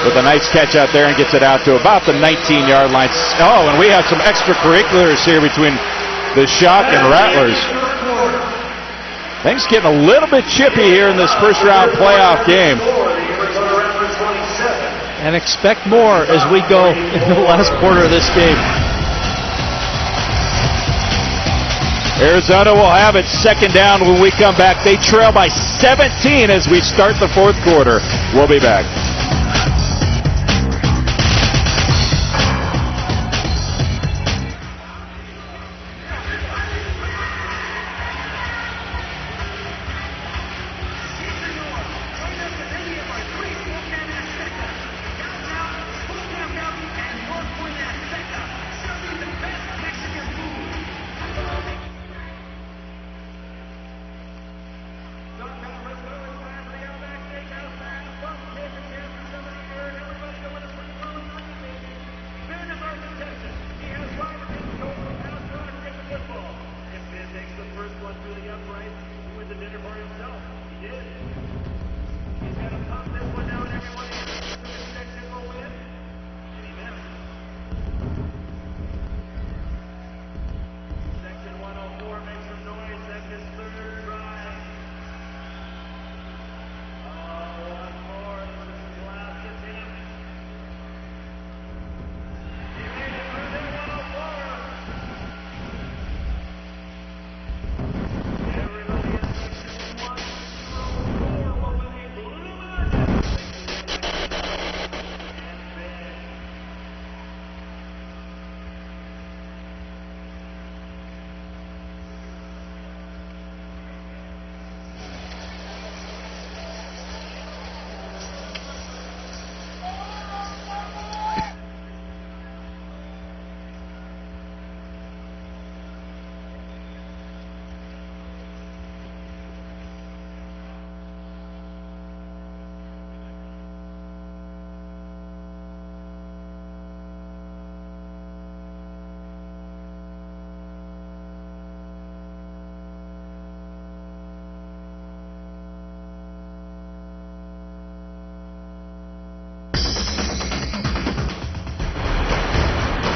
with a nice catch out there and gets it out to about the 19-yard line. Oh, and we have some extracurriculars here between the Shock and Rattlers. Things getting a little bit chippy here in this first-round playoff game. And expect more as we go into the last quarter of this game. Arizona will have it second down when we come back. They trail by 17 as we start the fourth quarter. We'll be back.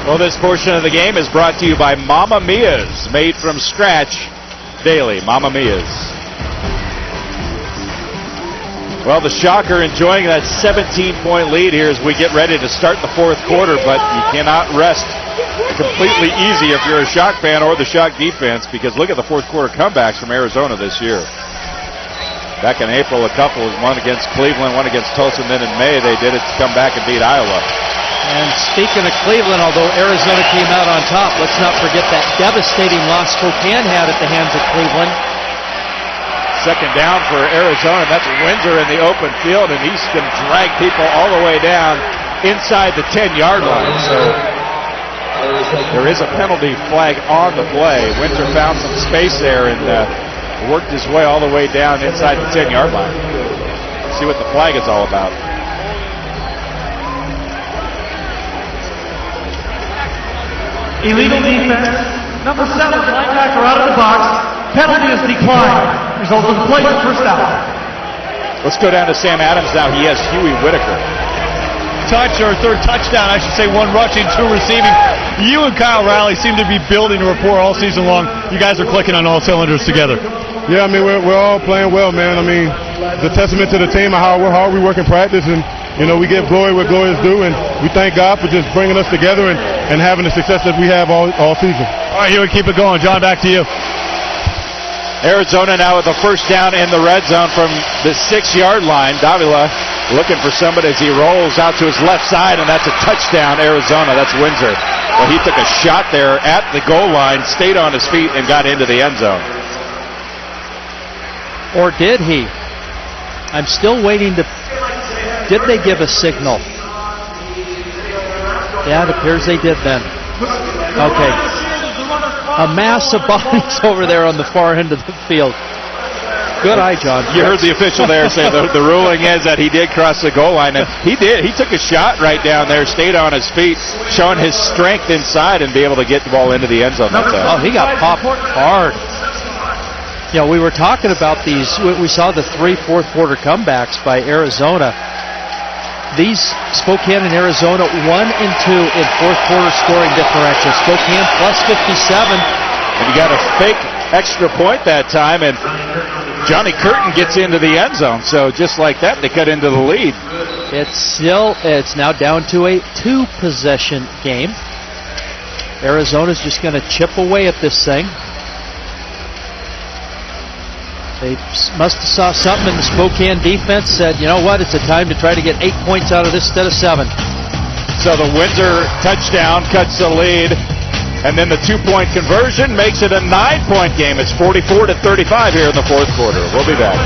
Well, this portion of the game is brought to you by Mamma Mia's, made from scratch daily. Mamma Mia's. Well, the Shock are enjoying that 17-point lead here as we get ready to start the fourth quarter, but you cannot rest completely easy if you're a Shock fan or the Shock defense, because look at the fourth quarter comebacks from Arizona this year. Back in April, a couple, one against Cleveland, one against Tulsa, and then in May they did it to come back and beat Iowa. And speaking of Cleveland, although Arizona came out on top, let's not forget that devastating loss Spokane had at the hands of Cleveland. Second down for Arizona. That's Windsor in the open field, and he's going to drag people all the way down inside the 10-yard line. So there is a penalty flag on the play. Windsor found some space there and worked his way all the way down inside the 10-yard line. Let's see what the flag is all about. Illegal defense. Number 7, linebacker out of the box. Penalty is declined. Result of the play, first down. Let's go down to Sam Adams now. He has Huey Whitaker. Touch, or third touchdown, I should say, 1 rushing, 2 receiving. You and Kyle Riley seem to be building a rapport all season long. You guys are clicking on all cylinders together. Yeah, I mean, we're all playing well, man. I mean, it's a testament to the team and how hard we work in practice, and you know, we give glory where glory is due, and we thank God for just bringing us together and having the success that we have all season. All right, Huey, keep it going. John, back to you. Arizona now with a first down in the red zone from the 6-yard line. Davila looking for somebody as he rolls out to his left side, and that's a touchdown, Arizona. That's Windsor. Well, he took a shot there at the goal line, stayed on his feet, and got into the end zone. Or did he? I'm still waiting to... Did they give a signal? Yeah, it appears they did then. Okay. A mass of bodies over there on the far end of the field. Good eye, John. You heard the official there say the ruling is that he did cross the goal line, and he did. He took a shot right down there, stayed on his feet, showing his strength inside and be able to get the ball into the end zone that time. Oh, he got popped hard. You know, we were talking about these. We saw the 3 fourth-quarter comebacks by Arizona. These Spokane and Arizona 1 and 2 in fourth-quarter scoring differential. Spokane plus 57. And you got a fake extra point that time, and Johnny Curtin gets into the end zone. So just like that, they cut into the lead. It's now down to a 2-possession game. Arizona's just going to chip away at this thing. They must have saw something in the Spokane defense, said, you know what, it's a time to try to get 8 points out of this instead of 7. So the Windsor touchdown cuts the lead, and then the 2-point conversion makes it a 9-point game. It's 44-35 here in the fourth quarter. We'll be back.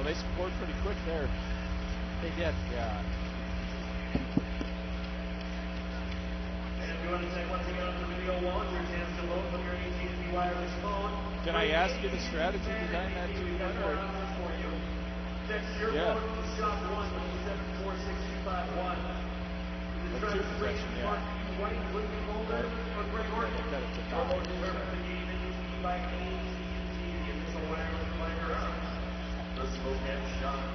They scored pretty quick there. They did. Yeah. And if you want to say one thing on the video wall, your chance to vote from your AT&T wireless phone. Can I ask you the strategy behind that too? Text your vote to shop 1 with 74651. The trust possession, white, blue, golden, or gray order. Your vote determines the game and is by AT&T, the official wireless provider of the Spokane Shock.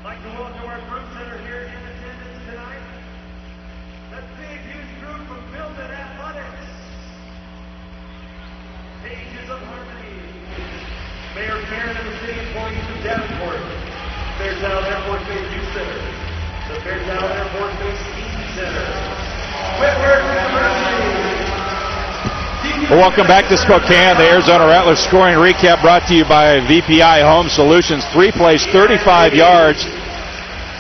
I'd like to welcome our groups that are here in attendance tonight. That big, huge group from Building Athletics. Pages of Harmony. Mayor Karen and the city employees of Davenport. Fairtown Airport Base Youth Center. The Fairtown Airport Base Easy Center. Whitworth University. Well, welcome back to Spokane. The Arizona Rattlers scoring recap brought to you by VPI Home Solutions. 3 plays, 35 yards.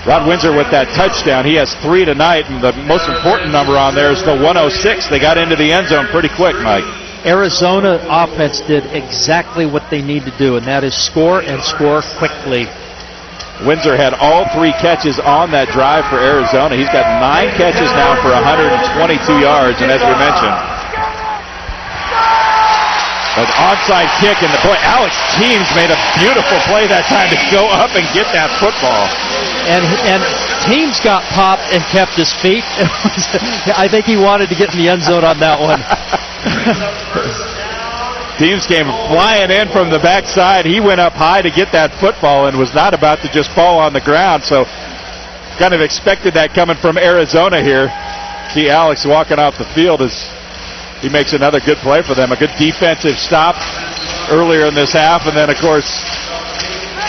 Rod Windsor with that touchdown. He has 3 tonight, and the most important number on there is the 106. They got into the end zone pretty quick, Mike. Arizona offense did exactly what they need to do, and that is score and score quickly. Windsor had all 3 catches on that drive for Arizona. He's got 9 catches now for 122 yards, and as we mentioned, an onside kick, and Alex Teams made a beautiful play that time to go up and get that football. And Teams got popped and kept his feet. I think he wanted to get in the end zone on that one. Teams came flying in from the backside. He went up high to get that football and was not about to just fall on the ground. So kind of expected that coming from Arizona here. See Alex walking off the field as he makes another good play for them. A good defensive stop earlier in this half. And then, of course,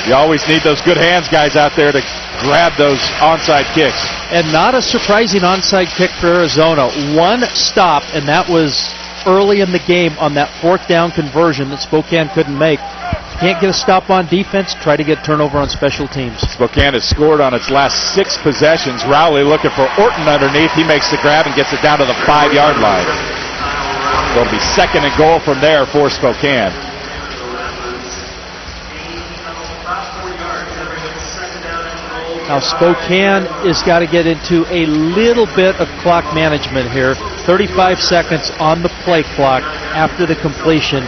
you always need those good hands guys out there to grab those onside kicks. And not a surprising onside kick for Arizona. 1 stop, and that was early in the game on that 4th down conversion that Spokane couldn't make. Can't get a stop on defense, try to get turnover on special teams. Spokane has scored on its last 6 possessions. Rowley looking for Orton underneath. He makes the grab and gets it down to the 5-yard line. It'll be 2nd and goal from there for Spokane. Now Spokane has got to get into a little bit of clock management here. 35 seconds on the play clock after the completion.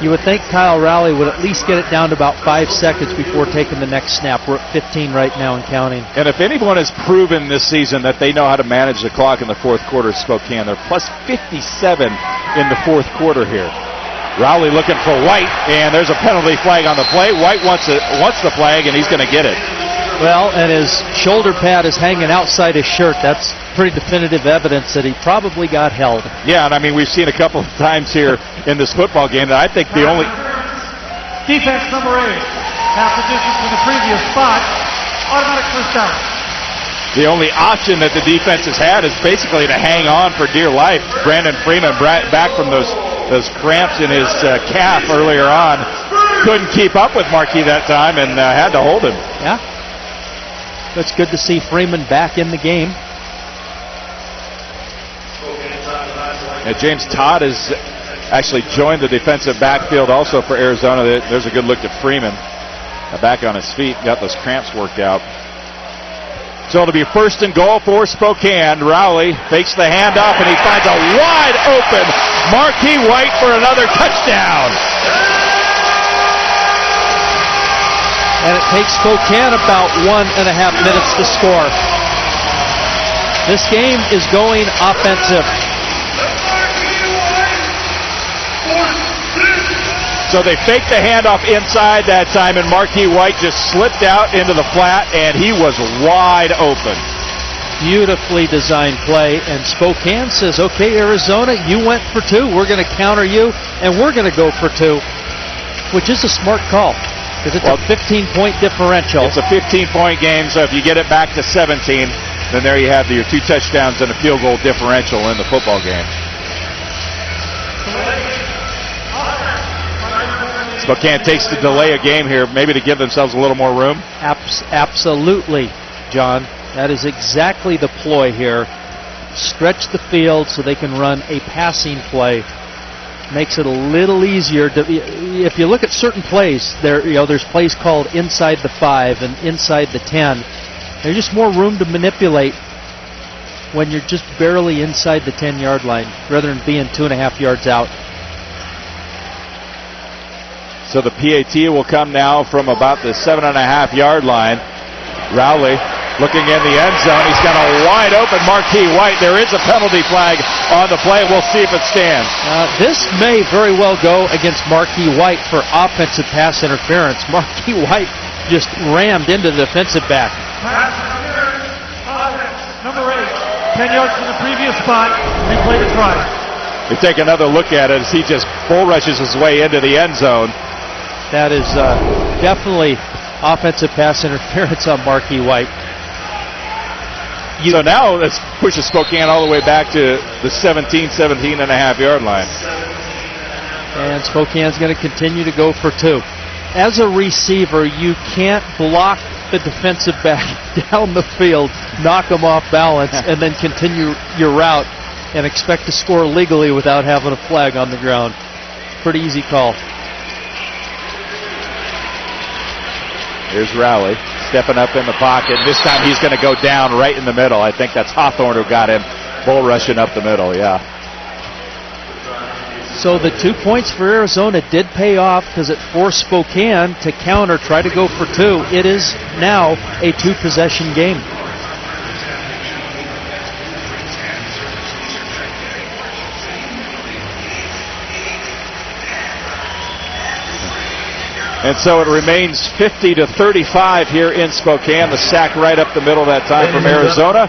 You would think Kyle Rowley would at least get it down to about 5 seconds before taking the next snap. We're at 15 right now and counting. And if anyone has proven this season that they know how to manage the clock in the fourth quarter, Spokane. They're plus 57 in the fourth quarter here. Rowley looking for White, and there's a penalty flag on the play. White wants the flag, and he's going to get it. Well, and his shoulder pad is hanging outside his shirt. That's pretty definitive evidence that he probably got held. Yeah, and I mean, we've seen a couple of times here in this football game that I think the only... Defense number 8. Half the distance from the previous spot. Automatic first down. The only option that the defense has had is basically to hang on for dear life. Brandon Freeman back from those cramps in his calf earlier on. Couldn't keep up with Markey that time and had to hold him. Yeah. It's good to see Freeman back in the game. And James Todd has actually joined the defensive backfield also for Arizona. There's a good look at Freeman. Back on his feet, got those cramps worked out. So it'll be first and goal for Spokane. Rowley fakes the handoff, and he finds a wide open Marquis White for another touchdown. And it takes Spokane about 1.5 minutes to score. This game is going offensive. So they faked the handoff inside that time, and Marquis White just slipped out into the flat, and he was wide open. Beautifully designed play, and Spokane says, okay, Arizona, you went for 2. We're going to counter you, and we're going to go for 2, which is a smart call, because it's a 15-point differential. It's a 15-point game, so if you get it back to 17, then there you have your 2 touchdowns and a field goal differential in the football game. Spokane takes the delay a game here, maybe to give themselves a little more room. Absolutely, John. That is exactly the ploy here. Stretch the field so they can run a passing play. Makes it a little easier. If you look at certain plays, there's plays called inside the 5 and inside the 10. There's just more room to manipulate when you're just barely inside the 10-yard line rather than being 2.5 yards out. So the PAT will come now from about the 7.5-yard line. Rowley looking in the end zone. He's got a wide open Marquis White. There is a penalty flag on the play. We'll see if it stands. This may very well go against Marquis White for offensive pass interference. Marquis White just rammed into the defensive back. Pass interference. Number 8. 10 yards from the previous spot. Replay the try. We take another look at it as he just bull rushes his way into the end zone. That is definitely offensive pass interference on Marquis White. So now let's push the Spokane all the way back to the 17.5-yard line. And Spokane's going to continue to go for 2. As a receiver, you can't block the defensive back down the field, knock them off balance, and then continue your route and expect to score legally without having a flag on the ground. Pretty easy call. Here's Rowley stepping up in the pocket. This time he's going to go down right in the middle. I think that's Hawthorne who got him bull rushing up the middle, yeah. So the 2 points for Arizona did pay off because it forced Spokane to counter, try to go for 2. It is now a 2-possession game. And so it remains 50-35 here in Spokane. The sack right up the middle that time from Arizona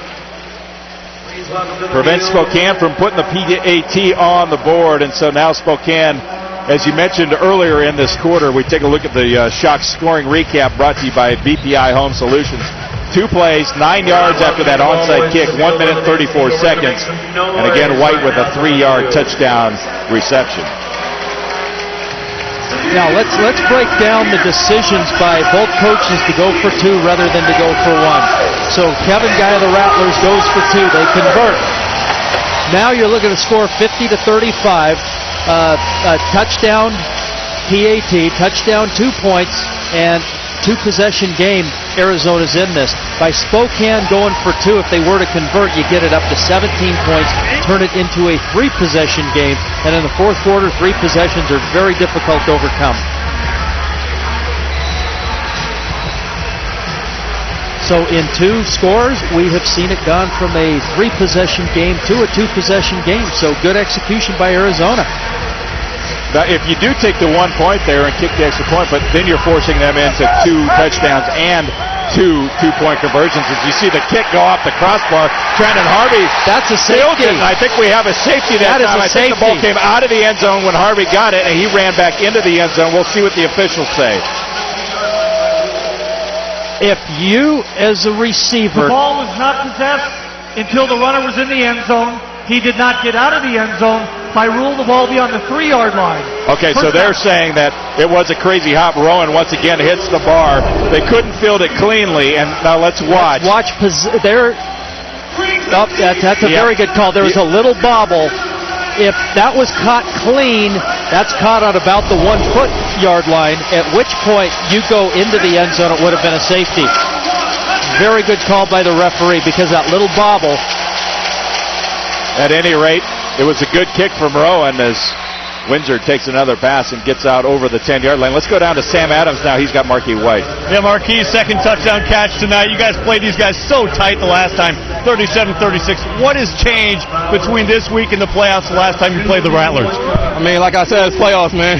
prevents Spokane from putting the PAT on the board. And so now Spokane, as you mentioned earlier in this quarter, we take a look at the Shock scoring recap brought to you by BPI Home Solutions. 2 plays, 9 yards after that onside kick, 1 minute 34 seconds. And again, White with a 3-yard touchdown reception. Now let's break down the decisions by both coaches to go for 2 rather than to go for 1. So Kevin Guy of the Rattlers goes for 2. They convert. Now you're looking to score 50-35. Touchdown PAT, touchdown 2 points, and 2-possession game. Arizona's in this. By Spokane going for 2, if they were to convert, you get it up to 17 points, turn it into a 3-possession game, and in the fourth quarter, 3 possessions are very difficult to overcome. So in 2 scores, we have seen it gone from a 3-possession game to a 2-possession game. So good execution by Arizona. Now, if you do take the 1 point there and kick the extra point, but then you're forcing them into 2 touchdowns and two-point conversions. As you see the kick go off the crossbar, Trenton Harvey. That's a safety. I think we have a safety that time. I think the ball came out of the end zone when Harvey got it, and he ran back into the end zone. We'll see what the officials say. If you, as a receiver... The ball was not possessed until the runner was in the end zone. He did not get out of the end zone. By rule, the ball be on the 3-yard line. Okay, so they're saying that it was a crazy hop. Rowan once again hits the bar. They couldn't field it cleanly, and now let's watch. That's a very good call. There was a little bobble. If that was caught clean, that's caught on about the 1-foot-yard line, at which point you go into the end zone. It would have been a safety. Very good call by the referee because that little bobble. At any rate, it was a good kick from Rowan as Windsor takes another pass and gets out over the 10-yard line. Let's go down to Sam Adams now. He's got Marquis White. Yeah, Marquis, second touchdown catch tonight. You guys played these guys so tight the last time, 37-36. What has changed between this week and the playoffs the last time you played the Rattlers? I mean, like I said, it's playoffs, man.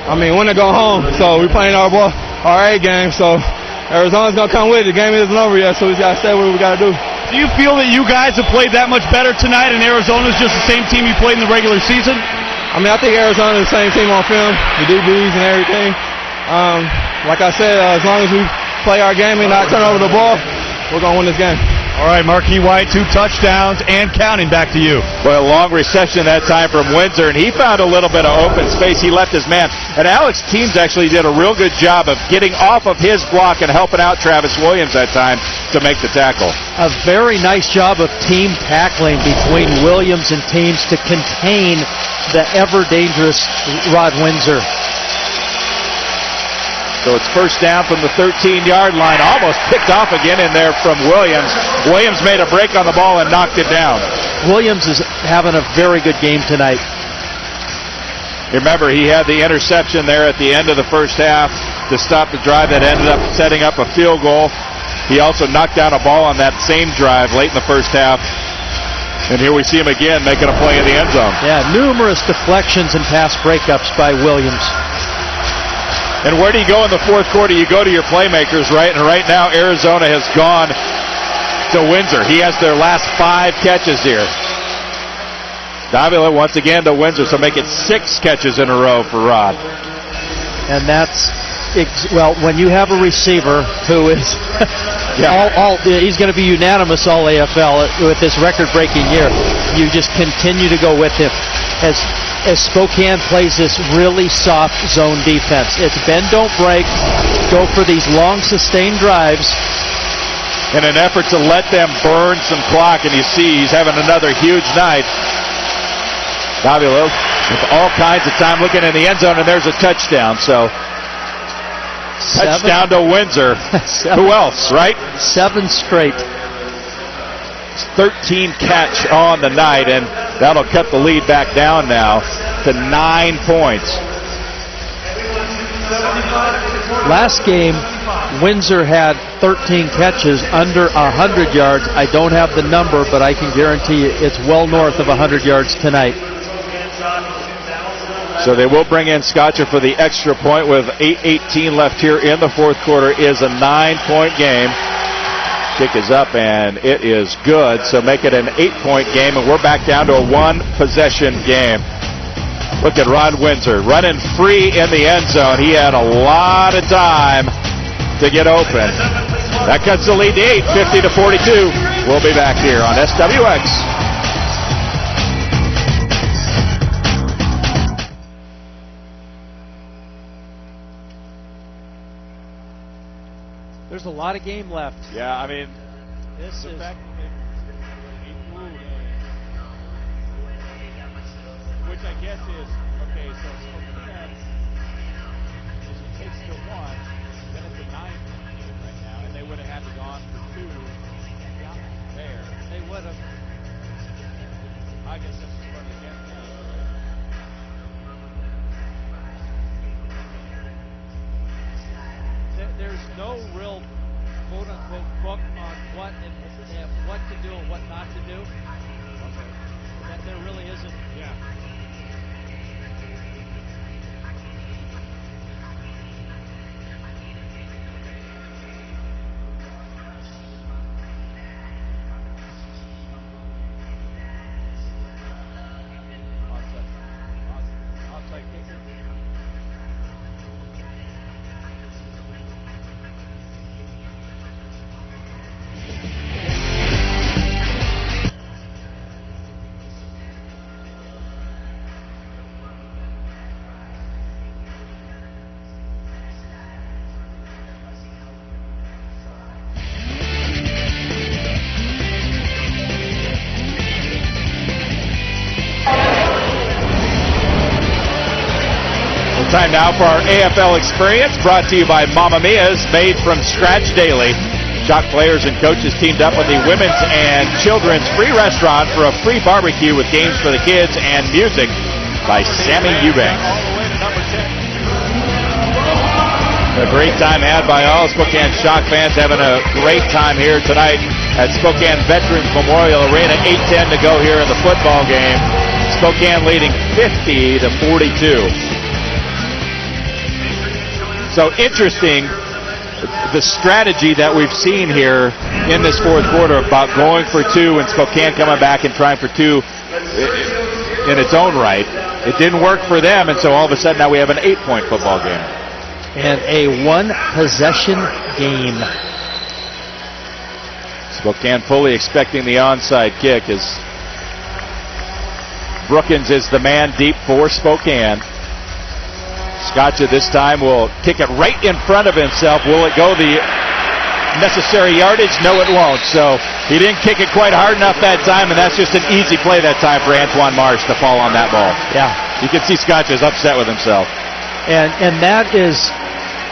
I mean, win or go home. So we're playing our A game. So Arizona's going to come with it. The game isn't over yet, so we got to stay what we got to do. Do you feel that you guys have played that much better tonight and Arizona's just the same team you played in the regular season? I mean, I think Arizona is the same team on film, the DBs and everything. Like I said, as long as we play our game and not turn over the ball, we're going to win this game. All right, Marquis White, 2 touchdowns and counting. Back to you. Well, a long reception that time from Windsor, and he found a little bit of open space. He left his man. And Alex Teams actually did a real good job of getting off of his block and helping out Travis Williams that time to make the tackle. A very nice job of team tackling between Williams and Teams to contain the ever-dangerous Rod Windsor. So it's first down from the 13-yard line. Almost picked off again in there from Williams. Williams made a break on the ball and knocked it down. Williams is having a very good game tonight. Remember, he had the interception there at the end of the first half to stop the drive that ended up setting up a field goal. He also knocked down a ball on that same drive late in the first half. And here we see him again making a play in the end zone. Yeah, numerous deflections and pass breakups by Williams. And where do you go in the fourth quarter? You go to your playmakers, right? And right now, Arizona has gone to Windsor. He has their last 5 catches here. Davila once again to Windsor, so make it 6 catches in a row for Rod. And that's, well, when you have a receiver who is he's going to be unanimous all AFL with this record-breaking year, you just continue to go with him. As Spokane plays this really soft zone defense. It's bend, don't break, go for these long sustained drives. In an effort to let them burn some clock, and you see he's having another huge night. Davila with all kinds of time looking in the end zone, and there's a touchdown. So touchdown to Windsor. Who else, right? 7 straight. 13 catch on the night, and that'll cut the lead back down now to 9 points. Last game, Windsor had 13 catches under 100 yards. I don't have the number, but I can guarantee you it's well north of 100 yards tonight. So they will bring in Scotcher for the extra point with 8:18 left here in the fourth quarter. Is a 9-point game. Kick is up, and it is good. So make it an 8-point game, and we're back down to a 1-possession game. Look at Rod Windsor running free in the end zone. He had a lot of time to get open. That cuts the lead to 8, 50-42. We'll be back here on SWX. There's a lot of game left. Yeah, I mean, this is... Which I guess is, okay, so Spokane takes to 1, then it's a 9-point game right now, and they would have had to gone for 2 there. They would have. I guess this is part of the game. There's no real quote-unquote book on what to do and what not to do. Okay. That there really isn't. Yeah. Time now for our AFL experience, brought to you by Mamma Mia's, made from scratch daily. Shock players and coaches teamed up with the Women's and Children's Free Restaurant for a free barbecue with games for the kids and music by Sammy Eubanks. A great time had by all Spokane Shock fans, having a great time here tonight at Spokane Veterans Memorial Arena. 8:10 to go here in the football game. Spokane leading 50-42. So interesting, the strategy that we've seen here in this fourth quarter about going for two and Spokane coming back and trying for two in its own right. It didn't work for them, and so all of a sudden now we have an 8-point football game. And a one-possession game. Spokane fully expecting the onside kick as Brookins is the man deep for Spokane. Scotcha this time will kick it right in front of himself. Will it go the necessary yardage? No, it won't. So he didn't kick it quite hard enough that time, and that's just an easy play that time for Antoine Marsh to fall on that ball. Yeah. You can see Scotcha is upset with himself. And that is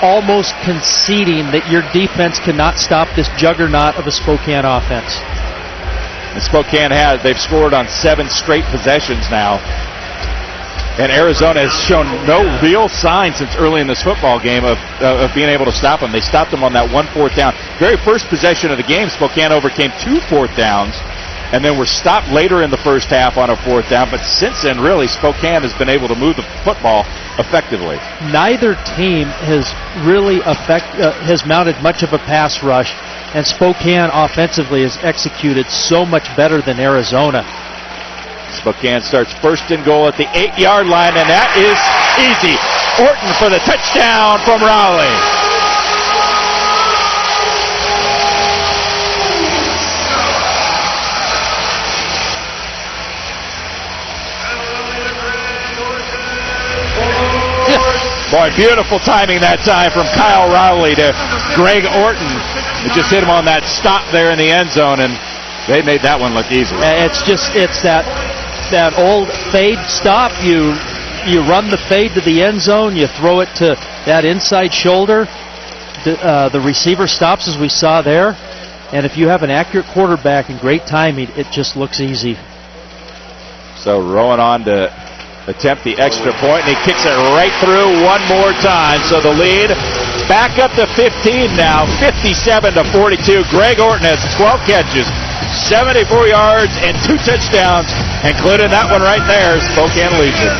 almost conceding that your defense cannot stop this juggernaut of a Spokane offense. And Spokane they've scored on 7 straight possessions now. And Arizona has shown no real sign since early in this football game of being able to stop them. They stopped them on that 1 4th down. Very first possession of the game, Spokane overcame 2 4th downs. And then were stopped later in the first half on a 4th down. But since then, really, Spokane has been able to move the football effectively. Neither team has really has mounted much of a pass rush, and Spokane offensively has executed so much better than Arizona. Spokane starts first and goal at the 8-yard line, and that is easy. Orton for the touchdown from Raleigh. Boy, beautiful timing that time from Kyle Rowley to Greg Orton. It just hit him on that stop there in the end zone, and they made that one look easy. It's that old fade stop. You run the fade to the end zone, you throw it to that inside shoulder. The receiver stops, as we saw there, and if you have an accurate quarterback and great timing, it just looks easy. So Rowan on to attempt the extra point, and he kicks it right through one more time. So the lead back up to 15 now, 57-42. Greg Orton has 12 catches, 74 yards, and 2 touchdowns, including that one right there. Spokane leads it.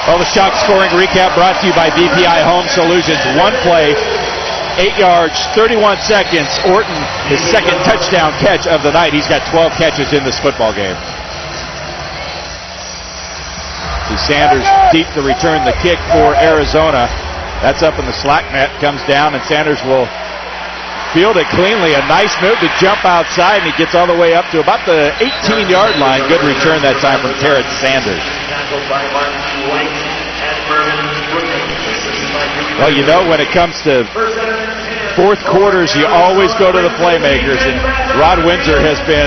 Well, the Shock scoring recap brought to you by BPI Home Solutions. One play, 8 yards, 31 seconds. Orton, his second touchdown catch of the night. He's got 12 catches in this football game. See Sanders deep to return the kick for Arizona. That's up in the slack net, comes down, and Sanders will fielded cleanly. A nice move to jump outside, and he gets all the way up to about the 18-yard line. Good return that time from Terrence Sanders. Well, you know, when it comes to fourth quarters, you always go to the playmakers, and Rod Windsor has been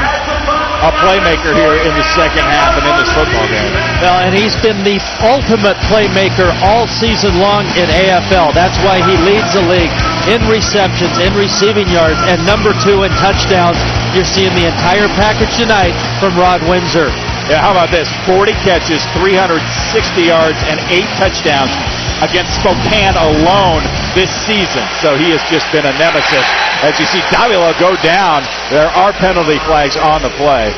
a playmaker here in the second half and in this football game. Well, and he's been the ultimate playmaker all season long in AFL. That's why he leads the league in receptions, in receiving yards, and number 2 in touchdowns. You're seeing the entire package tonight from Rod Windsor. Yeah, how about this? 40 catches, 360 yards, and 8 touchdowns against Spokane alone this season. So he has just been a nemesis. As you see Davila go down, there are penalty flags on the play.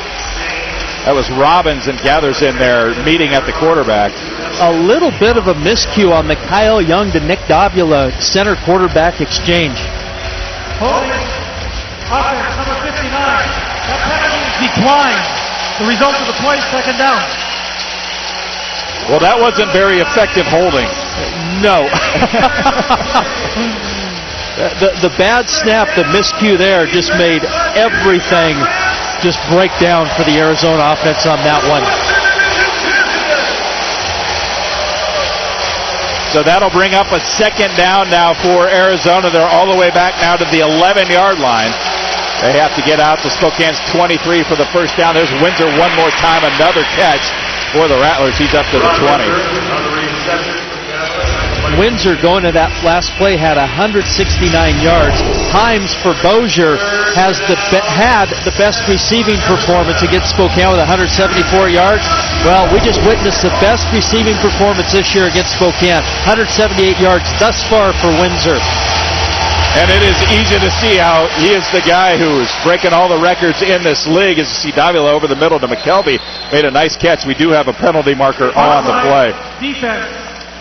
That was Robbins and Gathers in there meeting at the quarterback. A little bit of a miscue on the Kyle Young to Nick Davila center quarterback exchange. Holding offense number 59. That penalty declined. The result of the play, second down. Well, that wasn't very effective holding. No. the bad snap, the miscue there just made everything just break down for the Arizona offense on that one. So that'll bring up a second down now for Arizona. They're all the way back now to the 11-yard line. They have to get out to Spokane's 23 for the first down. There's Windsor one more time, another catch for the Rattlers. He's up to the 20. Windsor going to that last play had 169 yards. Himes for Bossier had the best receiving performance against Spokane with 174 yards. Well, we just witnessed the best receiving performance this year against Spokane. 178 yards thus far for Windsor. And it is easy to see how he is the guy who is breaking all the records in this league. As you see Davila over the middle to McKelvey, made a nice catch. We do have a penalty marker on the play. Defense,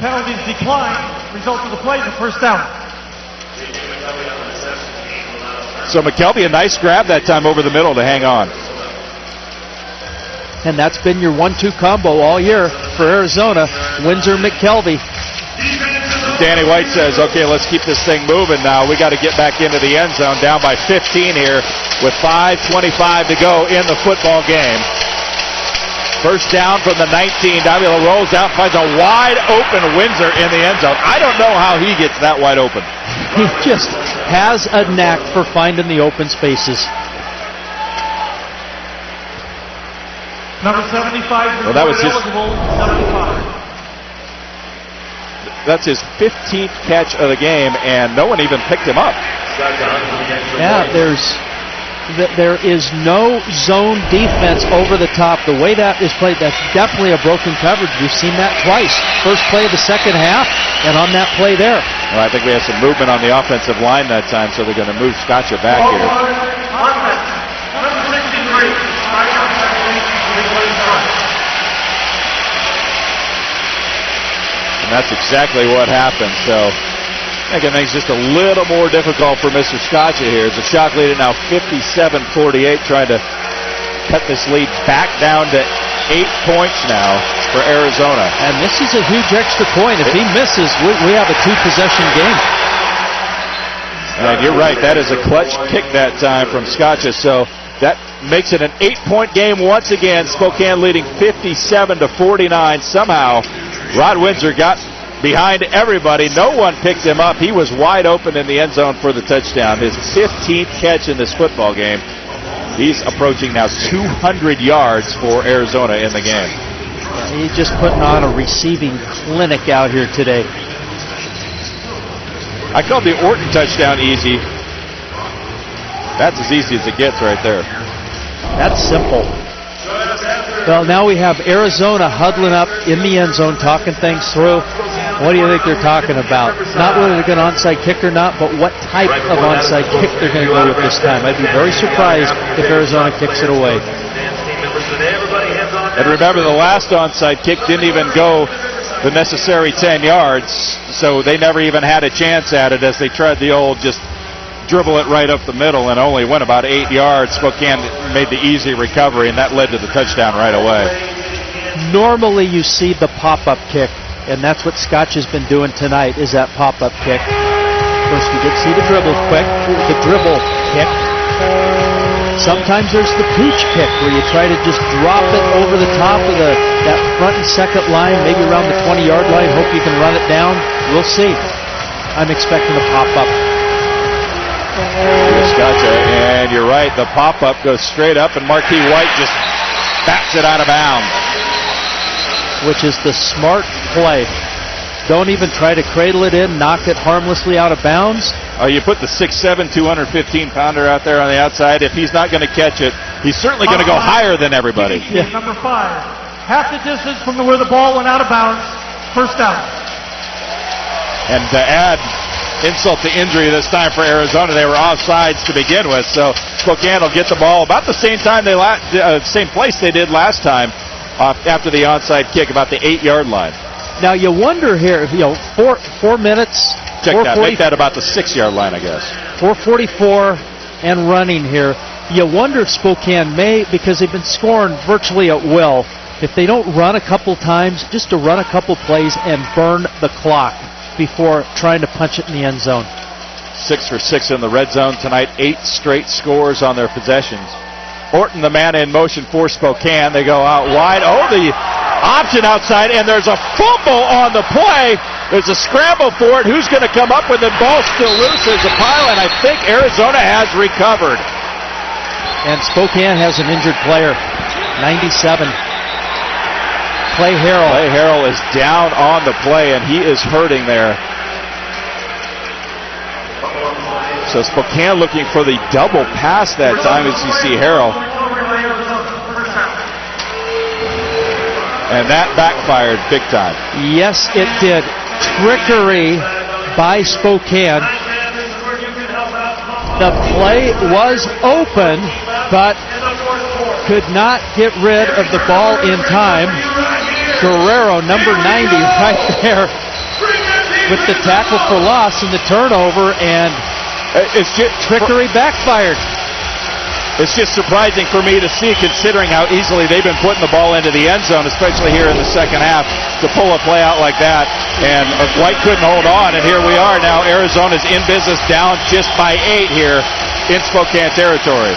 penalties decline. Result of the play is a first down. So McKelvey, a nice grab that time over the middle to hang on. And that's been your 1-2 combo all year for Arizona. Windsor-McKelvey. Danny White says, okay, let's keep this thing moving now. We got to get back into the end zone, down by 15 here with 5:25 to go in the football game. First down from the 19. Davila rolls out, finds a wide open Windsor in the end zone. I don't know how he gets that wide open. He just has a knack for finding the open spaces. Number 75. Well, that was his. 75. That's his 15th catch of the game, and no one even picked him up. Yeah, there is no zone defense over the top. The way that is played, that's definitely a broken coverage. We've seen that twice. First play of the second half, and on that play there. Well, I think we have some movement on the offensive line that time, so they're going to move Scotcha back here. That's exactly what happened. So making things just a little more difficult for Mr. Scotcha here. It's a shock lead at now 57-48, trying to cut this lead back down to 8 points now for Arizona. And this is a huge extra point. If he misses, we have a 2-possession game. And you're right, that is a clutch kick that time from Scotcha. So that makes it an 8-point game once again. Spokane leading 57-49. Somehow Rod Windsor got behind everybody. No one picked him up. He was wide open in the end zone for the touchdown. His 15th catch in this football game. He's approaching now 200 yards for Arizona in the game. He's just putting on a receiving clinic out here today. I called the Orton touchdown easy. That's as easy as it gets right there. That's simple. Well, now we have Arizona huddling up in the end zone, talking things through. What do you think they're talking about? Not whether they're going to onside kick or not, but what type of onside kick they're going to go with this time. I'd be very surprised if Arizona kicks it away. And remember, the last onside kick didn't even go the necessary 10 yards, so they never even had a chance at it as they tried the old just dribble it right up the middle and only went about 8 yards. Spokane made the easy recovery, and that led to the touchdown right away. Normally you see the pop-up kick, and that's what Scotch has been doing tonight, is that pop-up kick. course, we did see the dribble kick. Sometimes there's the pooch kick where you try to just drop it over the top of that front and second line, maybe around the 20-yard line, hope you can run it down. We'll see. I'm expecting a pop-up. Gotcha, and you're right, the pop-up goes straight up, and Marquis White just bats it out of bounds. Which is the smart play. Don't even try to cradle it in, knock it harmlessly out of bounds. Oh, you put the 6'7", 215-pounder out there on the outside. If he's not going to catch it, he's certainly going to go higher than everybody. Yeah. Number 5, half the distance from where the ball went out of bounds, first down. And to add insult to injury this time for Arizona, they were offsides to begin with, so Spokane will get the ball about the same time same place they did last time after the onside kick, about the 8-yard line. Now you wonder here, 4 minutes. Check that. Make that about the 6-yard line, I guess. 4:44 and running here. You wonder if Spokane may, because they've been scoring virtually at will, if they don't run a couple times, just to run a couple plays and burn the clock before trying to punch it in the end zone. 6 for 6 in the red zone tonight. 8 straight scores on their possessions. Orton, the man in motion for Spokane. They go out wide. Oh, the option outside, and there's a fumble on the play. There's a scramble for it. Who's going to come up with it? Ball still loose. There's a pile, and I think Arizona has recovered. And Spokane has an injured player, 97. Clay Harrell. Clay Harrell is down on the play, and he is hurting there. So Spokane looking for the double pass that time as you see Harrell. And that backfired big time. Yes, it did. Trickery by Spokane. The play was open, but could not get rid of the ball in time. Guerrero, number 90, right there with the tackle for loss and the turnover, and it's just trickery backfired. It's just surprising for me to see, considering how easily they've been putting the ball into the end zone, especially here in the second half, to pull a play out like that. And White couldn't hold on, and here we are now. Arizona's in business, down just by 8 here in Spokane territory.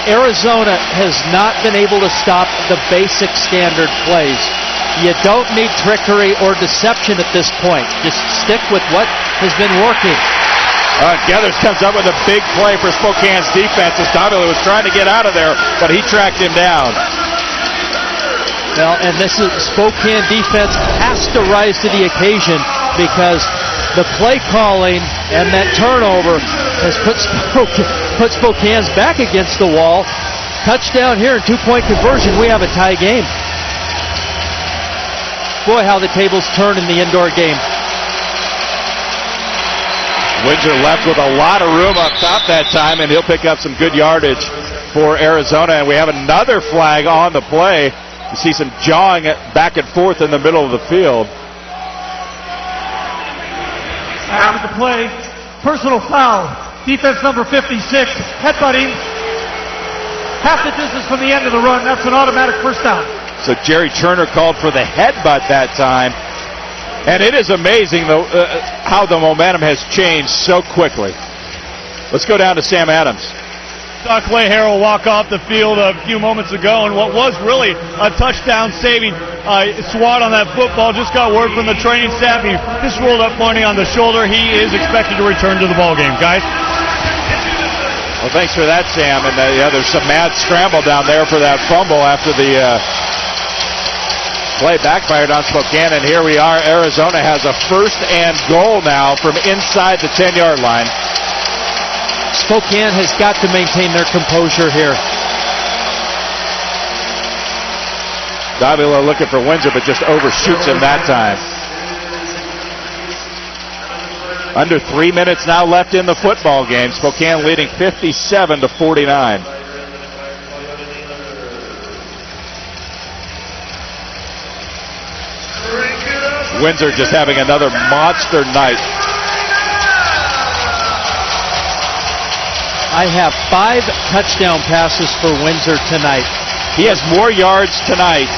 Arizona has not been able to stop the basic standard plays. You don't need trickery or deception at this point. Just stick with what has been working. Gathers comes up with a big play for Spokane's defense as Davila was trying to get out of there, but he tracked him down. Well, and this is Spokane defense has to rise to the occasion because the play calling and that turnover has put Spokane's back against the wall. Touchdown here and 2-point conversion. We have a tie game. Boy, how the tables turn in the indoor game. Windsor left with a lot of room up top that time, and he'll pick up some good yardage for Arizona. And we have another flag on the play. You see some jawing back and forth in the middle of the field. After the play, personal foul. Defense number 56, headbutting. Half the distance from the end of the run. That's an automatic first down. So Jerry Turner called for the headbutt that time. And it is amazing how the momentum has changed so quickly. Let's go down to Sam Adams. Saw Clay Harrell walk off the field a few moments ago, and what was really a touchdown-saving swat on that football just got word from the training staff. He just rolled up pointing on the shoulder. He is expected to return to the ballgame, guys. Well, thanks for that, Sam. And there's some mad scramble down there for that fumble after the play backfired on Spokane, and here we are. Arizona has a 1st and goal now from inside the 10-yard line. Spokane has got to maintain their composure here. Davila looking for Windsor, but just overshoots him that time. Under 3 minutes now left in the football game. Spokane leading 57-49. Windsor just having another monster night. I have 5 touchdown passes for Windsor tonight. He has more yards tonight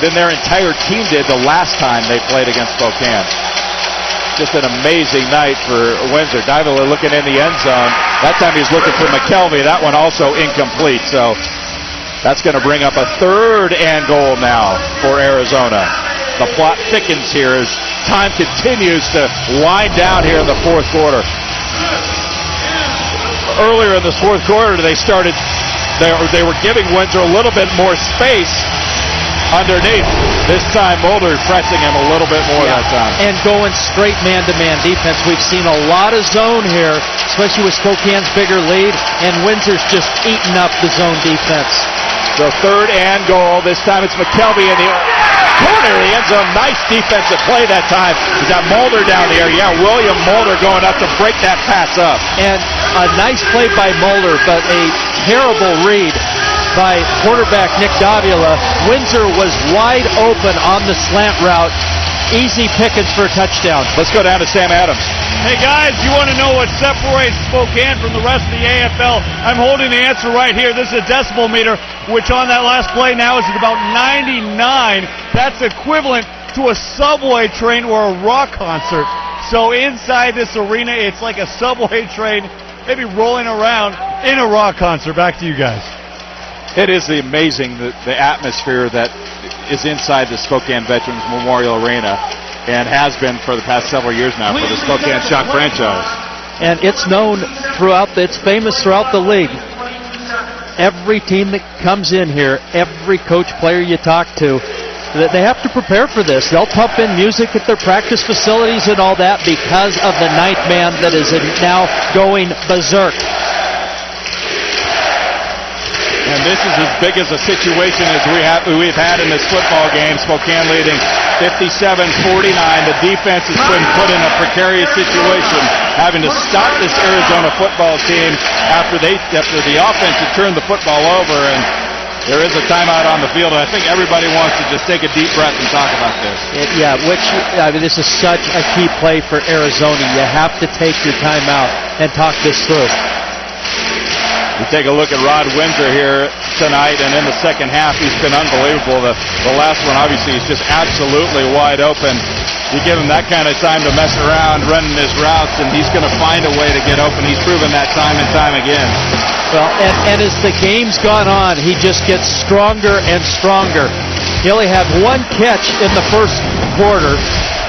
than their entire team did the last time they played against Spokane. Just an amazing night for Windsor. Davila looking in the end zone. That time he's looking for McKelvey. That one also incomplete. So that's going to bring up a 3rd and goal now for Arizona. The plot thickens here as time continues to wind down here in the 4th quarter. Earlier in this 4th quarter, they were giving Windsor a little bit more space underneath. This time Mulder pressing him a little bit more that time. And going straight man-to-man defense. We've seen a lot of zone here, especially with Spokane's bigger lead, and Windsor's just eating up the zone defense. So 3rd and goal. This time it's McKelvey in the corner of the end zone. Nice defensive play that time. He's got Mulder down there. Yeah, William Mulder going up to break that pass up. And a nice play by Mulder, but a terrible read by quarterback Nick Davila. Windsor was wide open on the slant route. Easy pickings for a touchdown. Let's go down to Sam Adams. Hey guys, you want to know what separates Spokane from the rest of the AFL? I'm holding the answer right here. This is a decibel meter, which on that last play now is at about 99. That's equivalent to a subway train or a rock concert. So inside this arena, it's like a subway train, maybe rolling around in a rock concert. Back to you guys. It is amazing the atmosphere that is inside the Spokane Veterans Memorial Arena, and has been for the past several years now for the Spokane Shock franchise. And it's known it's famous throughout the league. Every team that comes in here, every coach, player you talk to, they have to prepare for this. They'll pump in music at their practice facilities and all that because of the ninth man that is now going berserk. And this is as big as a situation as we've had in this football game. Spokane leading 57-49. The defense has been put in a precarious situation, having to stop this Arizona football team after the offense had turned the football over. And there is a timeout on the field, and I think everybody wants to just take a deep breath and talk about this. This is such a key play for Arizona. You have to take your timeout and talk this through. You take a look at Rod Windsor here tonight, and in the second half, he's been unbelievable. The last one, obviously, is just absolutely wide open. You give him that kind of time to mess around running his routes, and he's going to find a way to get open. He's proven that time and time again. Well, and as the game's gone on, he just gets stronger and stronger. He only had 1 catch in the first quarter,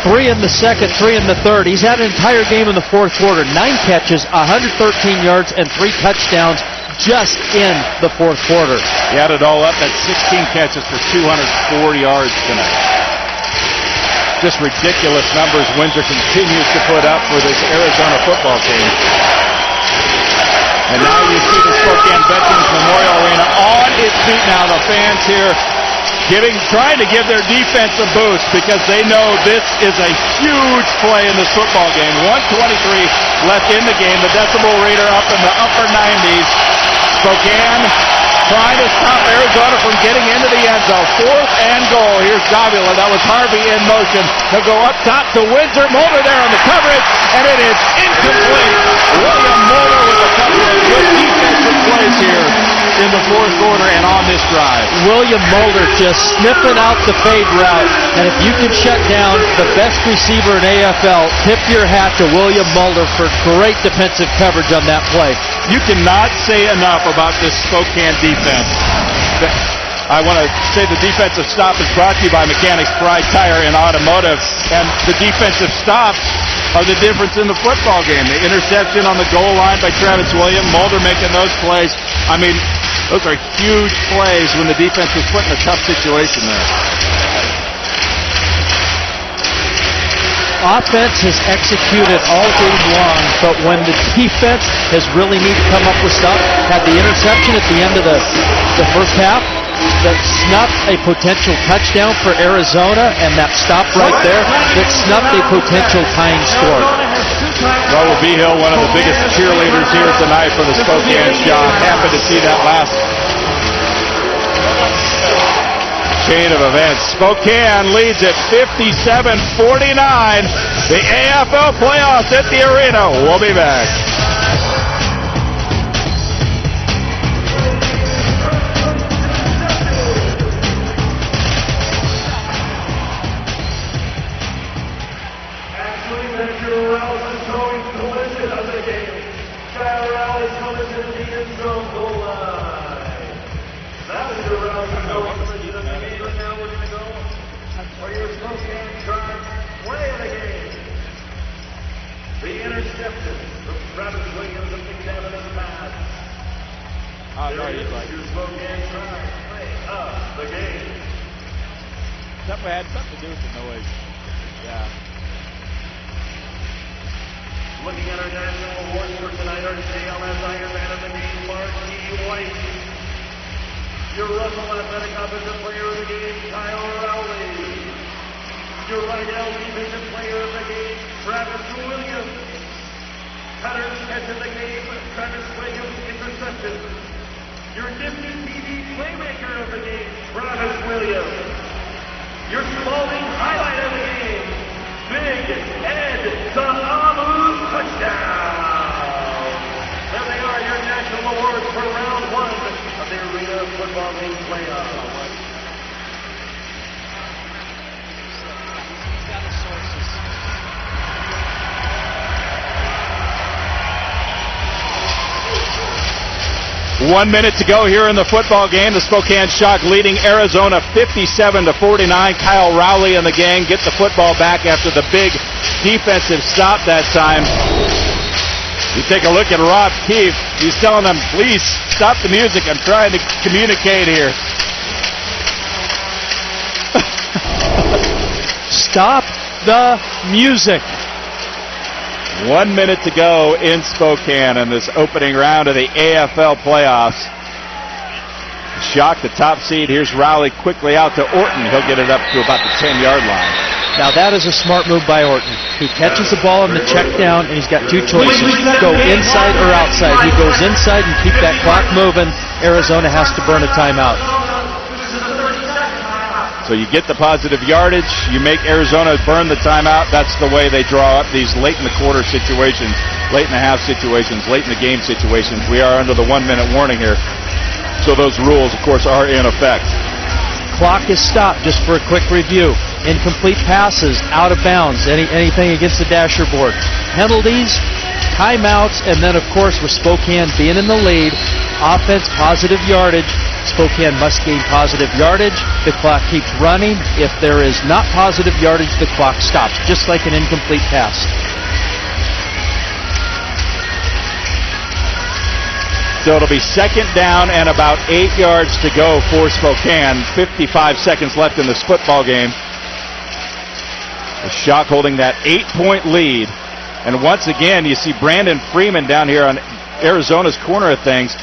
3 in the second, 3 in the third. He's had an entire game in the fourth quarter. 9 catches, 113 yards, and 3 touchdowns just in the fourth quarter. He had it all up. That's 16 catches for 204 yards tonight. Just ridiculous numbers Windsor continues to put up for this Arizona football team. And now you see the Spokane Veterans Memorial Arena on its feet now. The fans here trying to give their defense a boost because they know this is a huge play in this football game. 1:23 left in the game. The decibel reader up in the upper 90s. Spokane trying to stop Arizona from getting into the end zone. 4th and goal. Here's Davila. That was Harvey in motion. He'll go up top to Windsor. Mulder there on the coverage, and it is incomplete. William Mulder with a couple of good defensive plays here in the fourth quarter and on this drive. William Mulder just sniffing out the fade route, and if you can shut down the best receiver in AFL, tip your hat to William Mulder for great defensive coverage on that play. You cannot say enough about this Spokane defense. I want to say the defensive stop is brought to you by Mechanics Pride Tire and Automotive, and the defensive stops are the difference in the football game. The interception on the goal line by Travis Williams, Mulder making those plays. I mean, those are huge plays when the defense is put in a tough situation there. Offense has executed all game long, but when the defense has really need to come up with stuff, had the interception at the end of the first half that snuffed a potential touchdown for Arizona, and that stop right there that snuffed a potential tying score. Raul Vigil, one of the biggest cheerleaders here tonight for the Spokane Shock. Happy to see that last chain of events. Spokane leads at 57-49. The AFL playoffs at the arena. We'll be back. Actually, Rise colors in the end zone goal line. That is your round to go in the game. And now we're going to go for your Spokane Sharks play of the game. The interception from Travis Williams and Big Devin in the pass. No, he's like, your Spokane Sharks play of the game. Something had something to do with the noise. Yeah. Looking at our national awards for tonight, our JLS Ironman of the game, Marquis White. Your Russell Athletic Offensive Player of the Game, Kyle Rowley. Your Rydell Defensive Player of the Game, Travis Williams. Cutter's Catch of the Game, Travis Williams, interception. Your Nifty TV Playmaker of the Game, Travis Williams. Your Spalding Highlight of the Game, Big Ed Sahamu touchdown. There they are, your national awards for round 1 of the Arena Football League playoffs. 1 minute to go here in the football game. The Spokane Shock leading Arizona 57-49. Kyle Rowley and the gang get the football back after the big defensive stop that time. You take a look at Rob Keefe. He's telling them, please stop the music. I'm trying to communicate here. Stop the music. 1 minute to go in Spokane in this opening round of the AFL playoffs. Shock, the top seed. Here's Rowley quickly out to Orton. He'll get it up to about the 10-yard line. Now that is a smart move by Orton. He catches the ball in the check down, and he's got two choices. Go inside or outside. He goes inside and keep that clock moving. Arizona has to burn a timeout. So you get the positive yardage, you make Arizona burn the timeout. That's the way they draw up these late in the quarter situations, late in the half situations, late in the game situations. We are under the 1 minute warning here. So those rules, of course, are in effect. Clock is stopped. Just for a quick review. Incomplete passes, out of bounds, anything against the dasher board. Penalties, timeouts, and then, of course, with Spokane being in the lead, offense, positive yardage. Spokane must gain positive yardage. The clock keeps running. If there is not positive yardage, the clock stops, just like an incomplete pass. So it'll be second down and about 8 yards to go for Spokane. 55 seconds left in this football game. The Shock holding that 8-point lead. And once again, you see Brandon Freeman down here on Arizona's corner of things,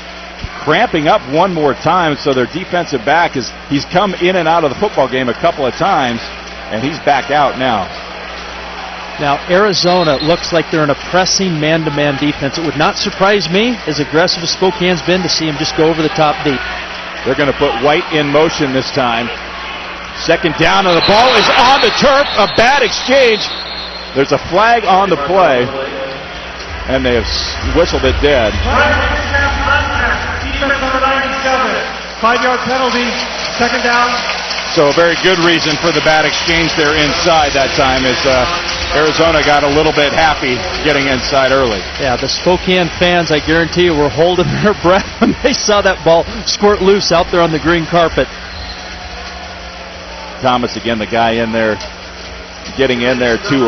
cramping up one more time. So their defensive back he's come in and out of the football game a couple of times, and he's back out now. Now, Arizona looks like they're in a pressing man-to-man defense. It would not surprise me, as aggressive as Spokane's been, to see him just go over the top deep. They're going to put White in motion this time. Second down, and the ball is on the turf. A bad exchange. There's a flag on the play, and they have whistled it dead. 5-yard penalty, second down. So a very good reason for the bad exchange there inside that time is Arizona got a little bit happy getting inside early. Yeah, the Spokane fans, I guarantee you, were holding their breath when they saw that ball squirt loose out there on the green carpet. Thomas again, the guy in there, getting in there too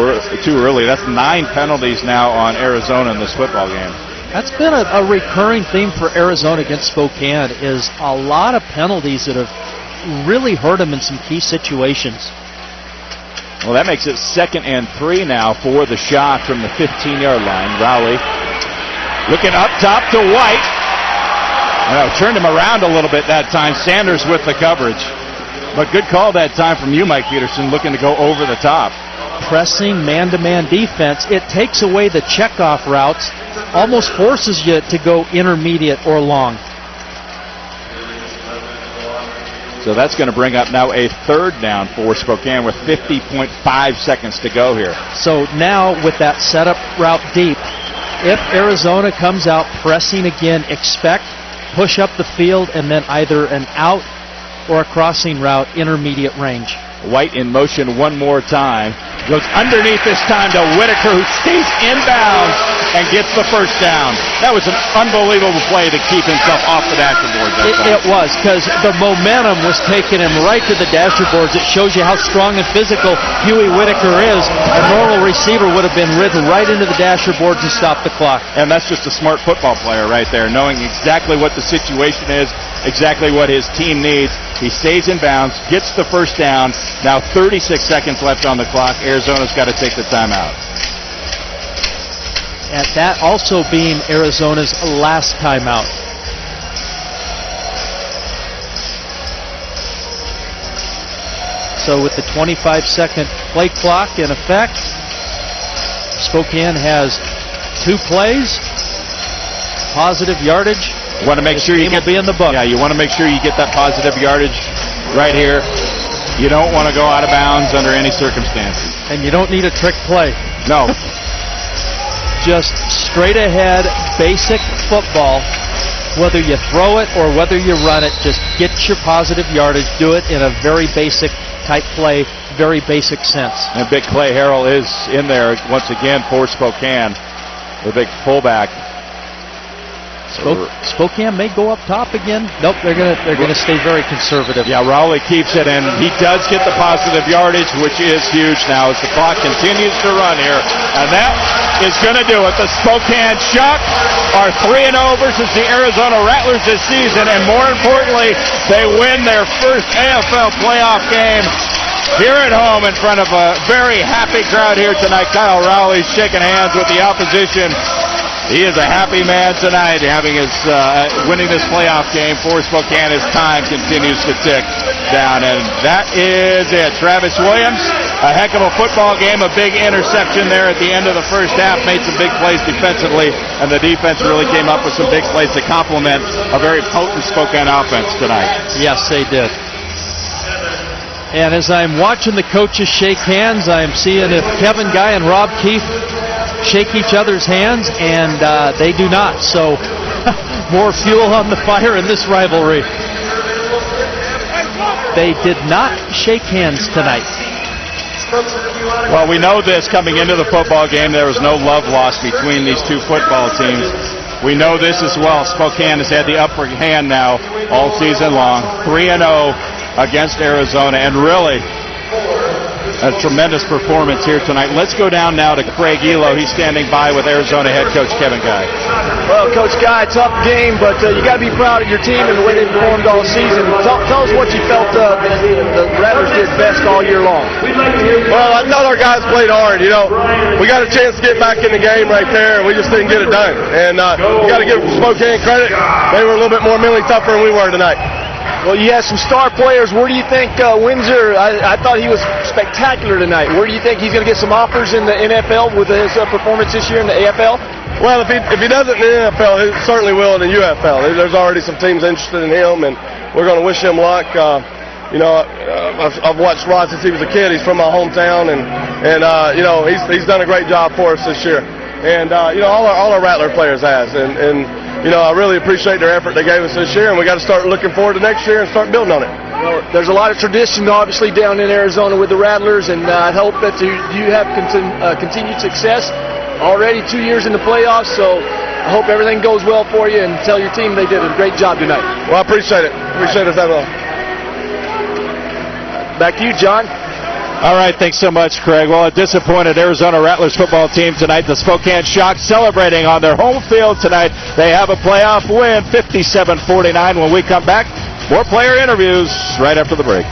early. That's 9 penalties now on Arizona in this football game. That's been a recurring theme for Arizona against Spokane, is a lot of penalties that have really hurt them in some key situations. Well, that makes it 2nd and 3 now for the Shock from the 15-yard line. Rowley looking up top to White. Turned him around a little bit that time. Sanders with the coverage. But good call that time from you, Mike Peterson, looking to go over the top. Pressing man-to-man defense. It takes away the checkoff routes, almost forces you to go intermediate or long. So that's going to bring up now a 3rd down for Spokane with 50.5 seconds to go here. So now with that setup route deep, if Arizona comes out pressing again, expect push up the field and then either an out or a crossing route, intermediate range. White in motion one more time. Goes underneath this time to Whitaker, who stays inbounds. and gets the first down. That was an unbelievable play to keep himself off the dashboard. It was, because the momentum was taking him right to the dashboards. It shows you how strong and physical Huey Whitaker is. A normal receiver would have been ridden right into the dashboards and stopped the clock. And that's just a smart football player right there, knowing exactly what the situation is, exactly what his team needs. He stays in bounds, gets the first down. Now 36 seconds left on the clock. Arizona's got to take the timeout. And that also being Arizona's last timeout. So with the 25-second play clock in effect, Spokane has 2 plays, positive yardage. You want to make sure you be in the book. Yeah, you want to make sure you get that positive yardage right here. You don't want to go out of bounds under any circumstances. And you don't need a trick play. No. Just straight ahead, basic football. Whether you throw it or whether you run it, just get your positive yardage. Do it in a very basic type play, very basic sense. And big Clay Harrell is in there once again for Spokane, the big fullback. Spokane may go up top again. Nope, they're gonna stay very conservative. Yeah, Rowley keeps it, and he does get the positive yardage, which is huge now as the clock continues to run here. And that is going to do it. The Spokane Shock are 3-0 versus the Arizona Rattlers this season, and more importantly, they win their first AFL playoff game here at home in front of a very happy crowd here tonight. Kyle Rowley shaking hands with the opposition. He is a happy man tonight, having his winning this playoff game for Spokane as time continues to tick down. And that is it. Travis Williams, a heck of a football game, a big interception there at the end of the first half, made some big plays defensively, and the defense really came up with some big plays to complement a very potent Spokane offense tonight. Yes, they did. And as I'm watching the coaches shake hands, I'm seeing if Kevin Guy and Rob Keefe shake each other's hands, and they do not. So more fuel on the fire in this rivalry. They did not shake hands tonight. Well, we know this coming into the football game. There was no love lost between these two football teams. We know this as well. Spokane has had the upper hand now all season long. 3-0 against Arizona, and really a tremendous performance here tonight. Let's go down now to Craig Elo. He's standing by with Arizona head coach Kevin Guy. Well, Coach Guy, tough game, but you got to be proud of your team and the way they performed all season. Tell us what you felt the Rattlers did best all year long. Well, I thought our guys played hard. You know, we got a chance to get back in the game right there, and we just didn't get it done. And you got to give Spokane credit. They were a little bit more mentally tougher than we were tonight. Well, you have some star players. Where do you think Windsor, I thought he was spectacular tonight. Where do you think he's going to get some offers in the NFL with his performance this year in the AFL? Well, if he doesn't in the NFL, he certainly will in the UFL. There's already some teams interested in him, and we're going to wish him luck. You know, I've watched Rod since he was a kid. He's from my hometown, and you know, he's done a great job for us this year. And you know, all our Rattler players has, and you know, I really appreciate their effort they gave us this year, and we got to start looking forward to next year and start building on it. Well, there's a lot of tradition, obviously, down in Arizona with the Rattlers, and I hope that you have continued success. Already 2 years in the playoffs, so I hope everything goes well for you, and tell your team they did a great job tonight. Well, I appreciate it. Appreciate us having on. Back to you, John. All right, thanks so much, Craig. Well, a disappointed Arizona Rattlers football team tonight. The Spokane Shock celebrating on their home field tonight. They have a playoff win, 57-49. When we come back, more player interviews right after the break.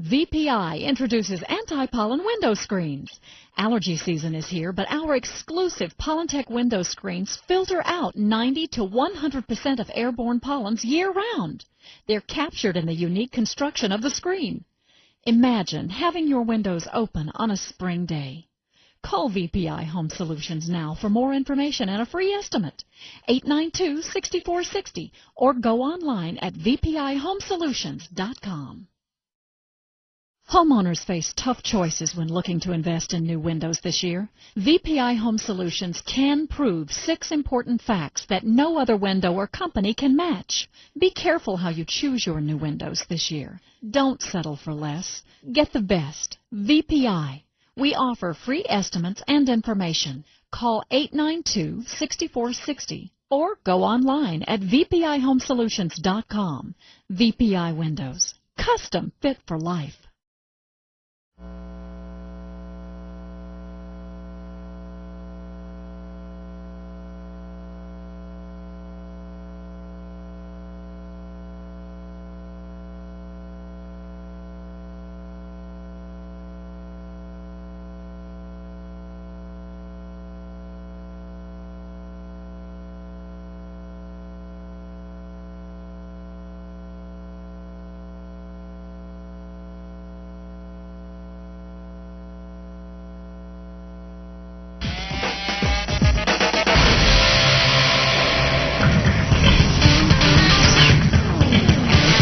VPI introduces anti-pollen window screens. Allergy season is here, but our exclusive Pollentech window screens filter out 90 to 100% of airborne pollens year-round. They're captured in the unique construction of the screen. Imagine having your windows open on a spring day. Call VPI Home Solutions now for more information and a free estimate. 892-6460 or go online at vpihomesolutions.com. Homeowners face tough choices when looking to invest in new windows this year. VPI Home Solutions can prove 6 important facts that no other window or company can match. Be careful how you choose your new windows this year. Don't settle for less. Get the best. VPI. We offer free estimates and information. Call 892-6460 or go online at vpihomesolutions.com. VPI Windows. Custom fit for life.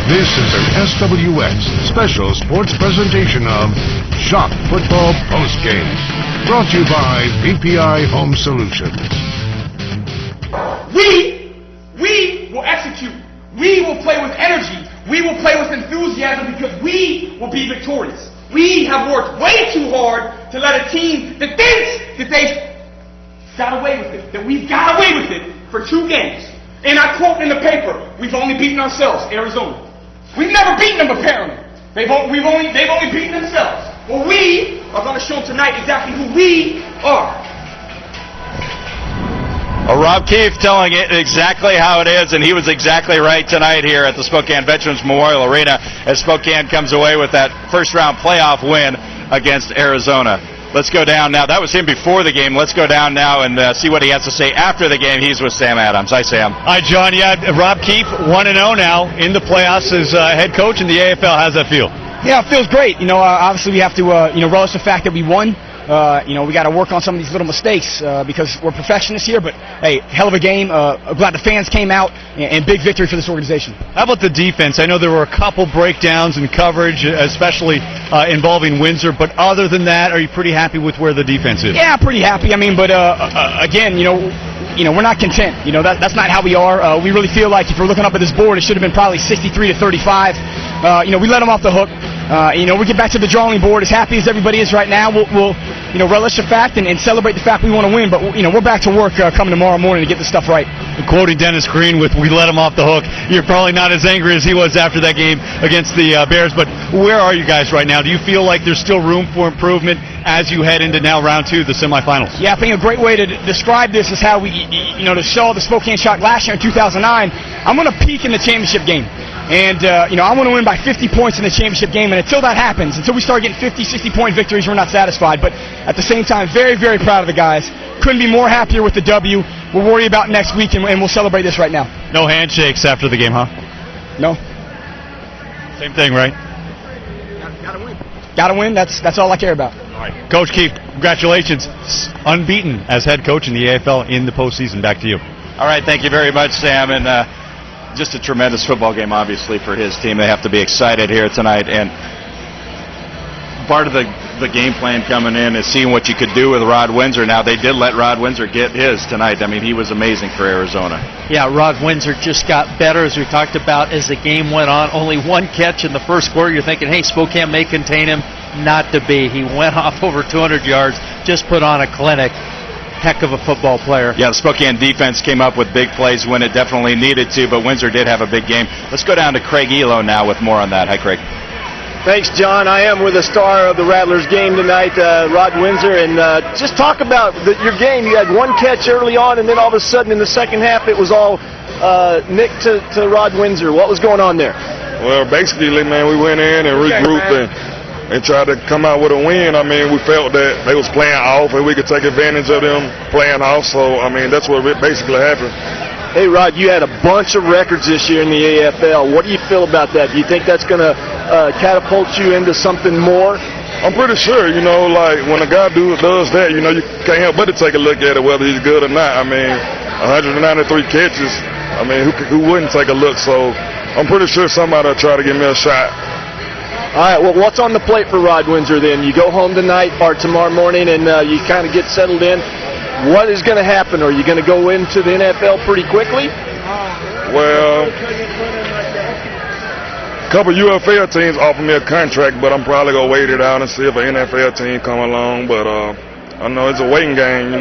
This is an SWX special sports presentation of Shock Football Postgame. Brought to you by VPI Home Solutions. We will execute. We will play with energy. We will play with enthusiasm because we will be victorious. We have worked way too hard to let a team that thinks that they've got away with it, that we've got away with it for 2 games. And I quote in the paper, we've only beaten ourselves, Arizona. We've never beaten them apparently. They've only beaten themselves. Well, we are going to show them tonight exactly who we are. Rob Keefe telling it exactly how it is, and he was exactly right tonight here at the Spokane Veterans Memorial Arena as Spokane comes away with that first-round playoff win against Arizona. Let's go down now. That was him before the game. Let's go down now and see what he has to say after the game. He's with Sam Adams. Hi, Sam. Hi, John. Yeah, Rob Keefe, 1-0 now in the playoffs as head coach in the AFL. How's that feel? Yeah, it feels great. Obviously we have to, relish the fact that we won. We got to work on some of these little mistakes because we're perfectionists here. But hey, hell of a game. Glad the fans came out and big victory for this organization. How about the defense? I know there were a couple breakdowns in coverage, especially involving Windsor. But other than that, are you pretty happy with where the defense is? Yeah, pretty happy. But again, we're not content. That's not how we are. We really feel like if we're looking up at this board, it should have been probably 63-35. We let them off the hook. We get back to the drawing board as happy as everybody is right now. We'll relish the fact and celebrate the fact we want to win. But, we're back to work coming tomorrow morning to get this stuff right. Quoting Dennis Green with, we let him off the hook. You're probably not as angry as he was after that game against the Bears. But where are you guys right now? Do you feel like there's still room for improvement as you head into now round 2, the semifinals? Yeah, I think a great way to describe this is how we, to show the Spokane Shock last year in 2009. I'm going to peak in the championship game. And, I want to win by 50 points in the championship game. And until that happens, until we start getting 50, 60-point victories, we're not satisfied. But at the same time, very, very proud of the guys. Couldn't be more happier with the W. We'll worry about next week, and we'll celebrate this right now. No handshakes after the game, huh? No. Same thing, right? Gotta win. Gotta win. That's all I care about. All right. Coach Keefe, congratulations. Unbeaten as head coach in the AFL in the postseason. Back to you. All right, thank you very much, Sam. And just a tremendous football game, obviously, for his team. They have to be excited here tonight. And part of the game plan coming in is seeing what you could do with Rod Windsor. Now, they did let Rod Windsor get his tonight. He was amazing for Arizona. Yeah, Rod Windsor just got better, as we talked about, as the game went on. Only 1 catch in the first quarter. You're thinking, hey, Spokane may contain him. Not to be. He went off over 200 yards, just put on a clinic. Heck of a football player. Yeah, the Spokane defense came up with big plays when it definitely needed to, but Windsor did have a big game. Let's go down to Craig Elo now with more on that. Hi, Craig. Thanks, John. I am with the star of the Rattlers game tonight, Rod Windsor. And just talk about your game. You had 1 catch early on, and then all of a sudden in the second half it was all Nick to Rod Windsor. What was going on there? Well, basically, man, we went in and regrouped and tried to come out with a win. We felt that they was playing off and we could take advantage of them playing off. So, that's what basically happened. Hey, Rod, you had a bunch of records this year in the AFL. What do you feel about that? Do you think that's going to catapult you into something more? I'm pretty sure, like when a guy does that, you can't help but to take a look at it, whether he's good or not. I mean, 193 catches. I mean, who wouldn't take a look? So I'm pretty sure somebody will try to give me a shot. All right, well, what's on the plate for Rod Windsor then? You go home tonight or tomorrow morning and you kind of get settled in. What is going to happen? Are you going to go into the NFL pretty quickly? Well, a couple UFL teams offered me a contract, but I'm probably going to wait it out and see if an NFL team come along. But I know it's a waiting game,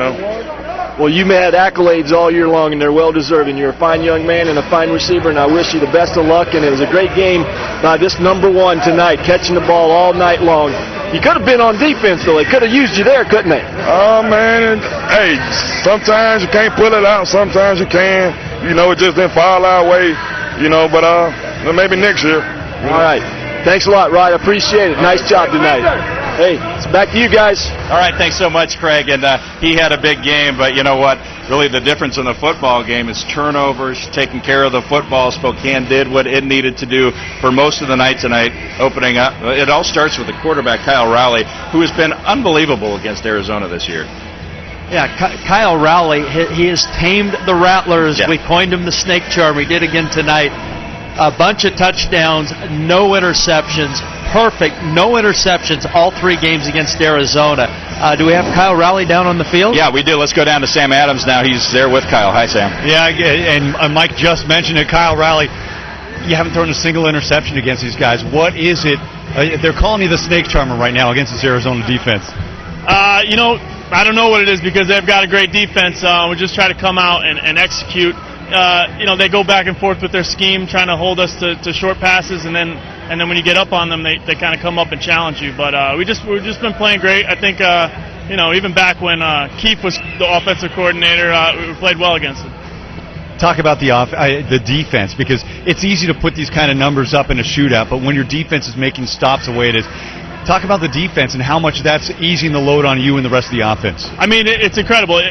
Well, you've had accolades all year long, and they're well-deserving. You're a fine young man and a fine receiver, and I wish you the best of luck. And it was a great game by this number one tonight, catching the ball all night long. You could have been on defense, though. They could have used you there, couldn't they? Oh, man. Hey, sometimes you can't pull it out. Sometimes you can. It just didn't fall our way, but maybe next year. All right. Thanks a lot, Rod. I appreciate it. Nice job tonight. Hey, it's back to you guys. All right, thanks so much, Craig. And he had a big game, but you know what? Really the difference in the football game is turnovers, taking care of the football. Spokane did what it needed to do for most of the night tonight, opening up. It all starts with the quarterback, Kyle Rowley, who has been unbelievable against Arizona this year. Yeah, Kyle Rowley, he has tamed the Rattlers. Yeah. We coined him the snake charm. We did again tonight. A bunch of touchdowns, no interceptions. Perfect, no interceptions all 3 games against Arizona. Do we have Kyle Rowley down on the field? Yeah, we do. Let's go down to Sam Adams now. He's there with Kyle. Hi, Sam. Yeah, and Mike just mentioned it. Kyle Rowley, you haven't thrown a single interception against these guys. What is it? They're calling you the snake charmer right now against this Arizona defense. I don't know what it is because they've got a great defense. We just try to come out and execute. They go back and forth with their scheme, trying to hold us to short passes, and then when you get up on them, they kind of come up and challenge you. But we've just been playing great. I think even back when Keefe was the offensive coordinator, we played well against him. Talk about the defense, because it's easy to put these kind of numbers up in a shootout, but when your defense is making stops the way it is, talk about the defense and how much that's easing the load on you and the rest of the offense. I mean, it's incredible.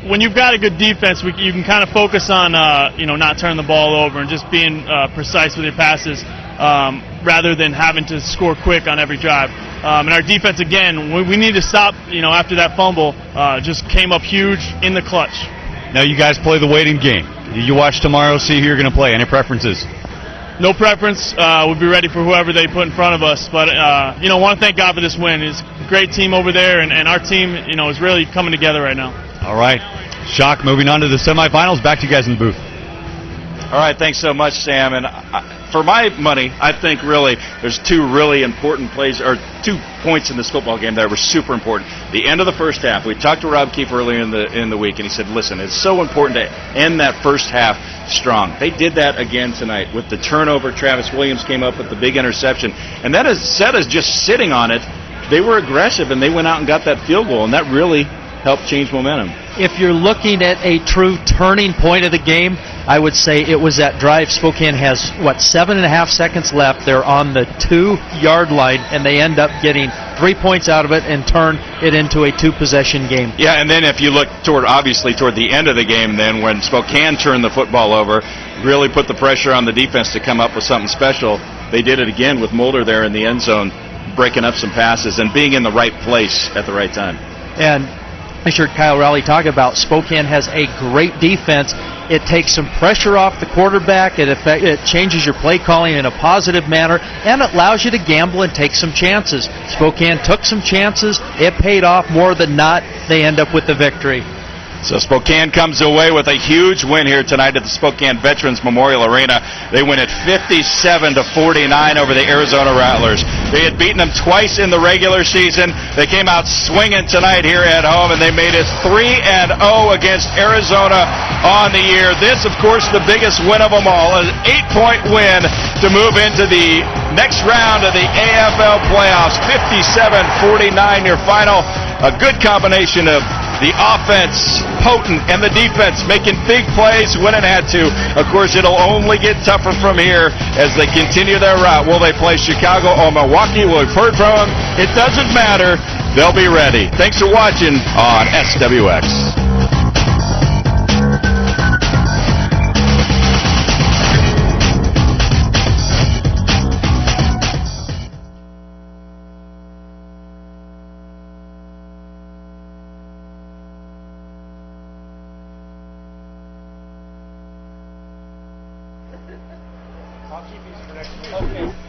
When you've got a good defense, you can kind of focus on not turning the ball over and just being precise with your passes rather than having to score quick on every drive. And our defense, again, we need to stop. After that fumble, just came up huge in the clutch. Now you guys play the waiting game. You watch tomorrow, see who you're going to play. Any preferences? No preference. We'll be ready for whoever they put in front of us. But want to thank God for this win. It's a great team over there, and our team, is really coming together right now. All right. Shock, moving on to the semifinals. Back to you guys in the booth. All right, thanks so much, Sam. And for my money, I think really there's 2 really important plays, or 2 points in this football game that were super important. The end of the first half. We talked to Rob Keefe earlier in the week, and he said, listen, it's so important to end that first half strong. They did that again tonight with the turnover. Travis Williams came up with the big interception. And that instead of just sitting on it, they were aggressive, and they went out and got that field goal, and that really helped change momentum. If you're looking at a true turning point of the game, I would say it was that drive. Spokane has, 7.5 seconds left. They're on the 2-yard line, and they end up getting 3 points out of it and turn it into a 2-possession game. Yeah, and then if you look toward the end of the game, then when Spokane turned the football over, really put the pressure on the defense to come up with something special, they did it again with Mulder there in the end zone, breaking up some passes and being in the right place at the right time. And I heard Kyle Rowley talk about Spokane has a great defense. It takes some pressure off the quarterback. It changes your play calling in a positive manner, and it allows you to gamble and take some chances. Spokane took some chances. It paid off more than not. They end up with the victory. So Spokane comes away with a huge win here tonight at the Spokane Veterans Memorial Arena. They win at 57-49 over the Arizona Rattlers. They had beaten them twice in the regular season. They came out swinging tonight here at home, and they made it 3-0 against Arizona on the year. This, of course, the biggest win of them all, an 8-point win to move into the next round of the AFL playoffs. 57-49 your final. A good combination of the offense potent and the defense making big plays when it had to. Of course, it'll only get tougher from here as they continue their route. Will they play Chicago or Milwaukee? We've heard from them. It doesn't matter. They'll be ready. Thanks for watching on SWX. keep these for next week. Okay.